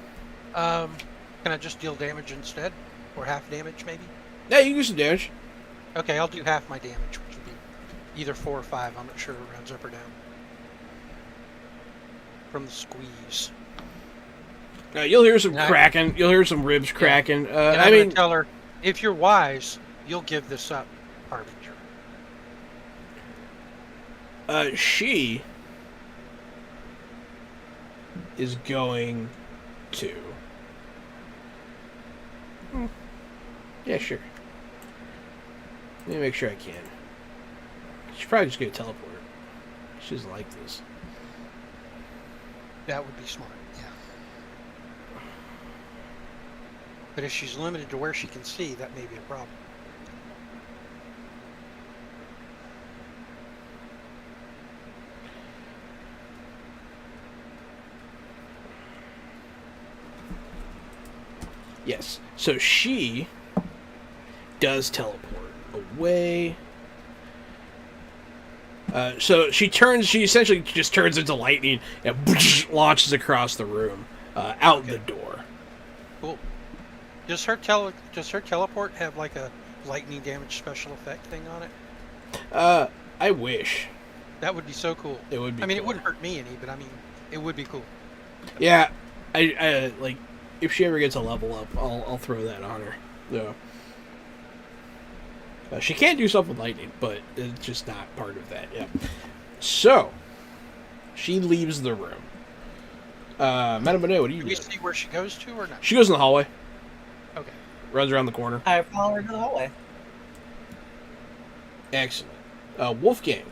Can I just deal damage instead? Or half damage, maybe? Yeah, you can do some damage. Okay, I'll do half my damage, which would be either 4 or 5. I'm not sure it rounds up or down. From the squeeze. You'll hear some And cracking. You'll hear some ribs cracking. And I I'm mean... going to tell her, if you're wise, you'll give this up, Harbinger. She is going to... Yeah, sure. Let me make sure I can. She's probably just going to teleport. She doesn't like this. That would be smart, yeah. But if she's limited to where she can see, that may be a problem. Yes. So she does teleport away. So she essentially just turns into lightning and launches across the room, out the door. Cool. Does her teleport have like a lightning damage special effect thing on it? I wish. That would be so cool. It would be. I mean, cool. it wouldn't hurt me any, but I mean, it would be cool. Yeah, I like if she ever gets a level up, I'll throw that on her. Yeah. She can do stuff with lightning, but it's just not part of that. Yeah. So she leaves the room. Madame Bonet, what do you Do do? we see where she goes to or not? She goes in the hallway. Okay. Runs around the corner. I follow her to the hallway. Excellent. Wolfgang.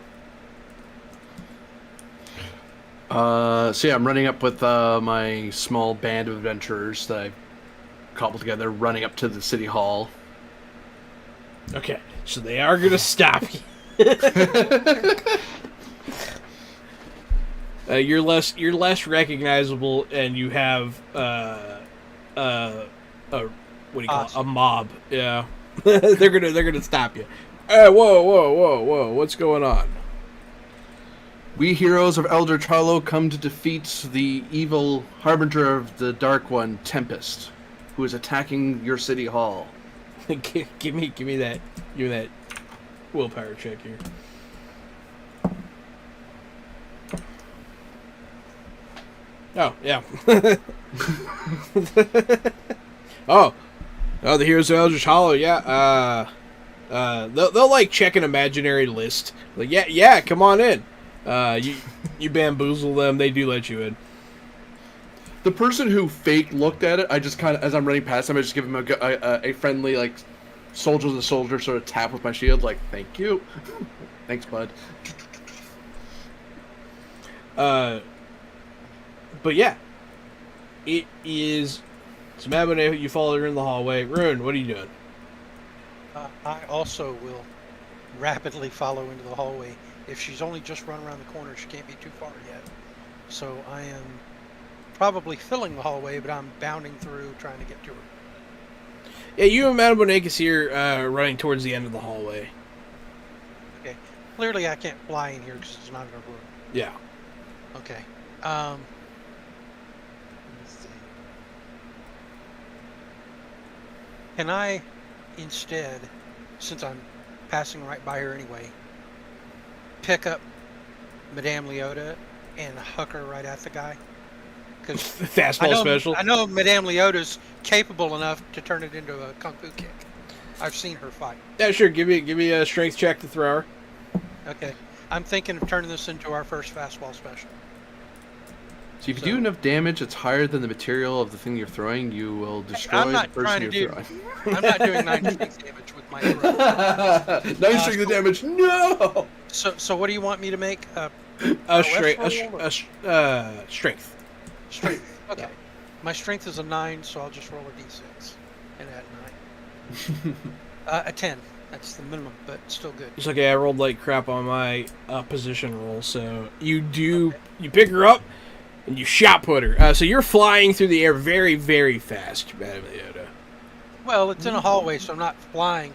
So yeah, I'm running up with my small band of adventurers that I cobbled together, running up to the city hall. Okay, so they are gonna stop you. You're less recognizable, and you have what do you call it? A mob. Yeah, they're gonna stop you. Whoa! What's going on? We heroes of Elder Charlo come to defeat the evil harbinger of the Dark One, Tempest, who is attacking your city hall. give me that willpower check here. Oh yeah. oh, the heroes of Eldritch Hollow. Yeah. They'll like check an imaginary list. Like yeah, come on in. You bamboozle them. They do let you in. The person who fake looked at it, I just kind of, as I'm running past them, I just give him a friendly, like, soldier to soldier sort of tap with my shield, like, thank you. Thanks, bud. But yeah, it is. So Mabone, you follow her in the hallway. Rune, what are you doing? I also will rapidly follow into the hallway. If she's only just run around the corner, she can't be too far yet. So I am probably filling the hallway, but I'm bounding through trying to get to her. Yeah, you and Madame Bonekas here running towards the end of the hallway. Okay. Clearly I can't fly in here because it's not in a room. Yeah. Okay. Let me see. Can I instead, since I'm passing right by her anyway, pick up Madame Leota and huck her right at the guy? Because Fastball special. I know Madame Leota's capable enough to turn it into a kung fu kick. I've seen her fight. Yeah, sure. Give me a strength check to throw her. Okay. I'm thinking of turning this into our first fastball special. So if you do enough damage that's higher than the material of the thing you're throwing, you will destroy I'm not the person trying to you're do. throwing. I'm not doing 9 strength damage with my throw. 9 strength of damage. No. So what do you want me to make? Strength. Strength. Okay. My strength is a 9, so I'll just roll a d6 and add 9. A 10. That's the minimum, but still good. It's okay. I rolled like crap on my position roll, so you pick her up and you shot put her. So you're flying through the air very, very fast, Madam Leota. Well, it's in a hallway, so I'm not flying.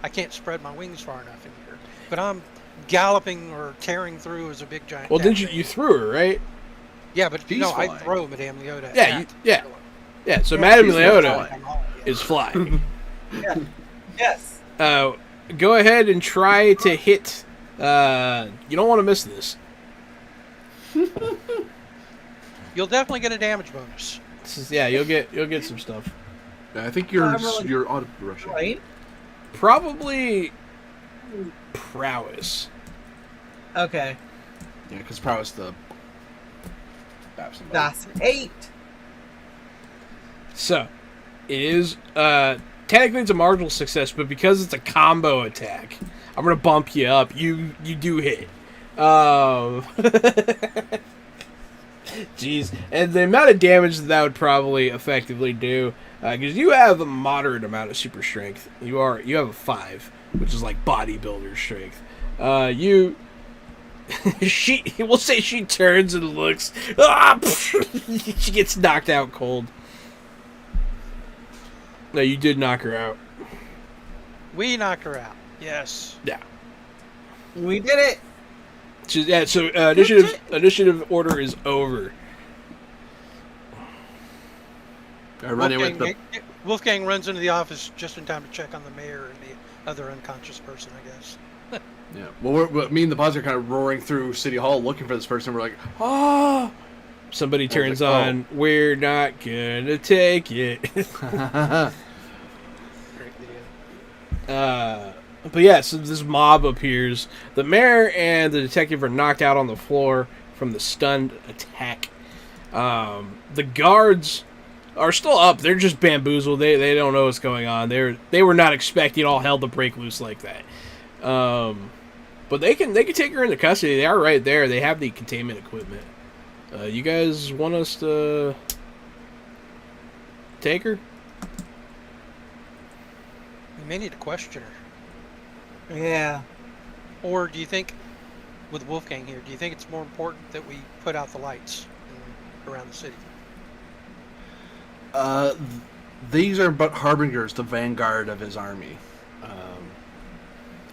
I can't spread my wings far enough in here. But I'm galloping or tearing through as a big giant. Well, didn't you threw her, right? Yeah, but She's I flying. throw Madame Leota. Yeah. So Madam she's Leota flying. is flying. Yeah. Yes. Go ahead and try to hit. You don't want to miss this. You'll definitely get a damage bonus. You'll get some stuff. I think you're rolling- you're auto rushing. Right. Probably prowess. Okay. Yeah, because prowess the. Somebody. That's 8. So, it is technically it's a marginal success, but because it's a combo attack, I'm gonna bump you up. You do hit. Jeez, and the amount of damage that would probably effectively do, because you have a moderate amount of super strength. You have a 5, which is like bodybuilder strength. We'll say she turns and looks. She gets knocked out cold. No, you did knock her out. We knocked her out. Yes. Yeah. We did it. So initiative order is over. I run in with the. Wolfgang runs into the office just in time to check on the mayor and the other unconscious person, I guess. Yeah. Well, me and the pods are kind of roaring through City Hall looking for this person. We're like, ah. Somebody turns like, on, we're not gonna take it. Great video. But yeah, so this mob appears. The mayor and the detective are knocked out on the floor from the stunned attack. The guards are still up. They're just bamboozled. They don't know what's going on. They were not expecting all hell to break loose like that. But they can take her into custody. They are right there. They have the containment equipment. You guys want us to take her? We may need to question her. Yeah. Or do you think, with Wolfgang here, do you think it's more important that we put out the lights around the city? These are but harbingers, the vanguard of his army.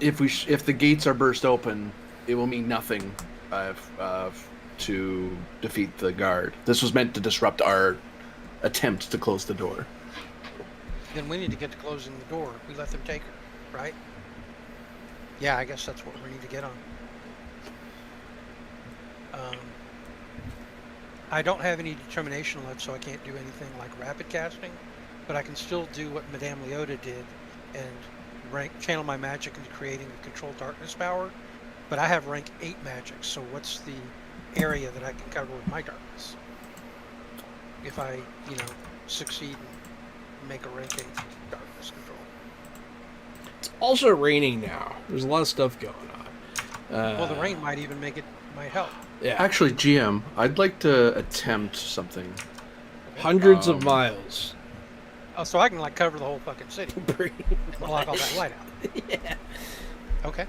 If the gates are burst open, it will mean nothing to defeat the guard. This was meant to disrupt our attempt to close the door. Then we need to get to closing the door. We let them take her, right? Yeah, I guess that's what we need to get on. I don't have any determination left, so I can't do anything like rapid casting, but I can still do what Madame Leota did and channel my magic into creating a controlled darkness power. But I have rank 8 magic, so what's the area that I can cover with my darkness? If I, succeed and make a rank 8 darkness control. It's also raining now. There's a lot of stuff going on. Well, the rain might help. Yeah. Actually, GM, I'd like to attempt something. Hundreds of miles. Oh, so I can cover the whole fucking city. Block all that light out. Yeah. Okay.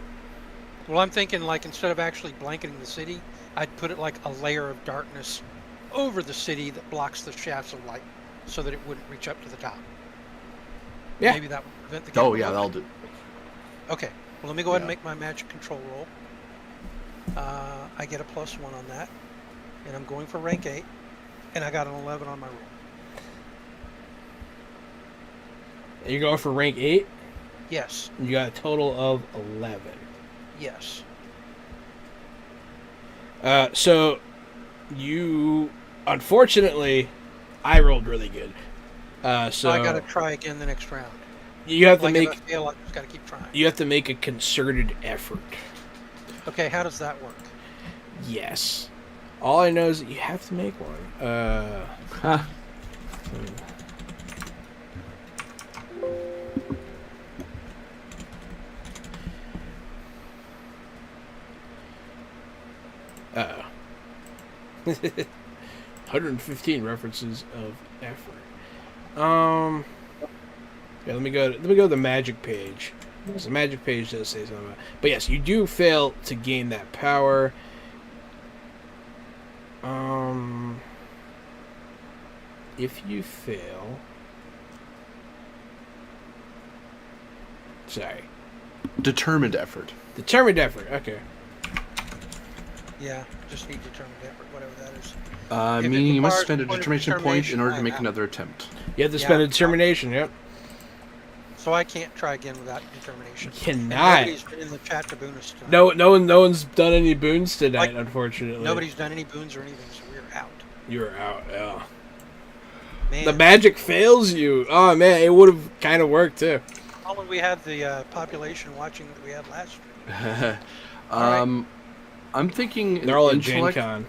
Well, I'm thinking instead of actually blanketing the city, I'd put it like a layer of darkness over the city that blocks the shafts of light so that it wouldn't reach up to the top. Yeah. Maybe that would prevent the Oh, yeah, that'll do. Okay. Well, let me go ahead and Yeah. make my magic control roll. I get a +1 on that. And I'm going for rank 8. And I got an 11 on my roll. You're going for rank 8? Yes. You got a total of 11. Yes. So you, unfortunately, I rolled really good. So I got to try again the next round. you have to If make I fail, I just got to keep trying. you have to make a concerted effort. Okay, how does that work? Yes. All I know is that you have to make one. Ha. Uh-oh. 115 references of effort. Yeah, let me go to the magic page. Because the magic page does say something about it. But yes, you do fail to gain that power. If you fail... Sorry. Determined effort. Determined effort, okay. Yeah, just need determined effort, whatever that is. Meaning you must requires spend a point of determination point in order to determination, make I'm another attempt. You have to Yeah. spend a determination, yep. So I can't try again without determination. You And cannot. nobody's been in the chat to boon us tonight. No one's done any boons tonight, unfortunately. Nobody's done any boons or anything, so we're out. You're out, yeah. Man, The magic fails you. Oh man, it would have kind of worked too. how long we had the population watching that we had last stream? I'm thinking They're all an at Gen intellect. Con.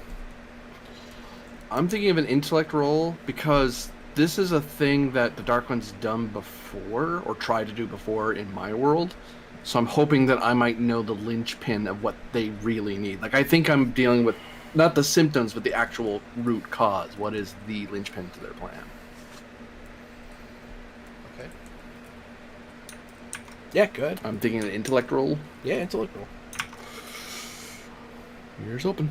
I'm thinking of an intellect roll because this is a thing that the Dark One's done before or tried to do before in my world. So I'm hoping that I might know the linchpin of what they really need. Like I think I'm dealing with not the symptoms, but the actual root cause. What is the linchpin to their plan? Okay. Yeah, good. I'm thinking an intellect roll. Yeah, intellectual. Ears open.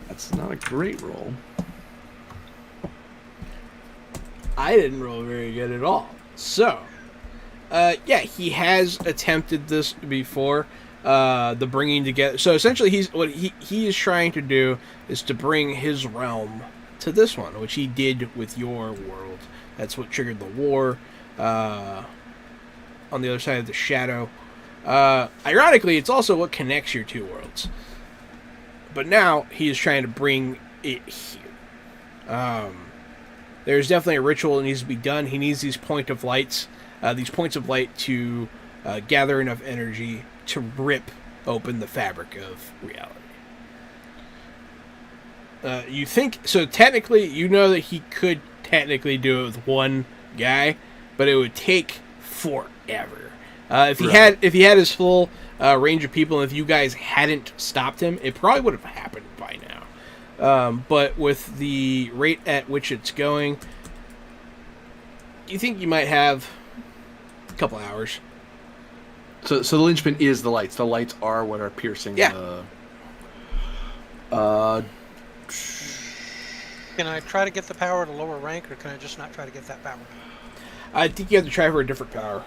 That's not a great roll. I didn't roll very good at all. So, yeah, he has attempted this before. The bringing together. So essentially, he is trying to do is to bring his realm to this one, which he did with your world. That's what triggered the war on the other side of the shadow. Ironically, it's also what connects your two worlds. But now he is trying to bring it here. There's definitely a ritual that needs to be done. He needs these points of light to gather enough energy to rip open the fabric of reality. You think so? Technically, you know that he could technically do it with one guy, but it would take forever. If he had his full range of people, and if you guys hadn't stopped him, it probably would have happened by now. But with the rate at which it's going, you think you might have a couple hours. So the linchpin is the lights. The lights are what are piercing Yeah. the... Can I try to get the power at a lower rank, or can I just not try to get that power? I think you have to try for a different power.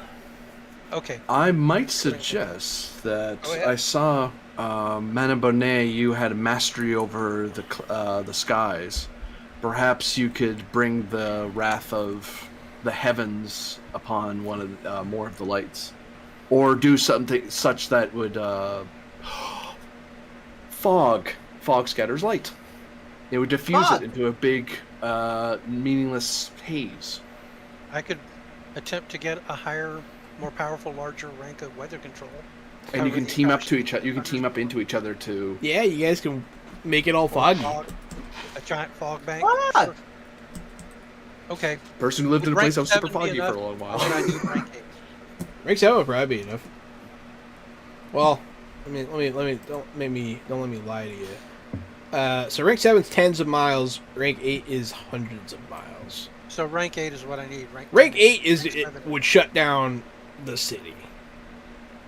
Okay. I might suggest that Go ahead. I saw Madame Bonnet, you had mastery over the skies. Perhaps you could bring the wrath of the heavens upon one of more of the lights, or do something such that would fog scatters light. It would diffuse Fog. it into a big meaningless haze. I could attempt to get a higher, more powerful, larger rank of weather control. And you Cover can the team up entire to each other. You can team up into each other to. Yeah, you guys can make it all foggy. A giant fog bank. Fog. Sure. Okay. Person who lived in a Would place that rank was super 7 be foggy for a enough, long or would I while. need rank 8? Rank 7 would probably be enough. Well, don't let me lie to you. So rank 7 is tens of miles. Rank 8 is hundreds of miles. So rank 8 is what I need. Rank 10 8 is rank it 7. would shut down the city.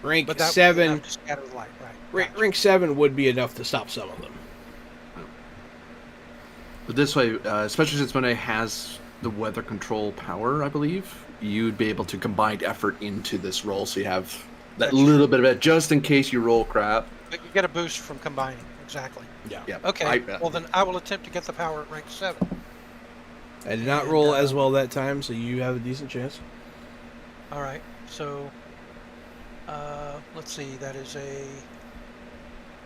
Rank But that would be 7, enough to scatter the light, right? Gotcha. rank 7 would be enough to stop some of them. But this way, especially since Monet has the weather control power, I believe, you'd be able to combine effort into this roll, so you have that That's little bit of it, just in case you roll crap. But you get a boost from combining. Exactly. Yeah. Yeah. Okay. Well, then I will attempt to get the power at rank 7. I did not roll as well that time, so you have a decent chance. All right. So, let's see. That is a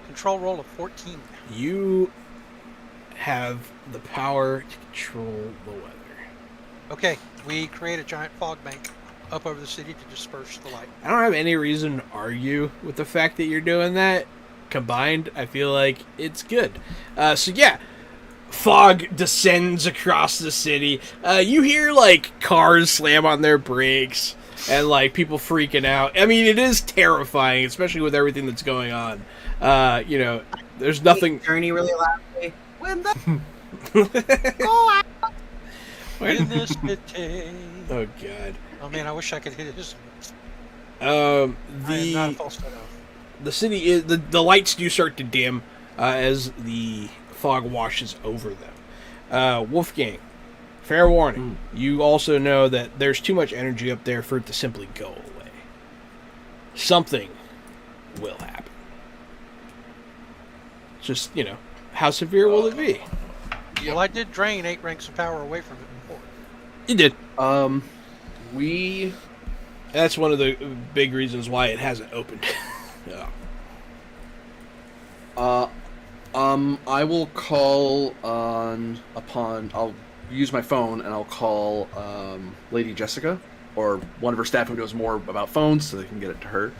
control roll of 14. You have the power to control the weather. Okay. We create a giant fog bank. up over the city to disperse the light. I don't have any reason to argue with the fact that you're doing that. Combined, I feel like it's good. So yeah, fog descends across the city. You hear like cars slam on their brakes and like people freaking out. I mean, it is terrifying, especially with everything that's going on. You know, there's nothing. Journey really loudly. When the go out. In the city. Oh god. Oh man, I wish I could hit his. I am not a The falsetto. the city is the lights do start to dim as the fog washes over them. Wolfgang, fair warning. You also know that there's too much energy up there for it to simply go away. Something will happen. Just, you know, how severe will it be? Well, I did drain 8 ranks of power away from it before. You did. We That's one of the big reasons why it hasn't opened. Yeah. I will call I'll use my phone and I'll call Lady Jessica or one of her staff who knows more about phones, so they can get it to her.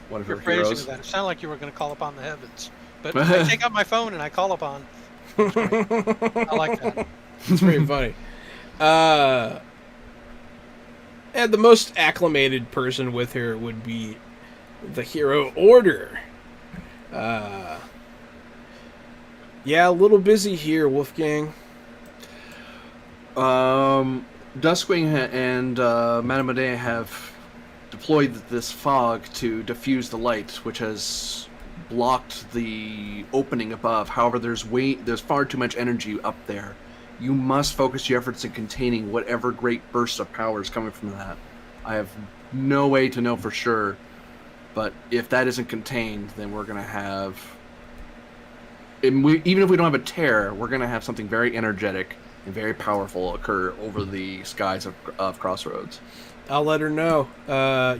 One of her You're phrasing heroes. that. It sounded like you were going to call upon the heavens, but I take out my phone and I call upon. I like that. It's pretty funny. And the most acclimated person with her would be the hero Order. Yeah, a little busy here, Wolfgang. Duskwing and Madame Medea have deployed this fog to diffuse the light, which has blocked the opening above. However, there's far too much energy up there. You must focus your efforts in containing whatever great burst of power is coming from that. I have no way to know for sure, but if that isn't contained, then we're going to have... even if we don't have a tear, we're going to have something very energetic and very powerful occur over the skies of Crossroads. I'll let her know.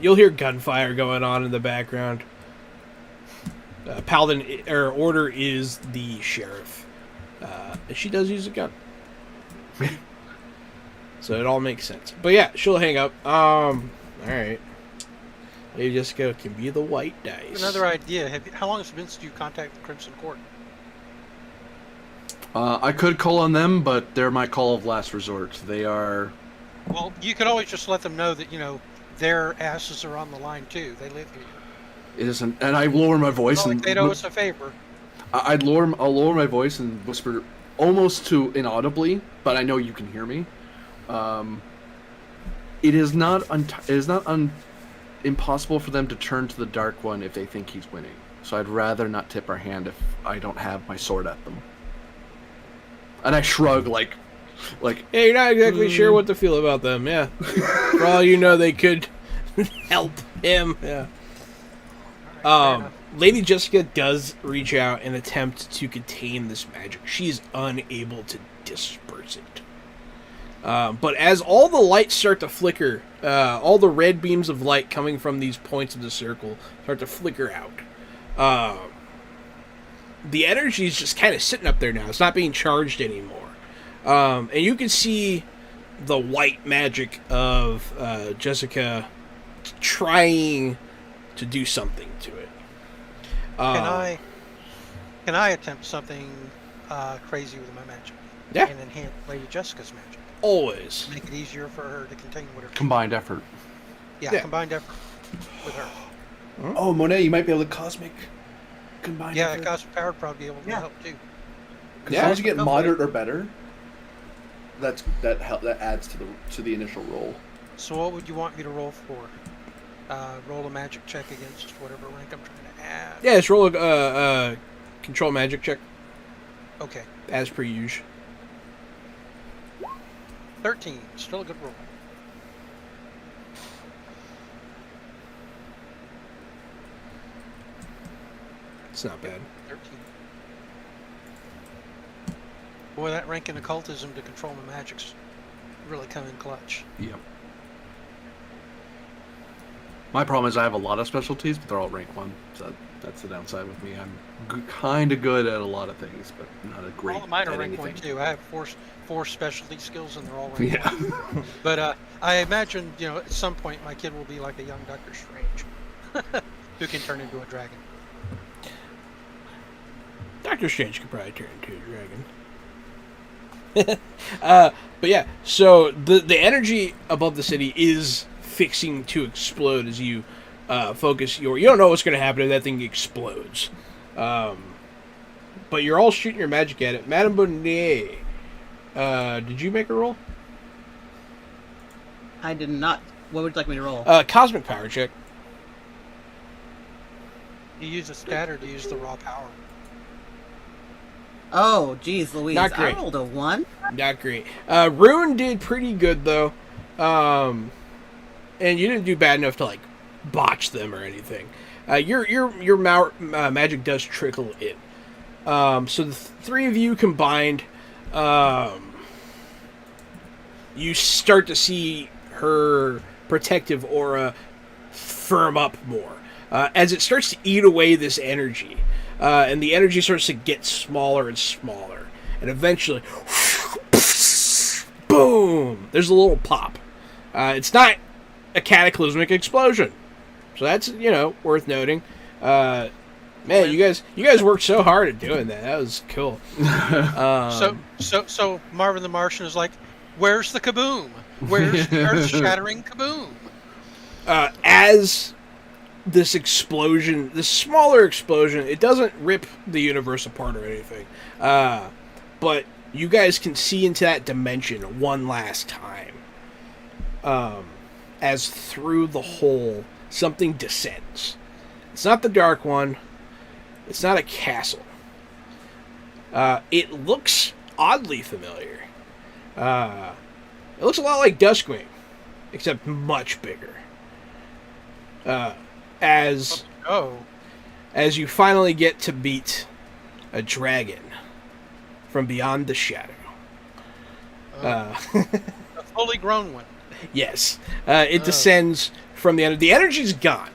You'll hear gunfire going on in the background. Paladin or Order is the sheriff. And she does use a gun. So it all makes sense. But yeah, she'll hang up. Alright. Lady Jessica can be the white dice. Another idea. How long has it been since you contacted the Crimson Court? I could call on them, but they're my call of last resort. They are... Well, you could always just let them know that, you know, their asses are on the line too. They live here. It isn't, and I lower my voice and They'd owe us a favor. I'll lower my voice and whisper almost to inaudibly, but I know you can hear me. It is not impossible for them to turn to the Dark One if they think he's winning. So I'd rather not tip our hand if I don't have my sword at them. And I shrug like Yeah, you're not exactly sure what to feel about them, yeah. For all you know, they could help him, yeah. Lady Jessica does reach out and attempt to contain this magic. She is unable to disperse it. But as all the lights start to flicker, all the red beams of light coming from these points of the circle start to flicker out. The energy is just kind of sitting up there now. It's not being charged anymore. And you can see the white magic of Jessica trying to do something to it. Can I attempt something crazy with my magic? Yeah. And enhance Lady Jessica's magic. Always. Make it easier for her to contain whatever. combined effort. Yeah, combined effort with her. Oh, Monet, you might be able to cosmic combine Yeah, effort. cosmic power would probably be able to help too. As long as you get moderate or better, that adds to the initial roll. So what would you want me to roll for? Roll a magic check against whatever rank I'm trying to add. Yeah, just roll a control magic check, Okay. as per usual. 13. Still a good roll. It's not bad. 13. Boy, that rank in occultism to control my magic's really come in clutch. Yep. My problem is I have a lot of specialties, but they're all rank 1. So that's the downside with me. I'm kind of good at a lot of things, but not a great All of mine are at rank anything. 1 too. I have four specialty skills and they're all rank 1. Yeah. But I imagine, at some point my kid will be like a young Doctor Strange, who can turn into a dragon. Doctor Strange could probably turn into a dragon. But yeah, so the energy above the city is fixing to explode as you focus your... You don't know what's going to happen if that thing explodes. But you're all shooting your magic at it. Madame Bonnet, did you make a roll? I did not. What would you like me to roll? Cosmic power check. Do you use a stat or do you use the raw power? Oh, geez, Louise. Not great. I rolled a 1. Not great. Rune did pretty good, though. And you didn't do bad enough to, like, botch them or anything. Your magic does trickle in. So the three of you combined, you start to see her protective aura firm up more. As it starts to eat away this energy. And the energy starts to get smaller and smaller. And eventually, boom! There's a little pop. It's not a cataclysmic explosion. So that's, worth noting. Man, you guys worked so hard at doing that. That was cool. So Marvin the Martian is like, where's the kaboom? Where's the earth-shattering kaboom? As this explosion, this smaller explosion, it doesn't rip the universe apart or anything. But you guys can see into that dimension one last time. As through the hole, something descends. It's not the Dark One. It's not a castle. It looks oddly familiar. It looks a lot like Duskwing, except much bigger. As you finally get to beat a dragon from beyond the shadow. A fully grown one. Yes. It descends from the end. The energy's gone.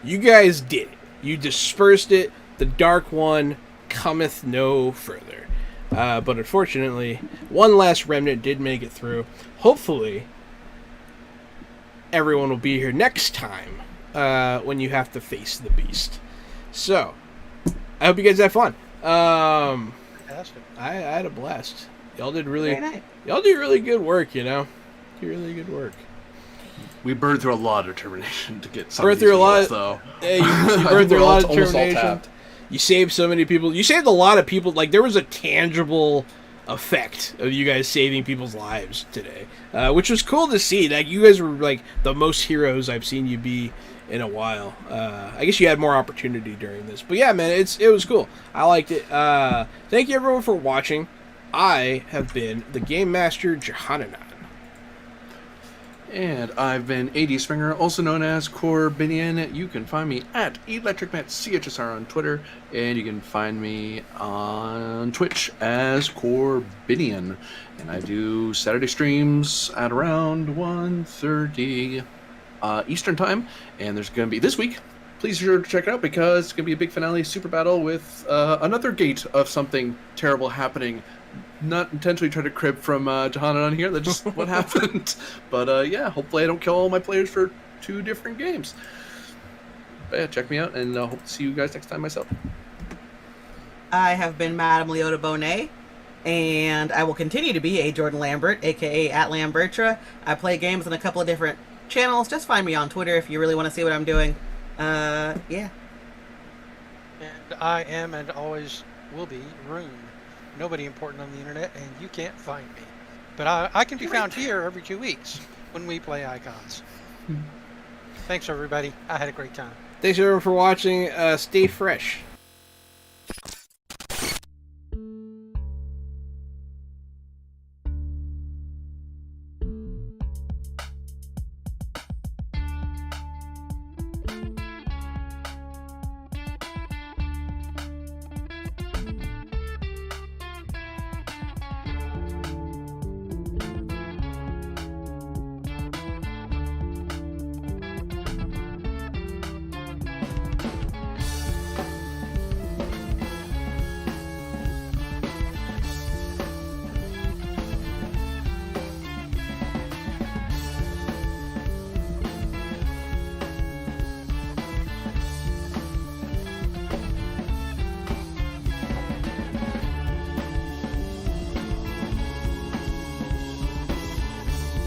You guys did it. You dispersed it. The Dark One cometh no further. But unfortunately, one last remnant did make it through. Hopefully, everyone will be here next time when you have to face the beast. So, I hope you guys have fun. Fantastic. I had a blast. Y'all did really, Very nice. y'all do really good work. Do really good work. We burned through a lot of determination to get some Burned of these through a lot, results, though. Yeah, you burned through a lot of determination. You saved so many people. You saved a lot of people. Like, there was a tangible effect of you guys saving people's lives today, which was cool to see. Like, you guys were like the most heroes I've seen you be in a while. I guess you had more opportunity during this, but yeah, man, it was cool. I liked it. Thank you everyone for watching. I have been the Game Master Johananon. And I've been AD Springer, also known as Corbinian. You can find me at ElectricMatCHSR on Twitter, and you can find me on Twitch as Corbinian. And I do Saturday streams at around 1:30 Eastern Time, and there's going to be, this week, please be sure to check it out, because it's going to be a big finale super battle with another gate of something terrible happening. Not intentionally trying to crib from Johananon here, that's just what happened. But yeah, hopefully I don't kill all my players for 2 different games. But yeah, check me out, and hope to see you guys next time myself. I have been Madame Leota Bonet, and I will continue to be a Jordan Lambert, aka at Lambertra. I play games on a couple of different channels. Just find me on Twitter if you really want to see what I'm doing. Yeah. And I am and always will be Rune. Nobody important on the internet, and you can't find me. But I can be found here every 2 weeks when we play Icons. Thanks, everybody. I had a great time. Thanks everyone for watching. Stay fresh.